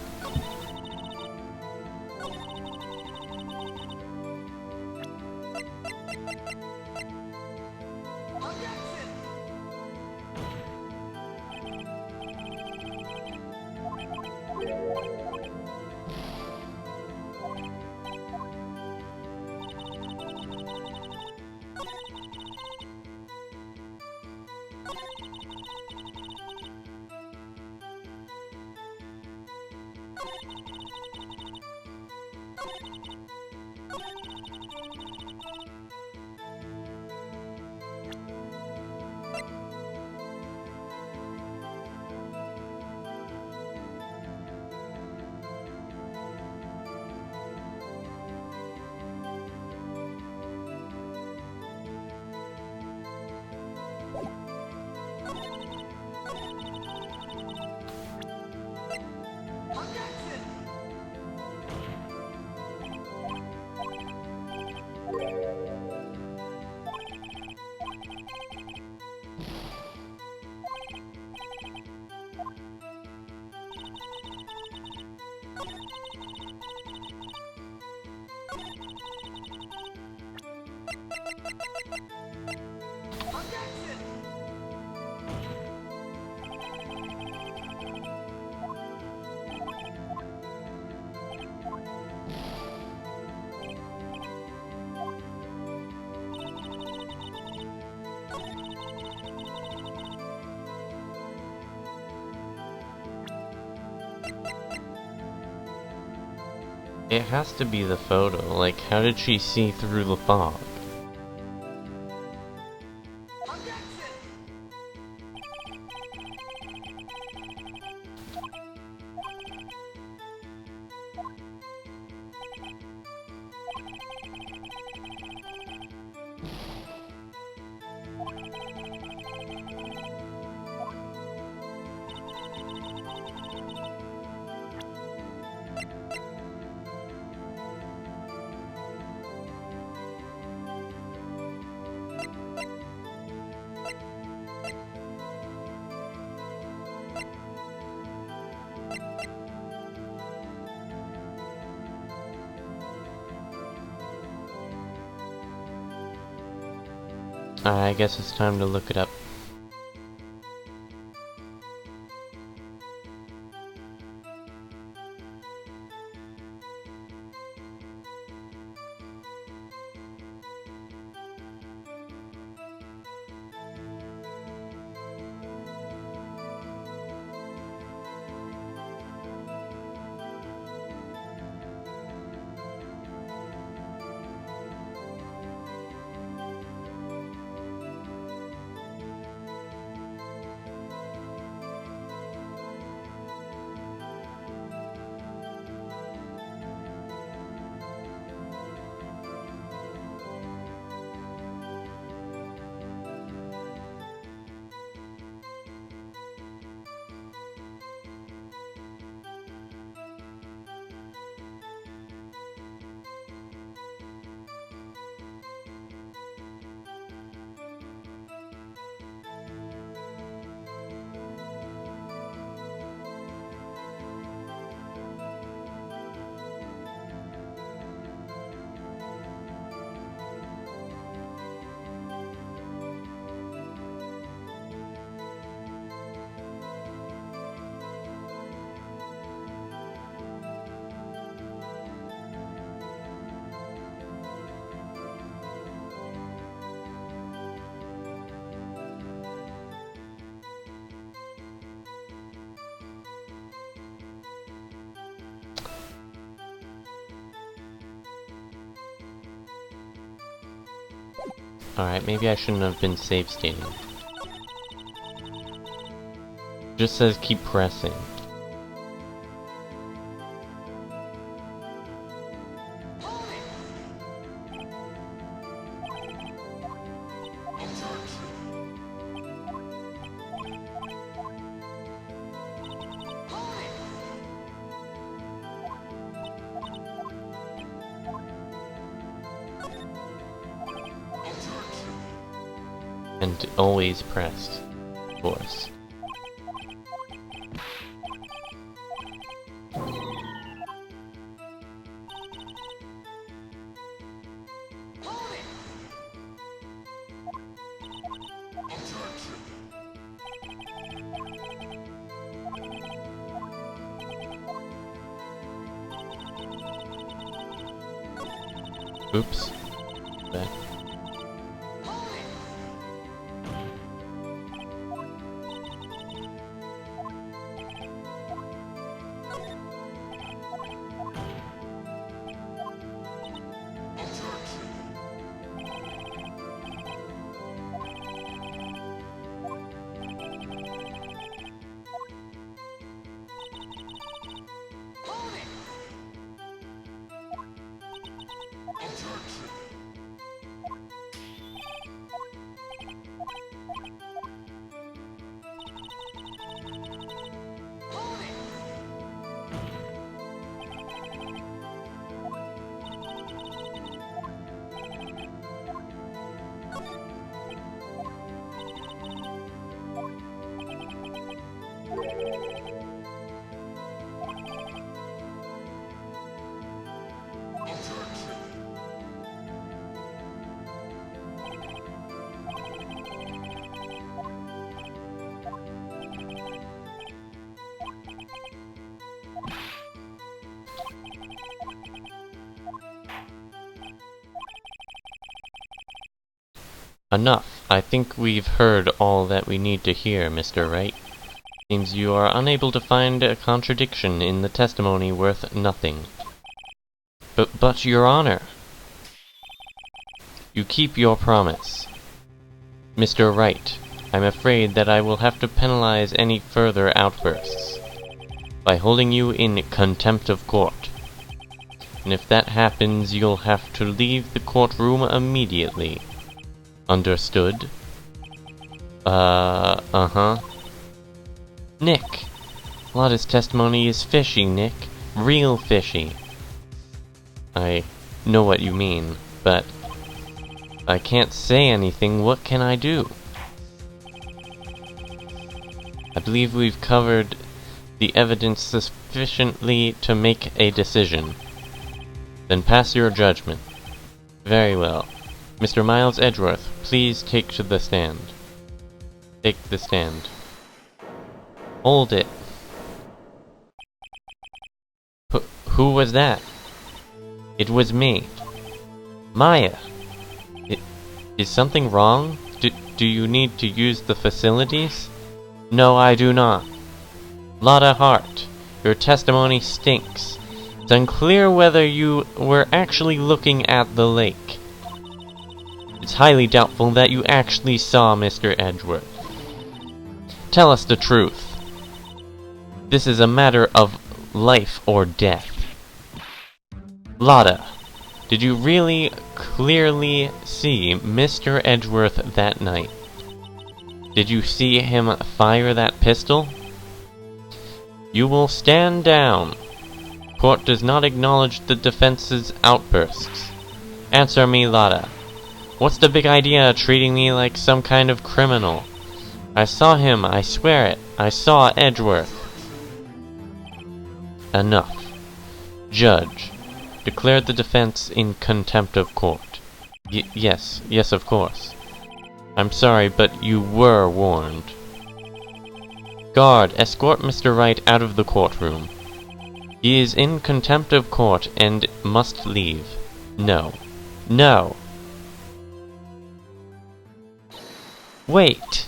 It has to be the photo. Like, how did she see through the fog? I guess it's time to look it up. Alright, maybe I shouldn't have been save stating. Just says keep pressing. And always pressed, of course. Oops. Back. Enough. I think we've heard all that we need to hear, Mr. Wright. Seems you are unable to find a contradiction in the testimony worth nothing. But, Your Honor, you keep your promise. Mr. Wright, I'm afraid that I will have to penalize any further outbursts by holding you in contempt of court. And if that happens, you'll have to leave the courtroom immediately. Understood? Uh-huh. Nick! Lotta's testimony is fishy, Nick. Real fishy. I know what you mean, but I can't say anything. What can I do? I believe we've covered the evidence sufficiently to make a decision. Then pass your judgment. Very well. Mr. Miles Edgeworth, please take to the stand. Take the stand. Hold it. Who was that? It was me. Maya! Is something wrong? Do you need to use the facilities? No, I do not. Lotta Hart, your testimony stinks. It's unclear whether you were actually looking at the lake. It's highly doubtful that you actually saw Mr. Edgeworth. Tell us the truth. This is a matter of life or death. Lotta, did you really clearly see Mr. Edgeworth that night? Did you see him fire that pistol? You will stand down. Court does not acknowledge the defense's outbursts. Answer me, Lotta. What's the big idea treating me like some kind of criminal? I saw him, I swear it. I saw Edgeworth. Enough. Judge, declared the defense in contempt of court. Yes, of course. I'm sorry, but you were warned. Guard, escort Mr. Wright out of the courtroom. He is in contempt of court and must leave. No. No! Wait!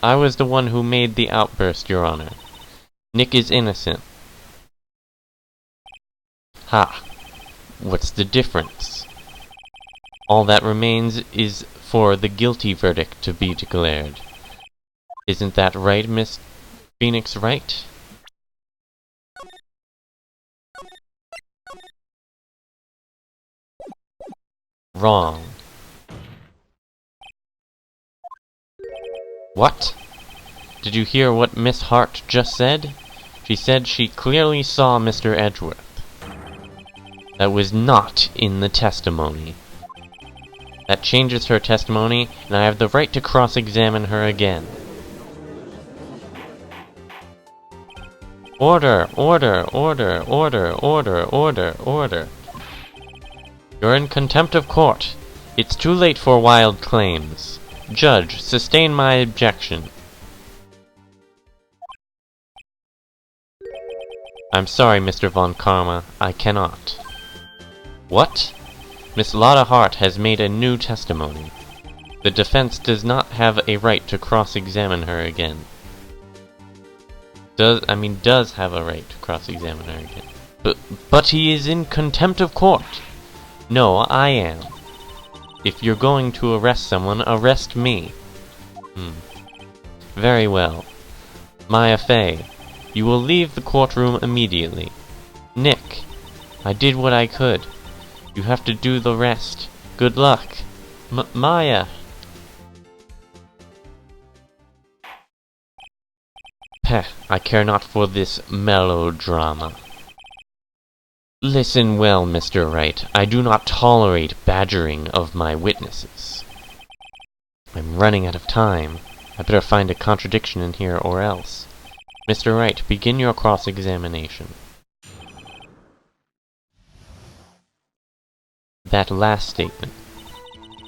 I was the one who made the outburst, Your Honor. Nick is innocent. Ha! What's the difference? All that remains is for the guilty verdict to be declared. Isn't that right, Miss Phoenix Wright? Wrong. What? Did you hear what Miss Hart just said? She said she clearly saw Mr. Edgeworth. That was not in the testimony. That changes her testimony, and I have the right to cross-examine her again. Order! Order! Order! Order! Order! Order! Order! You're in contempt of court. It's too late for wild claims. Judge, sustain my objection. I'm sorry, Mr. Von Karma. I cannot. What? Miss Lotta Hart has made a new testimony. The defense does not have a right to cross-examine her again. Does have a right to cross-examine her again. But he is in contempt of court. No, I am. If you're going to arrest someone, arrest me. Very well. Maya Fey, you will leave the courtroom immediately. Nick, I did what I could. You have to do the rest. Good luck. Maya! Peh, I care not for this melodrama. Listen well, Mr. Wright. I do not tolerate badgering of my witnesses. I'm running out of time. I better find a contradiction in here or else. Mr. Wright, begin your cross-examination. That last statement.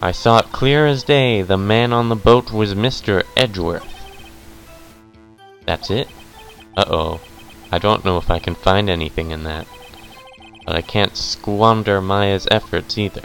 I saw it clear as day. The man on the boat was Mr. Edgeworth. That's it? Uh-oh. I don't know if I can find anything in that. But I can't squander Maya's efforts either.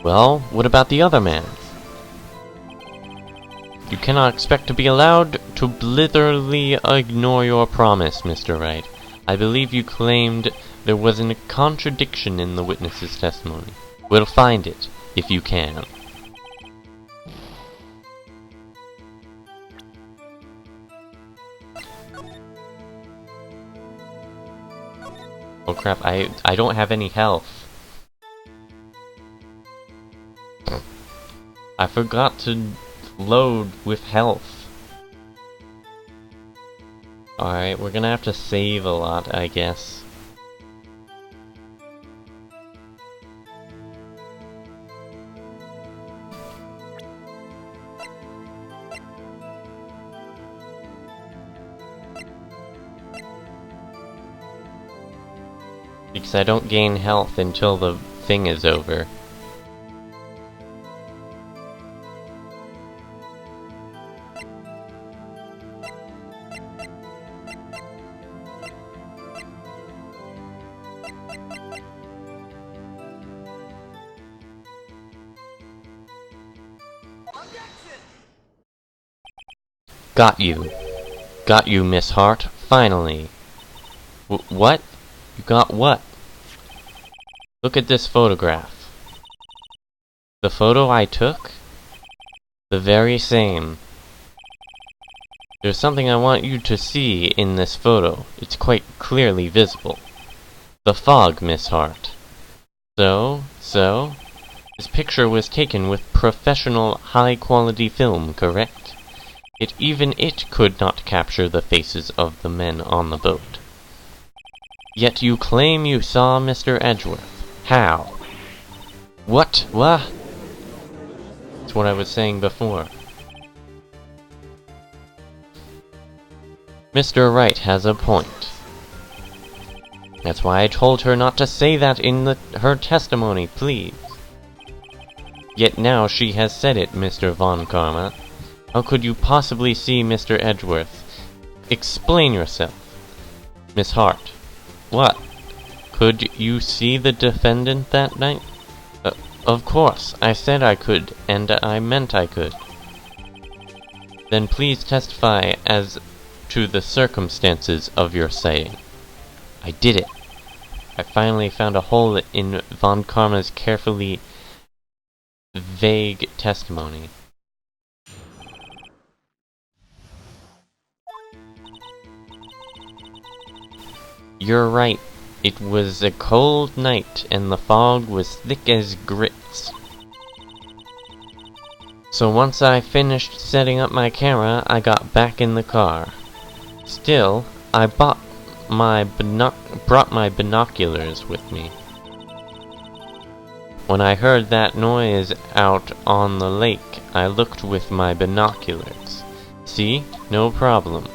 Well, what about the other man? You cannot expect to be allowed to blithely ignore your promise, Mr. Wright. I believe you claimed there was a contradiction in the witness's testimony. We'll find it, if you can. Oh crap, I don't have any health. I forgot to load with health. Alright, we're gonna have to save a lot, I guess. Because I don't gain health until the thing is over. Got you. Got you, Miss Hart. Finally. What? You got what? Look at this photograph. The photo I took? The very same. There's something I want you to see in this photo. It's quite clearly visible. The fog, Miss Hart. So? This picture was taken with professional, high-quality film, correct? Even it could not capture the faces of the men on the boat. Yet you claim you saw Mr. Edgeworth. How? What? That's what I was saying before. Mr. Wright has a point. That's why I told her not to say that in her testimony, please. Yet now she has said it, Mr. Von Karma. How could you possibly see Mr. Edgeworth? Explain yourself. Miss Hart. What? Could you see the defendant that night? Of course. I said I could, and I meant I could. Then please testify as to the circumstances of your sighting. I did it. I finally found a hole in Von Karma's carefully vague testimony. You're right. It was a cold night, and the fog was thick as grits. So once I finished setting up my camera, I got back in the car. Still, I brought my binoculars with me. When I heard that noise out on the lake, I looked with my binoculars. See? No problem.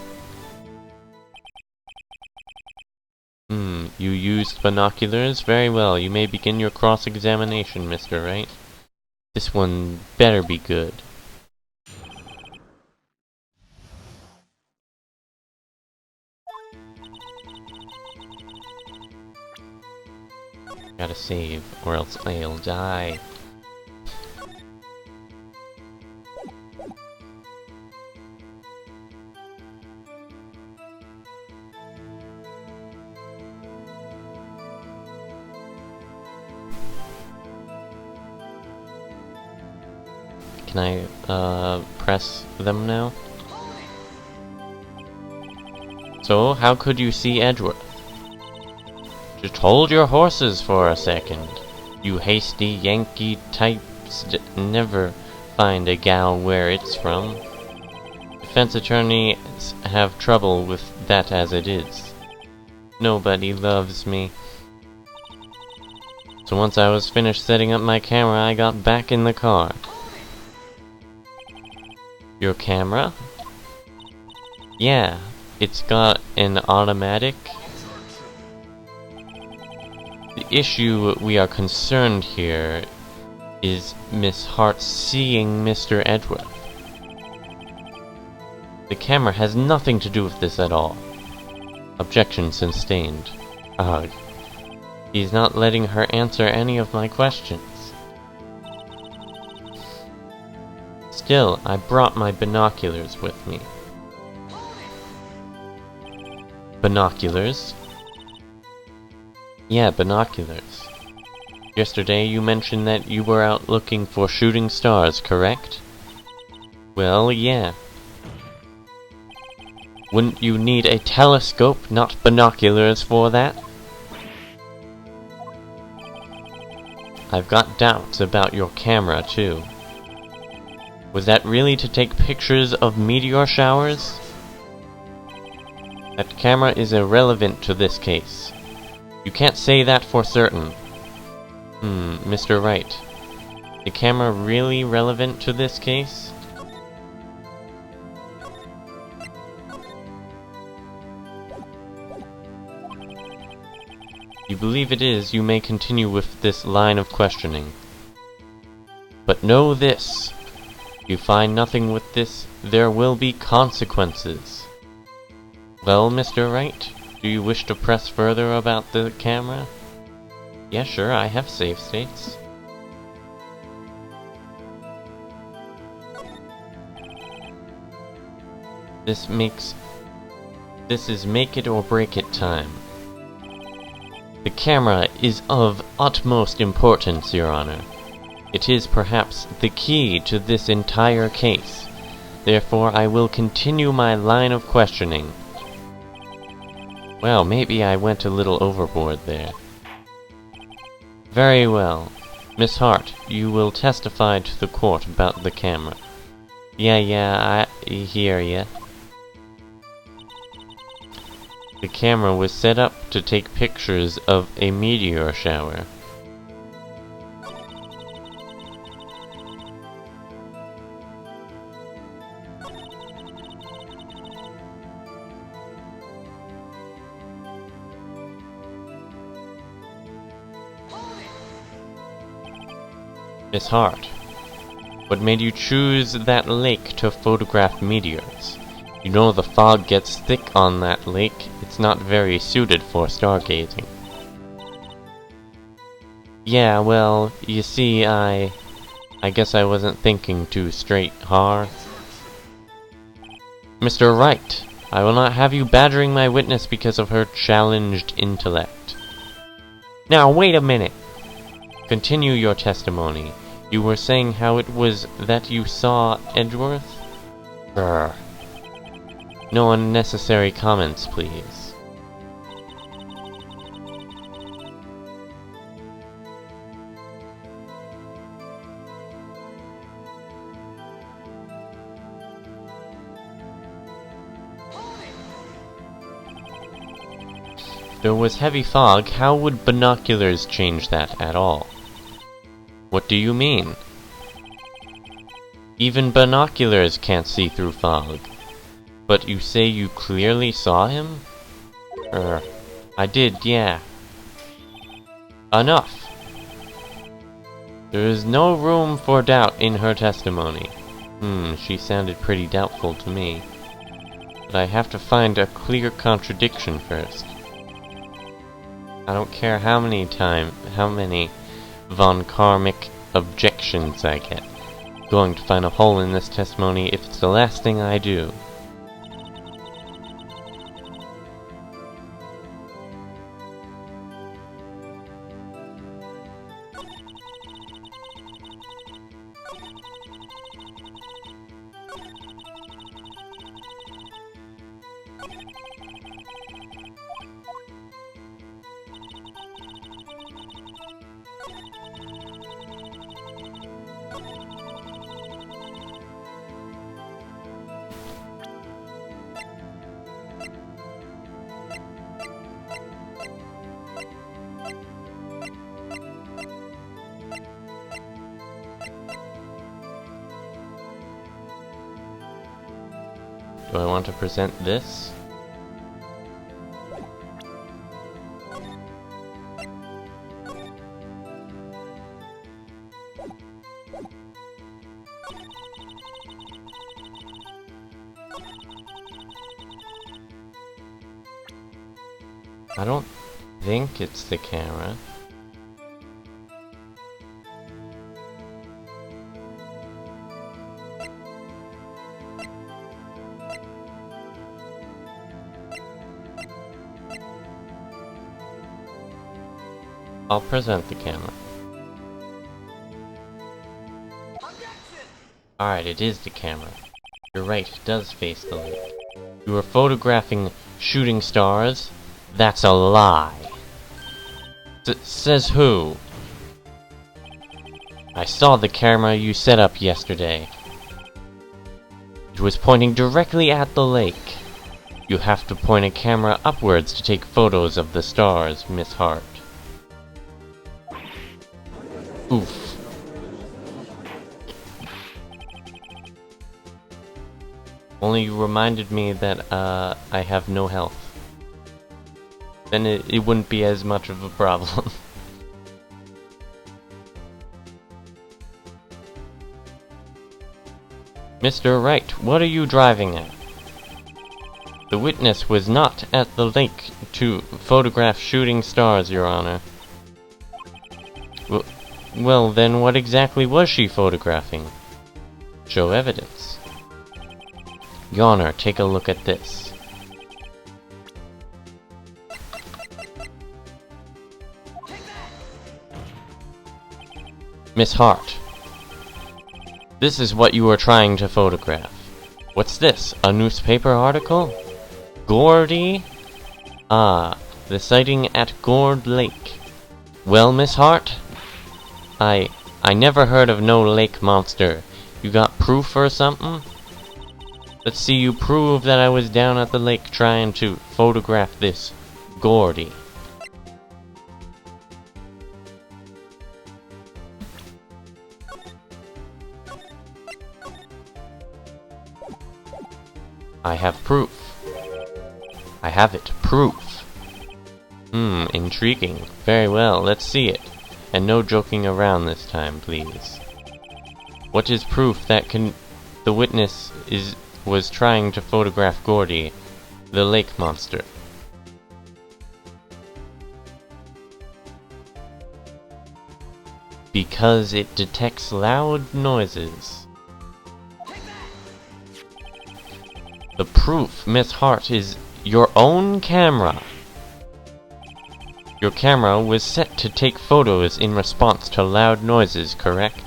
You used binoculars? Very well. You may begin your cross-examination, Mr. Wright. This one better be good. Gotta save, or else I'll die. Can I, press them now? So, how could you see Edgeworth? Just hold your horses for a second. You hasty Yankee types never find a gal where it's from. Defense attorneys have trouble with that as it is. Nobody loves me. So once I was finished setting up my camera, I got back in the car. Your camera? Yeah, it's got an automatic. The issue we are concerned here is Miss Hart seeing Mr. Edgeworth. The camera has nothing to do with this at all. Objection sustained. Ugh. He's not letting her answer any of my questions. Still, I brought my binoculars with me. Binoculars? Yeah, binoculars. Yesterday you mentioned that you were out looking for shooting stars, correct? Well, yeah. Wouldn't you need a telescope, not binoculars, for that? I've got doubts about your camera, too. Was that really to take pictures of meteor showers? That camera is irrelevant to this case. You can't say that for certain. Mr. Wright. The camera really relevant to this case? You believe it is, you may continue with this line of questioning. But know this. If you find nothing with this, there will be consequences. Well, Mr. Wright, do you wish to press further about the camera? Yeah, sure, I have save states. This is make it or break it time. The camera is of utmost importance, Your Honor. It is perhaps the key to this entire case. Therefore, I will continue my line of questioning. Well, maybe I went a little overboard there. Very well. Miss Hart, you will testify to the court about the camera. Yeah, I hear ya. The camera was set up to take pictures of a meteor shower. Miss Hart, what made you choose that lake to photograph meteors? You know the fog gets thick on that lake. It's not very suited for stargazing. Yeah, well, you see, I guess I wasn't thinking too straight, Har. Mr. Wright, I will not have you badgering my witness because of her challenged intellect. Now, wait a minute! Continue your testimony. You were saying how it was that you saw Edgeworth? Brr. No unnecessary comments, please. If there was heavy fog, how would binoculars change that at all? What do you mean? Even binoculars can't see through fog. But you say you clearly saw him? I did, yeah. Enough! There is no room for doubt in her testimony. She sounded pretty doubtful to me. But I have to find a clear contradiction first. I don't care how many von Karmic objections I get. I'm going to find a hole in this testimony if it's the last thing I do. Do I want to present this? I don't think it's the camera. I'll present the camera. Alright, it is the camera. You're right, it does face the lake. You were photographing shooting stars? That's a lie. Says who? I saw the camera you set up yesterday. It was pointing directly at the lake. You have to point a camera upwards to take photos of the stars, Miss Hart. Oof. Only you reminded me that, I have no health. Then it wouldn't be as much of a problem. Mr. Wright, what are you driving at? The witness was not at the lake to photograph shooting stars, Your Honor. Well, then what exactly was she photographing? Show evidence. Your Honor, take a look at this. Miss Hart, this is what you were trying to photograph. What's this? A newspaper article? Gordy? Ah, the sighting at Gourd Lake. Well, Miss Hart? I never heard of no lake monster. You got proof or something? Let's see you prove that I was down at the lake trying to photograph this Gordy. I have proof. I have it. Proof. Intriguing. Very well, let's see it. And no joking around this time, please. What is proof that the witness was trying to photograph Gordy, the lake monster? Because it detects loud noises. The proof, Miss Hart, is your own camera. Your camera was set to take photos in response to loud noises, correct?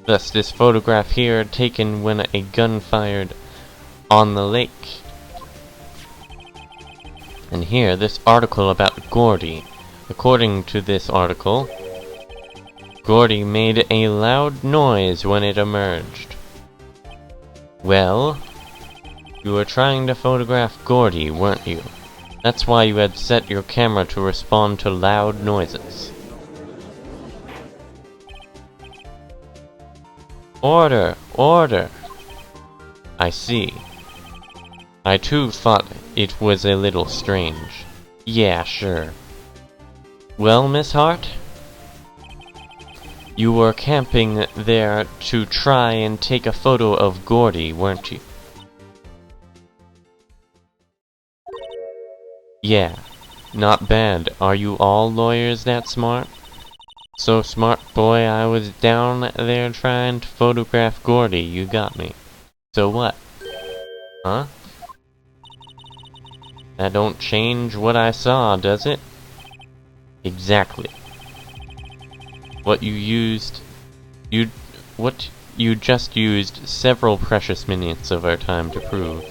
Thus, this photograph here taken when a gun fired on the lake. And here, this article about Gordy. According to this article, Gordy made a loud noise when it emerged. Well, you were trying to photograph Gordy, weren't you? That's why you had set your camera to respond to loud noises. Order! Order! I see. I too thought it was a little strange. Yeah, sure. Well, Miss Hart? You were camping there to try and take a photo of Gordy, weren't you? Yeah, not bad. Are you all lawyers that smart? So smart, boy, I was down there trying to photograph Gordy, you got me. So what? Huh? That don't change what I saw, does it? Exactly. What you just used several precious minutes of our time to prove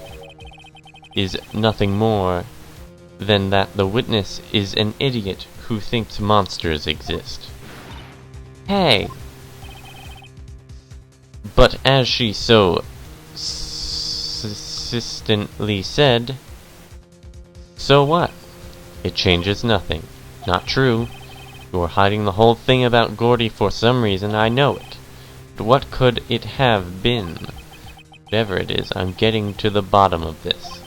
is nothing more than that the witness is an idiot who thinks monsters exist. Hey! But as she so insistently said, so what? It changes nothing. Not true. You're hiding the whole thing about Gordy for some reason, I know it. But what could it have been? Whatever it is, I'm getting to the bottom of this.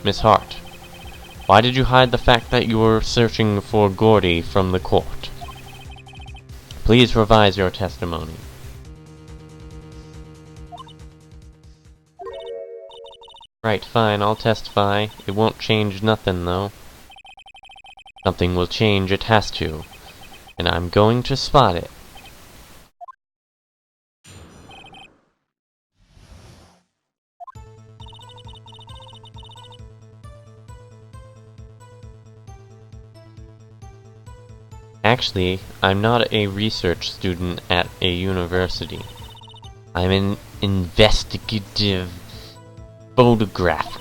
Miss Hart, why did you hide the fact that you were searching for Gordy from the court? Please revise your testimony. Right, fine, I'll testify. It won't change nothing, though. Something will change, it has to. And I'm going to spot it. Actually, I'm not a research student at a university. I'm an investigative photographer.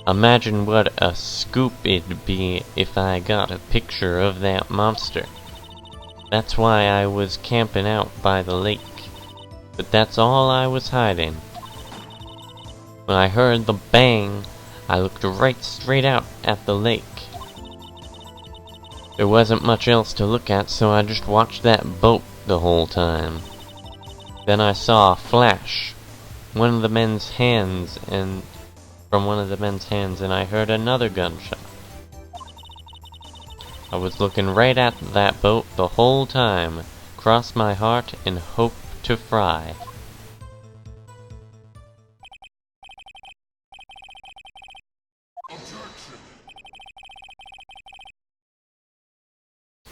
Imagine what a scoop it'd be if I got a picture of that monster. That's why I was camping out by the lake. But that's all I was hiding. When I heard the bang, I looked right straight out at the lake. There wasn't much else to look at, so I just watched that boat the whole time. Then I saw a flash. From one of the men's hands, and I heard another gunshot. I was looking right at that boat the whole time. Cross my heart and hope to fry.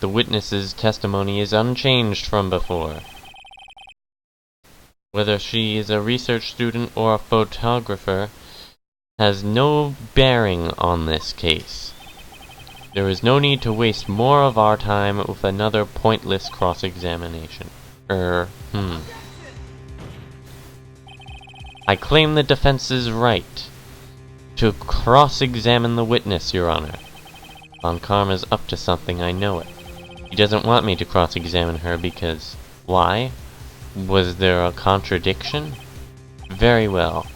The witness's testimony is unchanged from before. Whether she is a research student or a photographer has no bearing on this case. There is no need to waste more of our time with another pointless cross-examination. I claim the defense's right to cross-examine the witness, Your Honor. Von Karma's up to something, I know it. He doesn't want me to cross-examine her because... why? Was there a contradiction? Very well.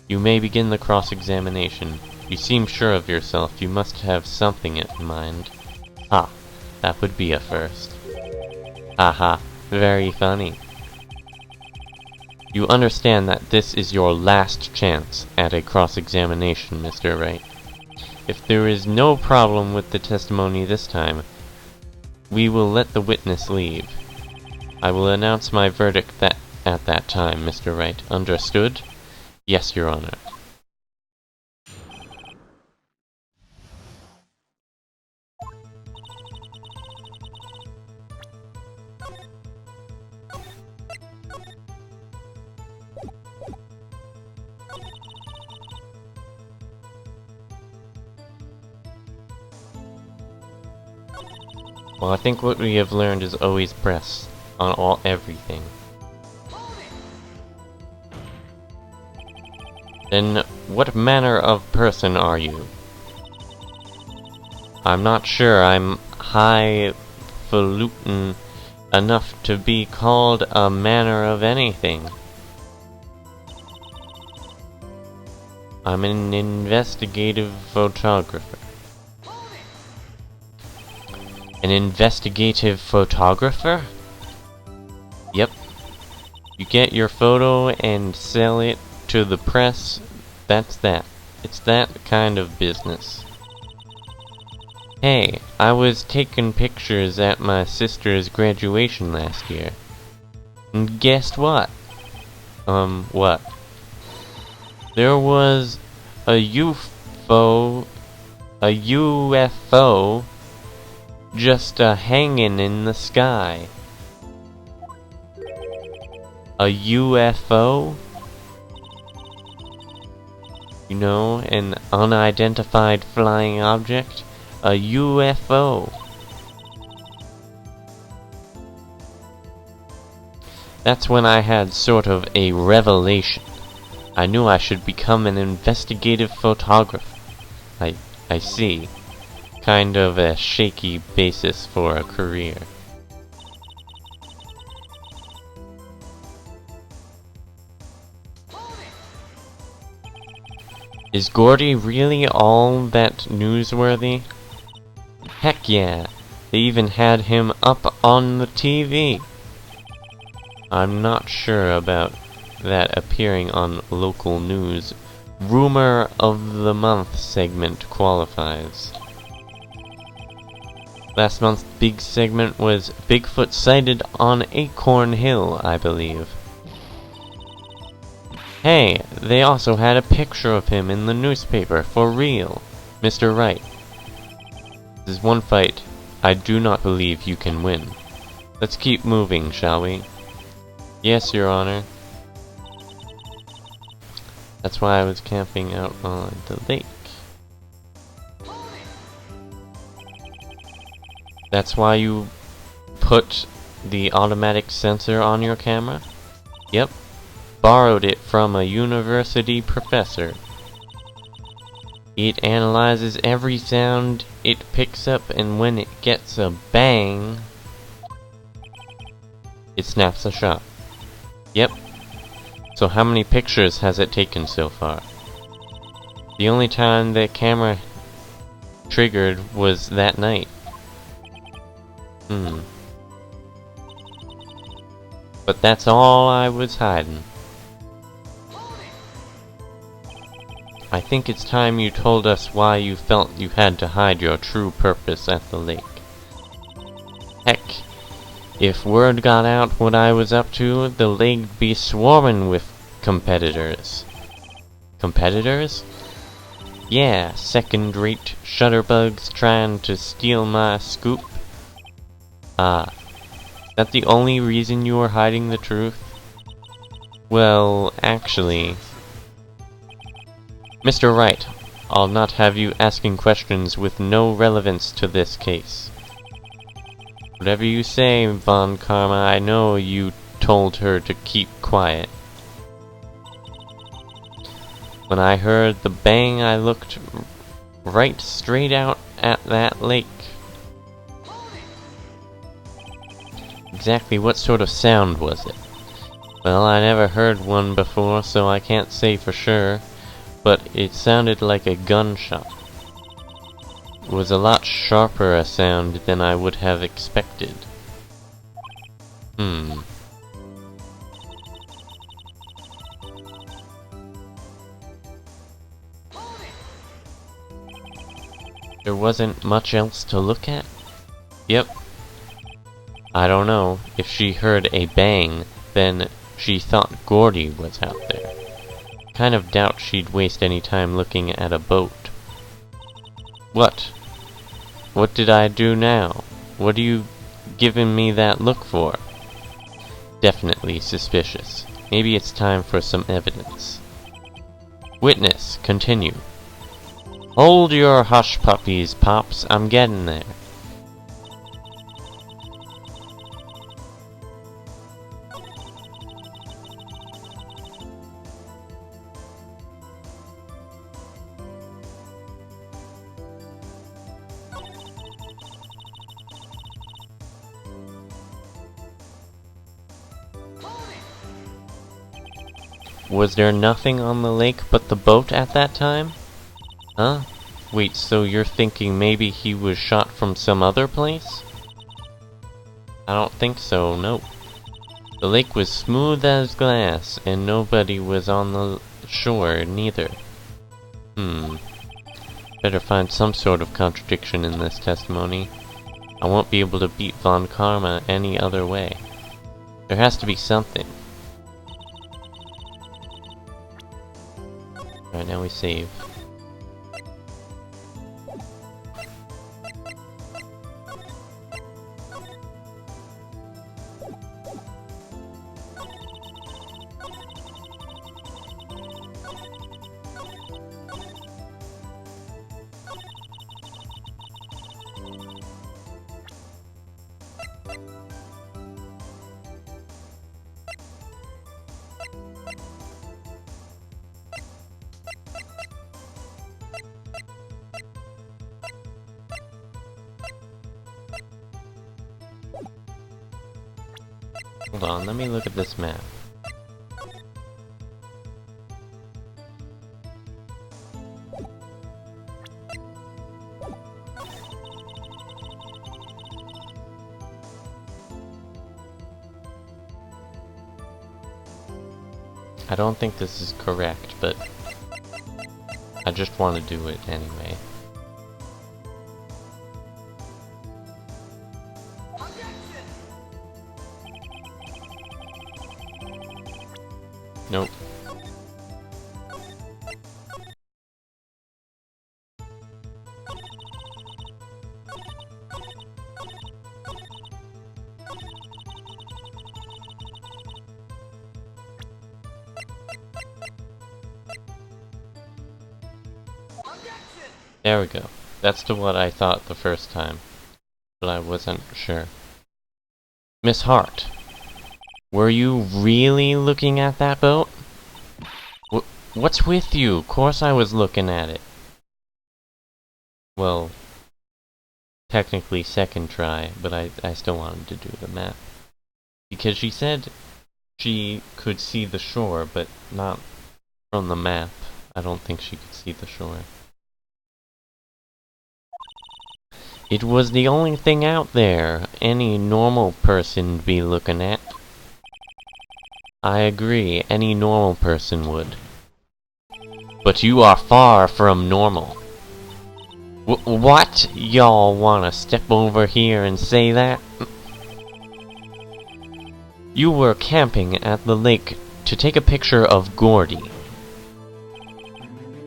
You may begin the cross-examination. You seem sure of yourself. You must have something in mind. Ha, that would be a first. Haha, very funny. You understand that this is your last chance at a cross-examination, Mr. Wright. If there is no problem with the testimony this time, we will let the witness leave. I will announce my verdict at that time, Mr. Wright. Understood? Yes, Your Honor. Well, I think what we have learned is always press on everything. Then, what manner of person are you? I'm not sure I'm highfalutin enough to be called a manner of anything. I'm an investigative photographer. An investigative photographer? Yep. You get your photo and sell it to the press. That's that. It's that kind of business. Hey, I was taking pictures at my sister's graduation last year. And guess what? What? There was a UFO just hanging in the sky. A UFO? You know, an unidentified flying object? A UFO. That's when I had sort of a revelation. I knew I should become an investigative photographer. I see. Kind of a shaky basis for a career. Is Gordy really all that newsworthy? Heck yeah, they even had him up on the TV. I'm not sure about that appearing on local news. Rumor of the Month segment qualifies. Last month's big segment was Bigfoot sighted on Acorn Hill, I believe. Hey, they also had a picture of him in the newspaper, for real. Mr. Wright. This is one fight I do not believe you can win. Let's keep moving, shall we? Yes, Your Honor. That's why I was camping out on the lake. That's why you put the automatic sensor on your camera? Yep. Borrowed it from a university professor. It analyzes every sound it picks up, and when it gets a bang, it snaps a shot. Yep. So how many pictures has it taken so far? The only time the camera triggered was that night. But that's all I was hiding. I think it's time you told us why you felt you had to hide your true purpose at the lake. Heck, if word got out what I was up to, the lake'd be swarming with competitors. Competitors? Yeah, second-rate shutterbugs trying to steal my scoop. Ah, that the only reason you were hiding the truth? Well, actually... Mr. Wright, I'll not have you asking questions with no relevance to this case. Whatever you say, Von Karma, I know you told her to keep quiet. When I heard the bang, I looked right straight out at that lake. Exactly what sort of sound was it? Well, I never heard one before, so I can't say for sure, but it sounded like a gunshot. It was a lot sharper a sound than I would have expected. There wasn't much else to look at? Yep. I don't know. If she heard a bang, then she thought Gordy was out there. Kind of doubt she'd waste any time looking at a boat. What? What did I do now? What are you giving me that look for? Definitely suspicious. Maybe it's time for some evidence. Witness, continue. Hold your hush puppies, Pops. I'm getting there. Was there nothing on the lake but the boat at that time? Huh? Wait, so you're thinking maybe he was shot from some other place? I don't think so, nope. The lake was smooth as glass, and nobody was on the shore, neither. Better find some sort of contradiction in this testimony. I won't be able to beat Von Karma any other way. There has to be something. Alright, now we save. Hold on, let me look at this map. I don't think this is correct, but I just want to do it anyway. Nope. There we go. That's to what I thought the first time. but I wasn't sure. Miss Hart, were you really looking at that boat? What's with you? Of course I was looking at it. Well, technically second try, but I still wanted to do the math. Because she said she could see the shore, but not from the map. I don't think she could see the shore. It was the only thing out there any normal person'd be looking at. I agree, any normal person would. But you are far from normal. What? Y'all wanna step over here and say that? You were camping at the lake to take a picture of Gordy.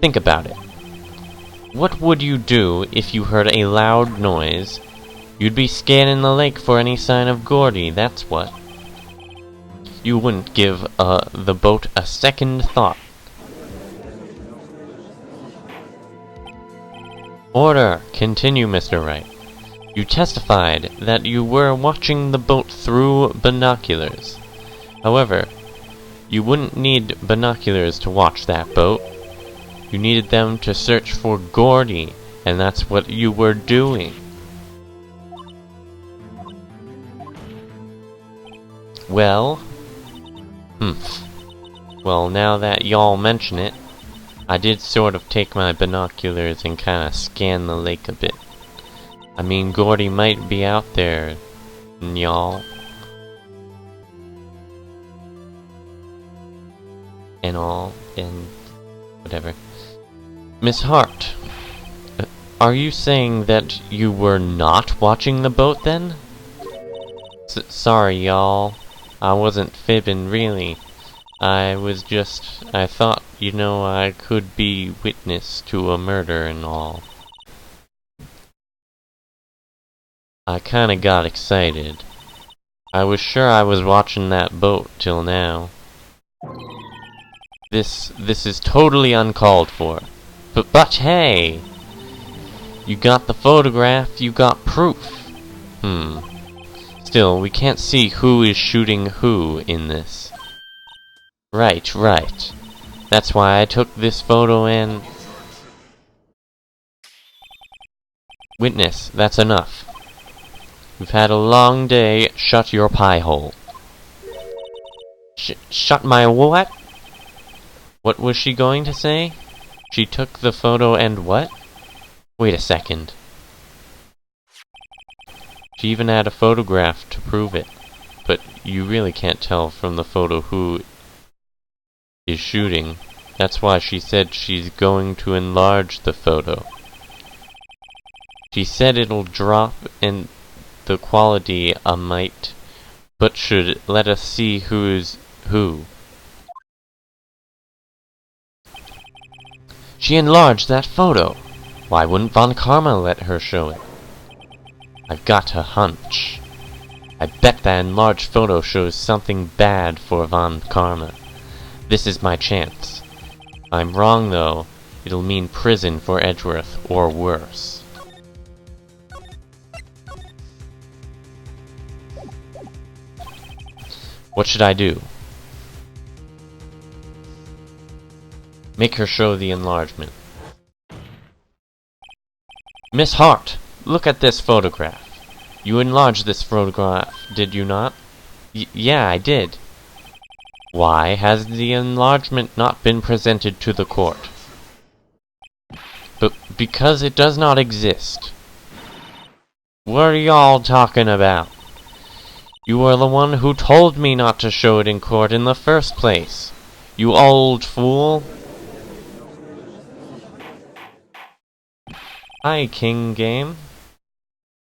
Think about it. What would you do if you heard a loud noise? You'd be scanning the lake for any sign of Gordy, that's what. You wouldn't give the boat a second thought. Order! Continue, Mr. Wright. You testified that you were watching the boat through binoculars. However, you wouldn't need binoculars to watch that boat. You needed them to search for Gordy, and that's what you were doing. Well, well, now that y'all mention it, I did sort of take my binoculars and kinda scan the lake a bit. I mean, Gordy might be out there, y'all. And all, and whatever. Miss Hart, are you saying that you were not watching the boat then? Sorry, y'all. I wasn't fibbing, really. I thought, you know, I could be witness to a murder and all. I kinda got excited. I was sure I was watching that boat till now. This is totally uncalled for. But hey! You got the photograph, you got proof. Still, we can't see who is shooting who in this. Right. That's why I took this photo and... Witness, that's enough. We've had a long day, shut your pie hole. Shut my what? What was she going to say? She took the photo and what? Wait a second. She even had a photograph to prove it. But you really can't tell from the photo who is shooting. That's why she said she's going to enlarge the photo. She said it'll drop in the quality a mite, but should let us see who's who. She enlarged that photo. Why wouldn't Von Karma let her show it? I've got a hunch. I bet that enlarged photo shows something bad for Von Karma. This is my chance. If I'm wrong, though, it'll mean prison for Edgeworth, or worse. What should I do? Make her show the enlargement. Miss Hart, look at this photograph. You enlarged this photograph, did you not? Yeah, I did. Why has the enlargement not been presented to the court? But because it does not exist. What are y'all talking about? You are the one who told me not to show it in court in the first place. You old fool. Hi, King Game.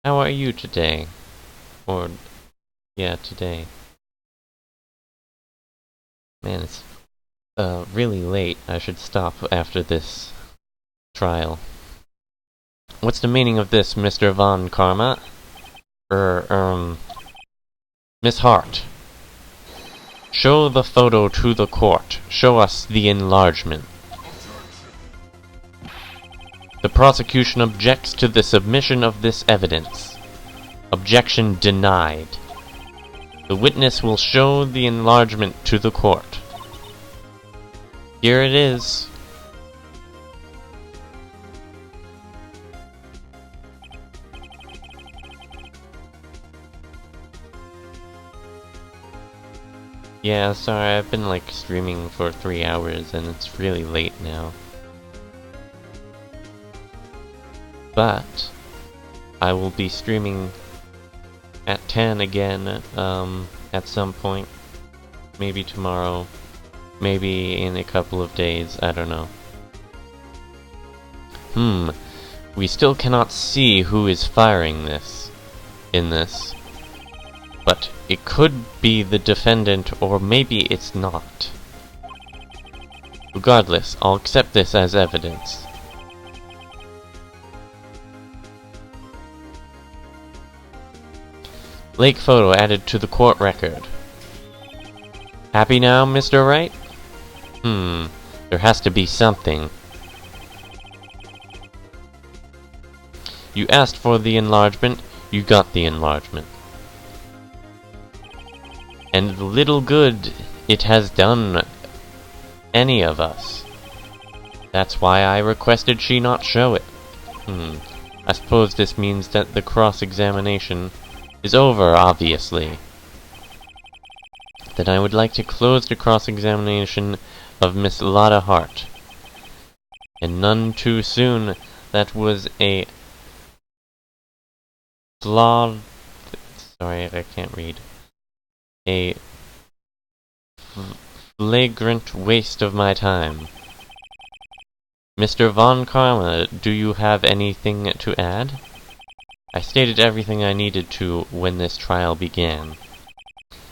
How are you today? Or, yeah, today. Man, it's really late. I should stop after this trial. What's the meaning of this, Mr. Von Karma? Miss Hart. Show the photo to the court. Show us the enlargement. The prosecution objects to the submission of this evidence. Objection denied. The witness will show the enlargement to the court. Here it is. Yeah, sorry, I've been like streaming for 3 hours and it's really late now. But I will be streaming at 10 again at some point. Maybe tomorrow. Maybe in a couple of days, I don't know. We still cannot see who is firing this. But it could be the defendant, or maybe it's not. Regardless, I'll accept this as evidence. Lake photo added to the court record. Happy now, Mr. Wright? There has to be something. You asked for the enlargement, you got the enlargement. And little good it has done any of us. That's why I requested she not show it. I suppose this means that the cross-examination is over, obviously. Then I would like to close the cross-examination of Miss Lotta Hart. And none too soon. That was a flawed... Sorry, I can't read. A flagrant waste of my time. Mr. Von Karma, do you have anything to add? I stated everything I needed to when this trial began.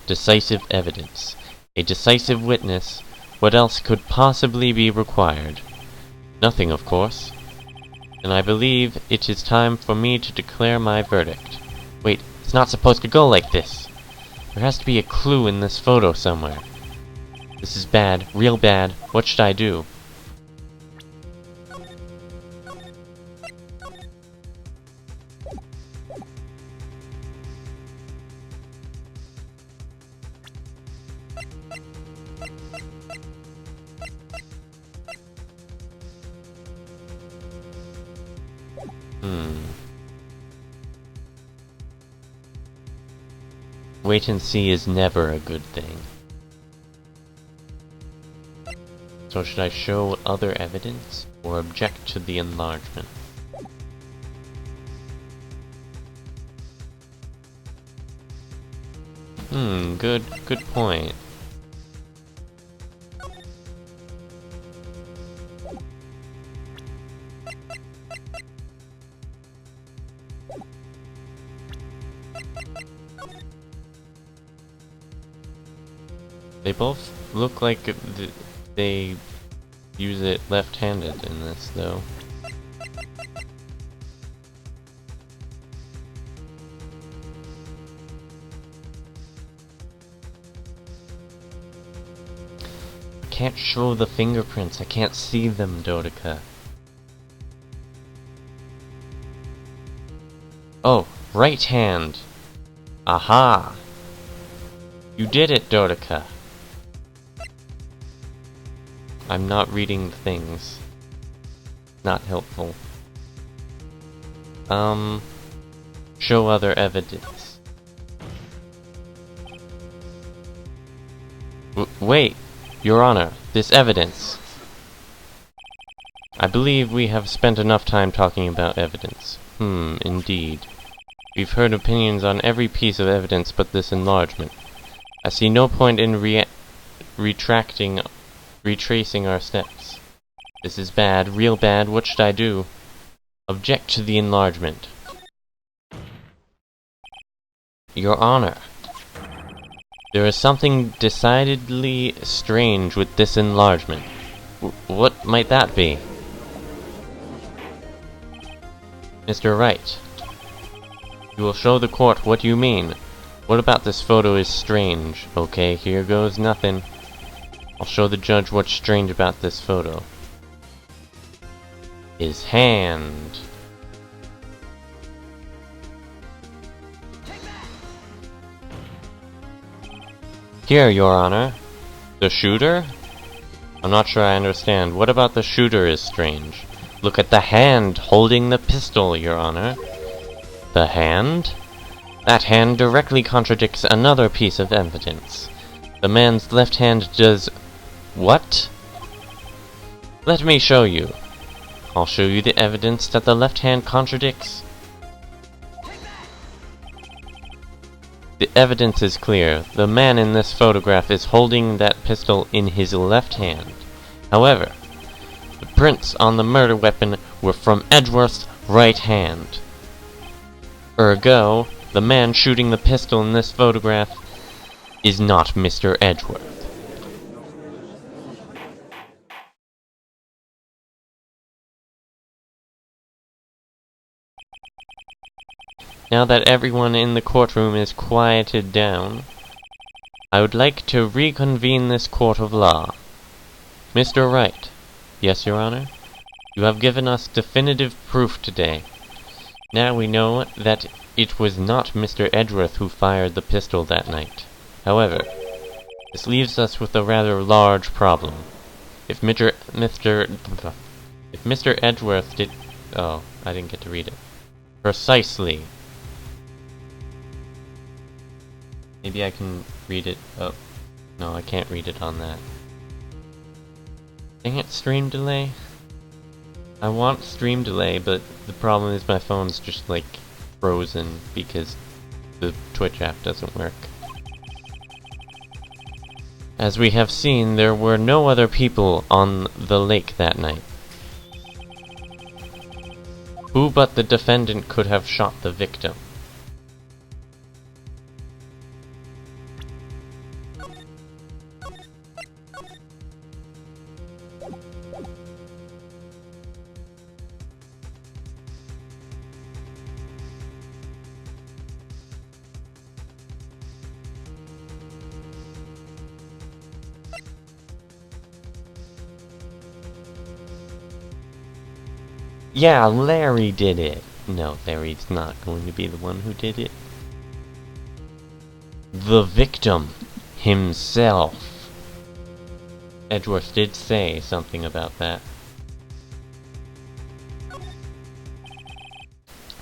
Decisive evidence. A decisive witness. What else could possibly be required? Nothing, of course. And I believe it is time for me to declare my verdict. Wait, it's not supposed to go like this. There has to be a clue in this photo somewhere. This is bad, real bad. What should I do? Wait and see is never a good thing. So should I show other evidence, or object to the enlargement? Good point. They both look like they use it left-handed in this, though. I can't show the fingerprints. I can't see them, Dodoka. Oh, right hand. Aha! You did it, Dodoka. I'm not reading things. Not helpful. Show other evidence. Wait, Your Honor, this evidence. I believe we have spent enough time talking about evidence. Indeed. We've heard opinions on every piece of evidence but this enlargement. I see no point in retracing our steps. This is bad, real bad. What should I do? Object to the enlargement. Your Honor, there is something decidedly strange with this enlargement. What might that be? Mr. Wright, you will show the court what you mean. What about this photo is strange? Okay, here goes nothing. I'll show the judge what's strange about this photo. His hand. Here, Your Honor. The shooter? I'm not sure I understand. What about the shooter is strange? Look at the hand holding the pistol, Your Honor. The hand? That hand directly contradicts another piece of evidence. The man's left hand does... what? Let me show you. I'll show you the evidence that the left hand contradicts. The evidence is clear. The man in this photograph is holding that pistol in his left hand. However, the prints on the murder weapon were from Edgeworth's right hand. Ergo, the man shooting the pistol in this photograph is not Mr. Edgeworth. Now that everyone in the courtroom is quieted down, I would like to reconvene this court of law. Mr. Wright. Yes, Your Honor? You have given us definitive proof today. Now we know that it was not Mr. Edgeworth who fired the pistol that night. However, this leaves us with a rather large problem. If Mr. Edgeworth did... oh, I didn't get to read it. Precisely. Maybe I can read it... oh, no, I can't read it on that. Dang it, stream delay? I want stream delay, but the problem is my phone's just, like, frozen because the Twitch app doesn't work. As we have seen, there were no other people on the lake that night. Who but the defendant could have shot the victim? Yeah, Larry did it! No, Larry's not going to be the one who did it. The victim himself. Edgeworth did say something about that.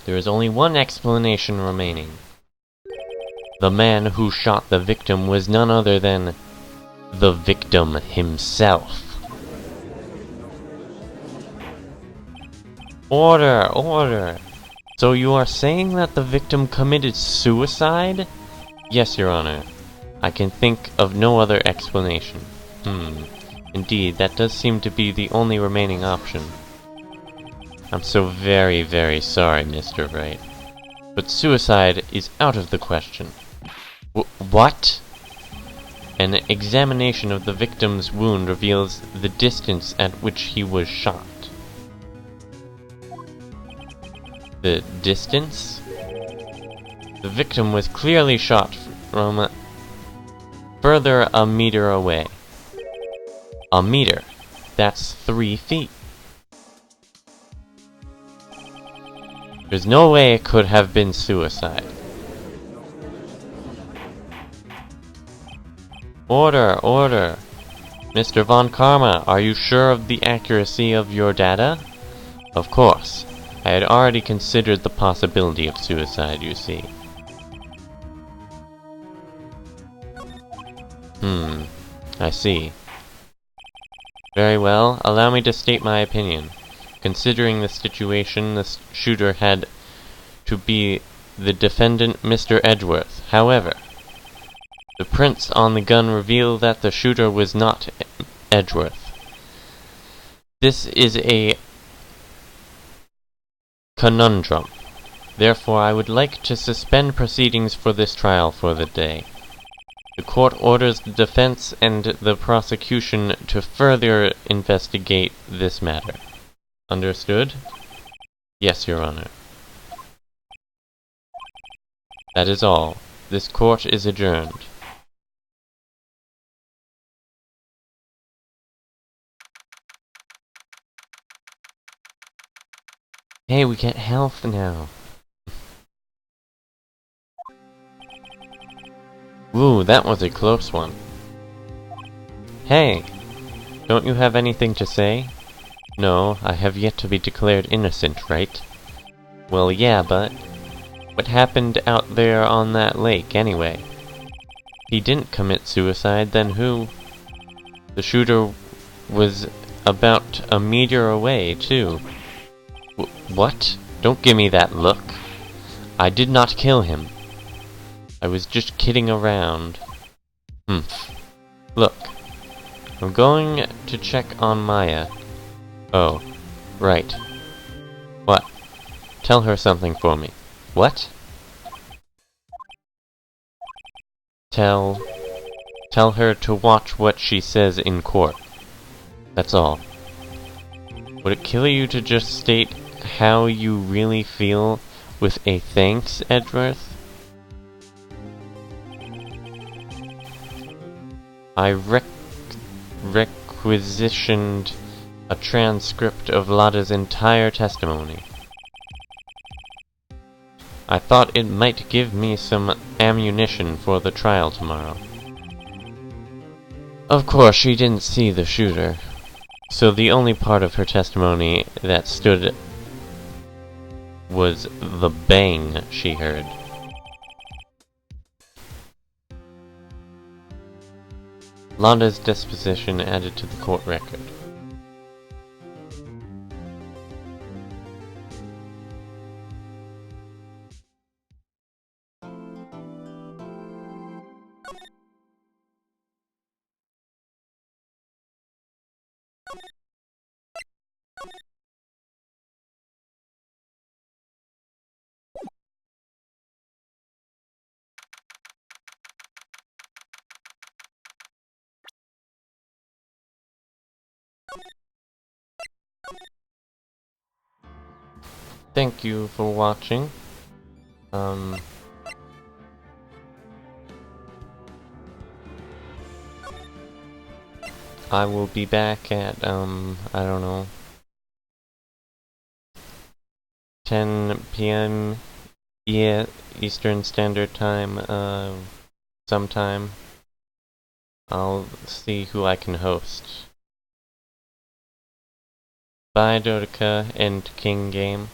There is only one explanation remaining. The man who shot the victim was none other than the victim himself. Order! Order! So you are saying that the victim committed suicide? Yes, Your Honor. I can think of no other explanation. Indeed, that does seem to be the only remaining option. I'm so very, very sorry, Mr. Wright. But suicide is out of the question. What? An examination of the victim's wound reveals the distance at which he was shot. The distance? The victim was clearly shot from further a meter away. A meter? That's 3 feet. There's no way it could have been suicide. Order! Order! Mr. Von Karma, are you sure of the accuracy of your data? Of course. I had already considered the possibility of suicide, you see. I see. Very well, allow me to state my opinion. Considering the situation, the shooter had to be the defendant, Mr. Edgeworth. However, the prints on the gun reveal that the shooter was not Edgeworth. This is a conundrum. Therefore, I would like to suspend proceedings for this trial for the day. The court orders the defense and the prosecution to further investigate this matter. Understood? Yes, Your Honor. That is all. This court is adjourned. Hey, we get health now. Ooh, that was a close one. Hey! Don't you have anything to say? No, I have yet to be declared innocent, right? Well, yeah, but... what happened out there on that lake, anyway? He didn't commit suicide, then who? The shooter was about a meter away, too. What? Don't give me that look. I did not kill him. I was just kidding around. Humph. Look. I'm going to check on Maya. Oh. Right. What? Tell her something for me. What? Tell her to watch what she says in court. That's all. Would it kill you to just state how you really feel with a thanks, Edgeworth? I requisitioned a transcript of Lada's entire testimony. I thought it might give me some ammunition for the trial tomorrow. Of course, she didn't see the shooter, so the only part of her testimony that stood was the bang she heard. Lada's disposition added to the court record. Thank you for watching. I will be back at, I don't know, 10 p.m. Eastern Standard Time, sometime. I'll see who I can host. Bye, Dotica and King Game.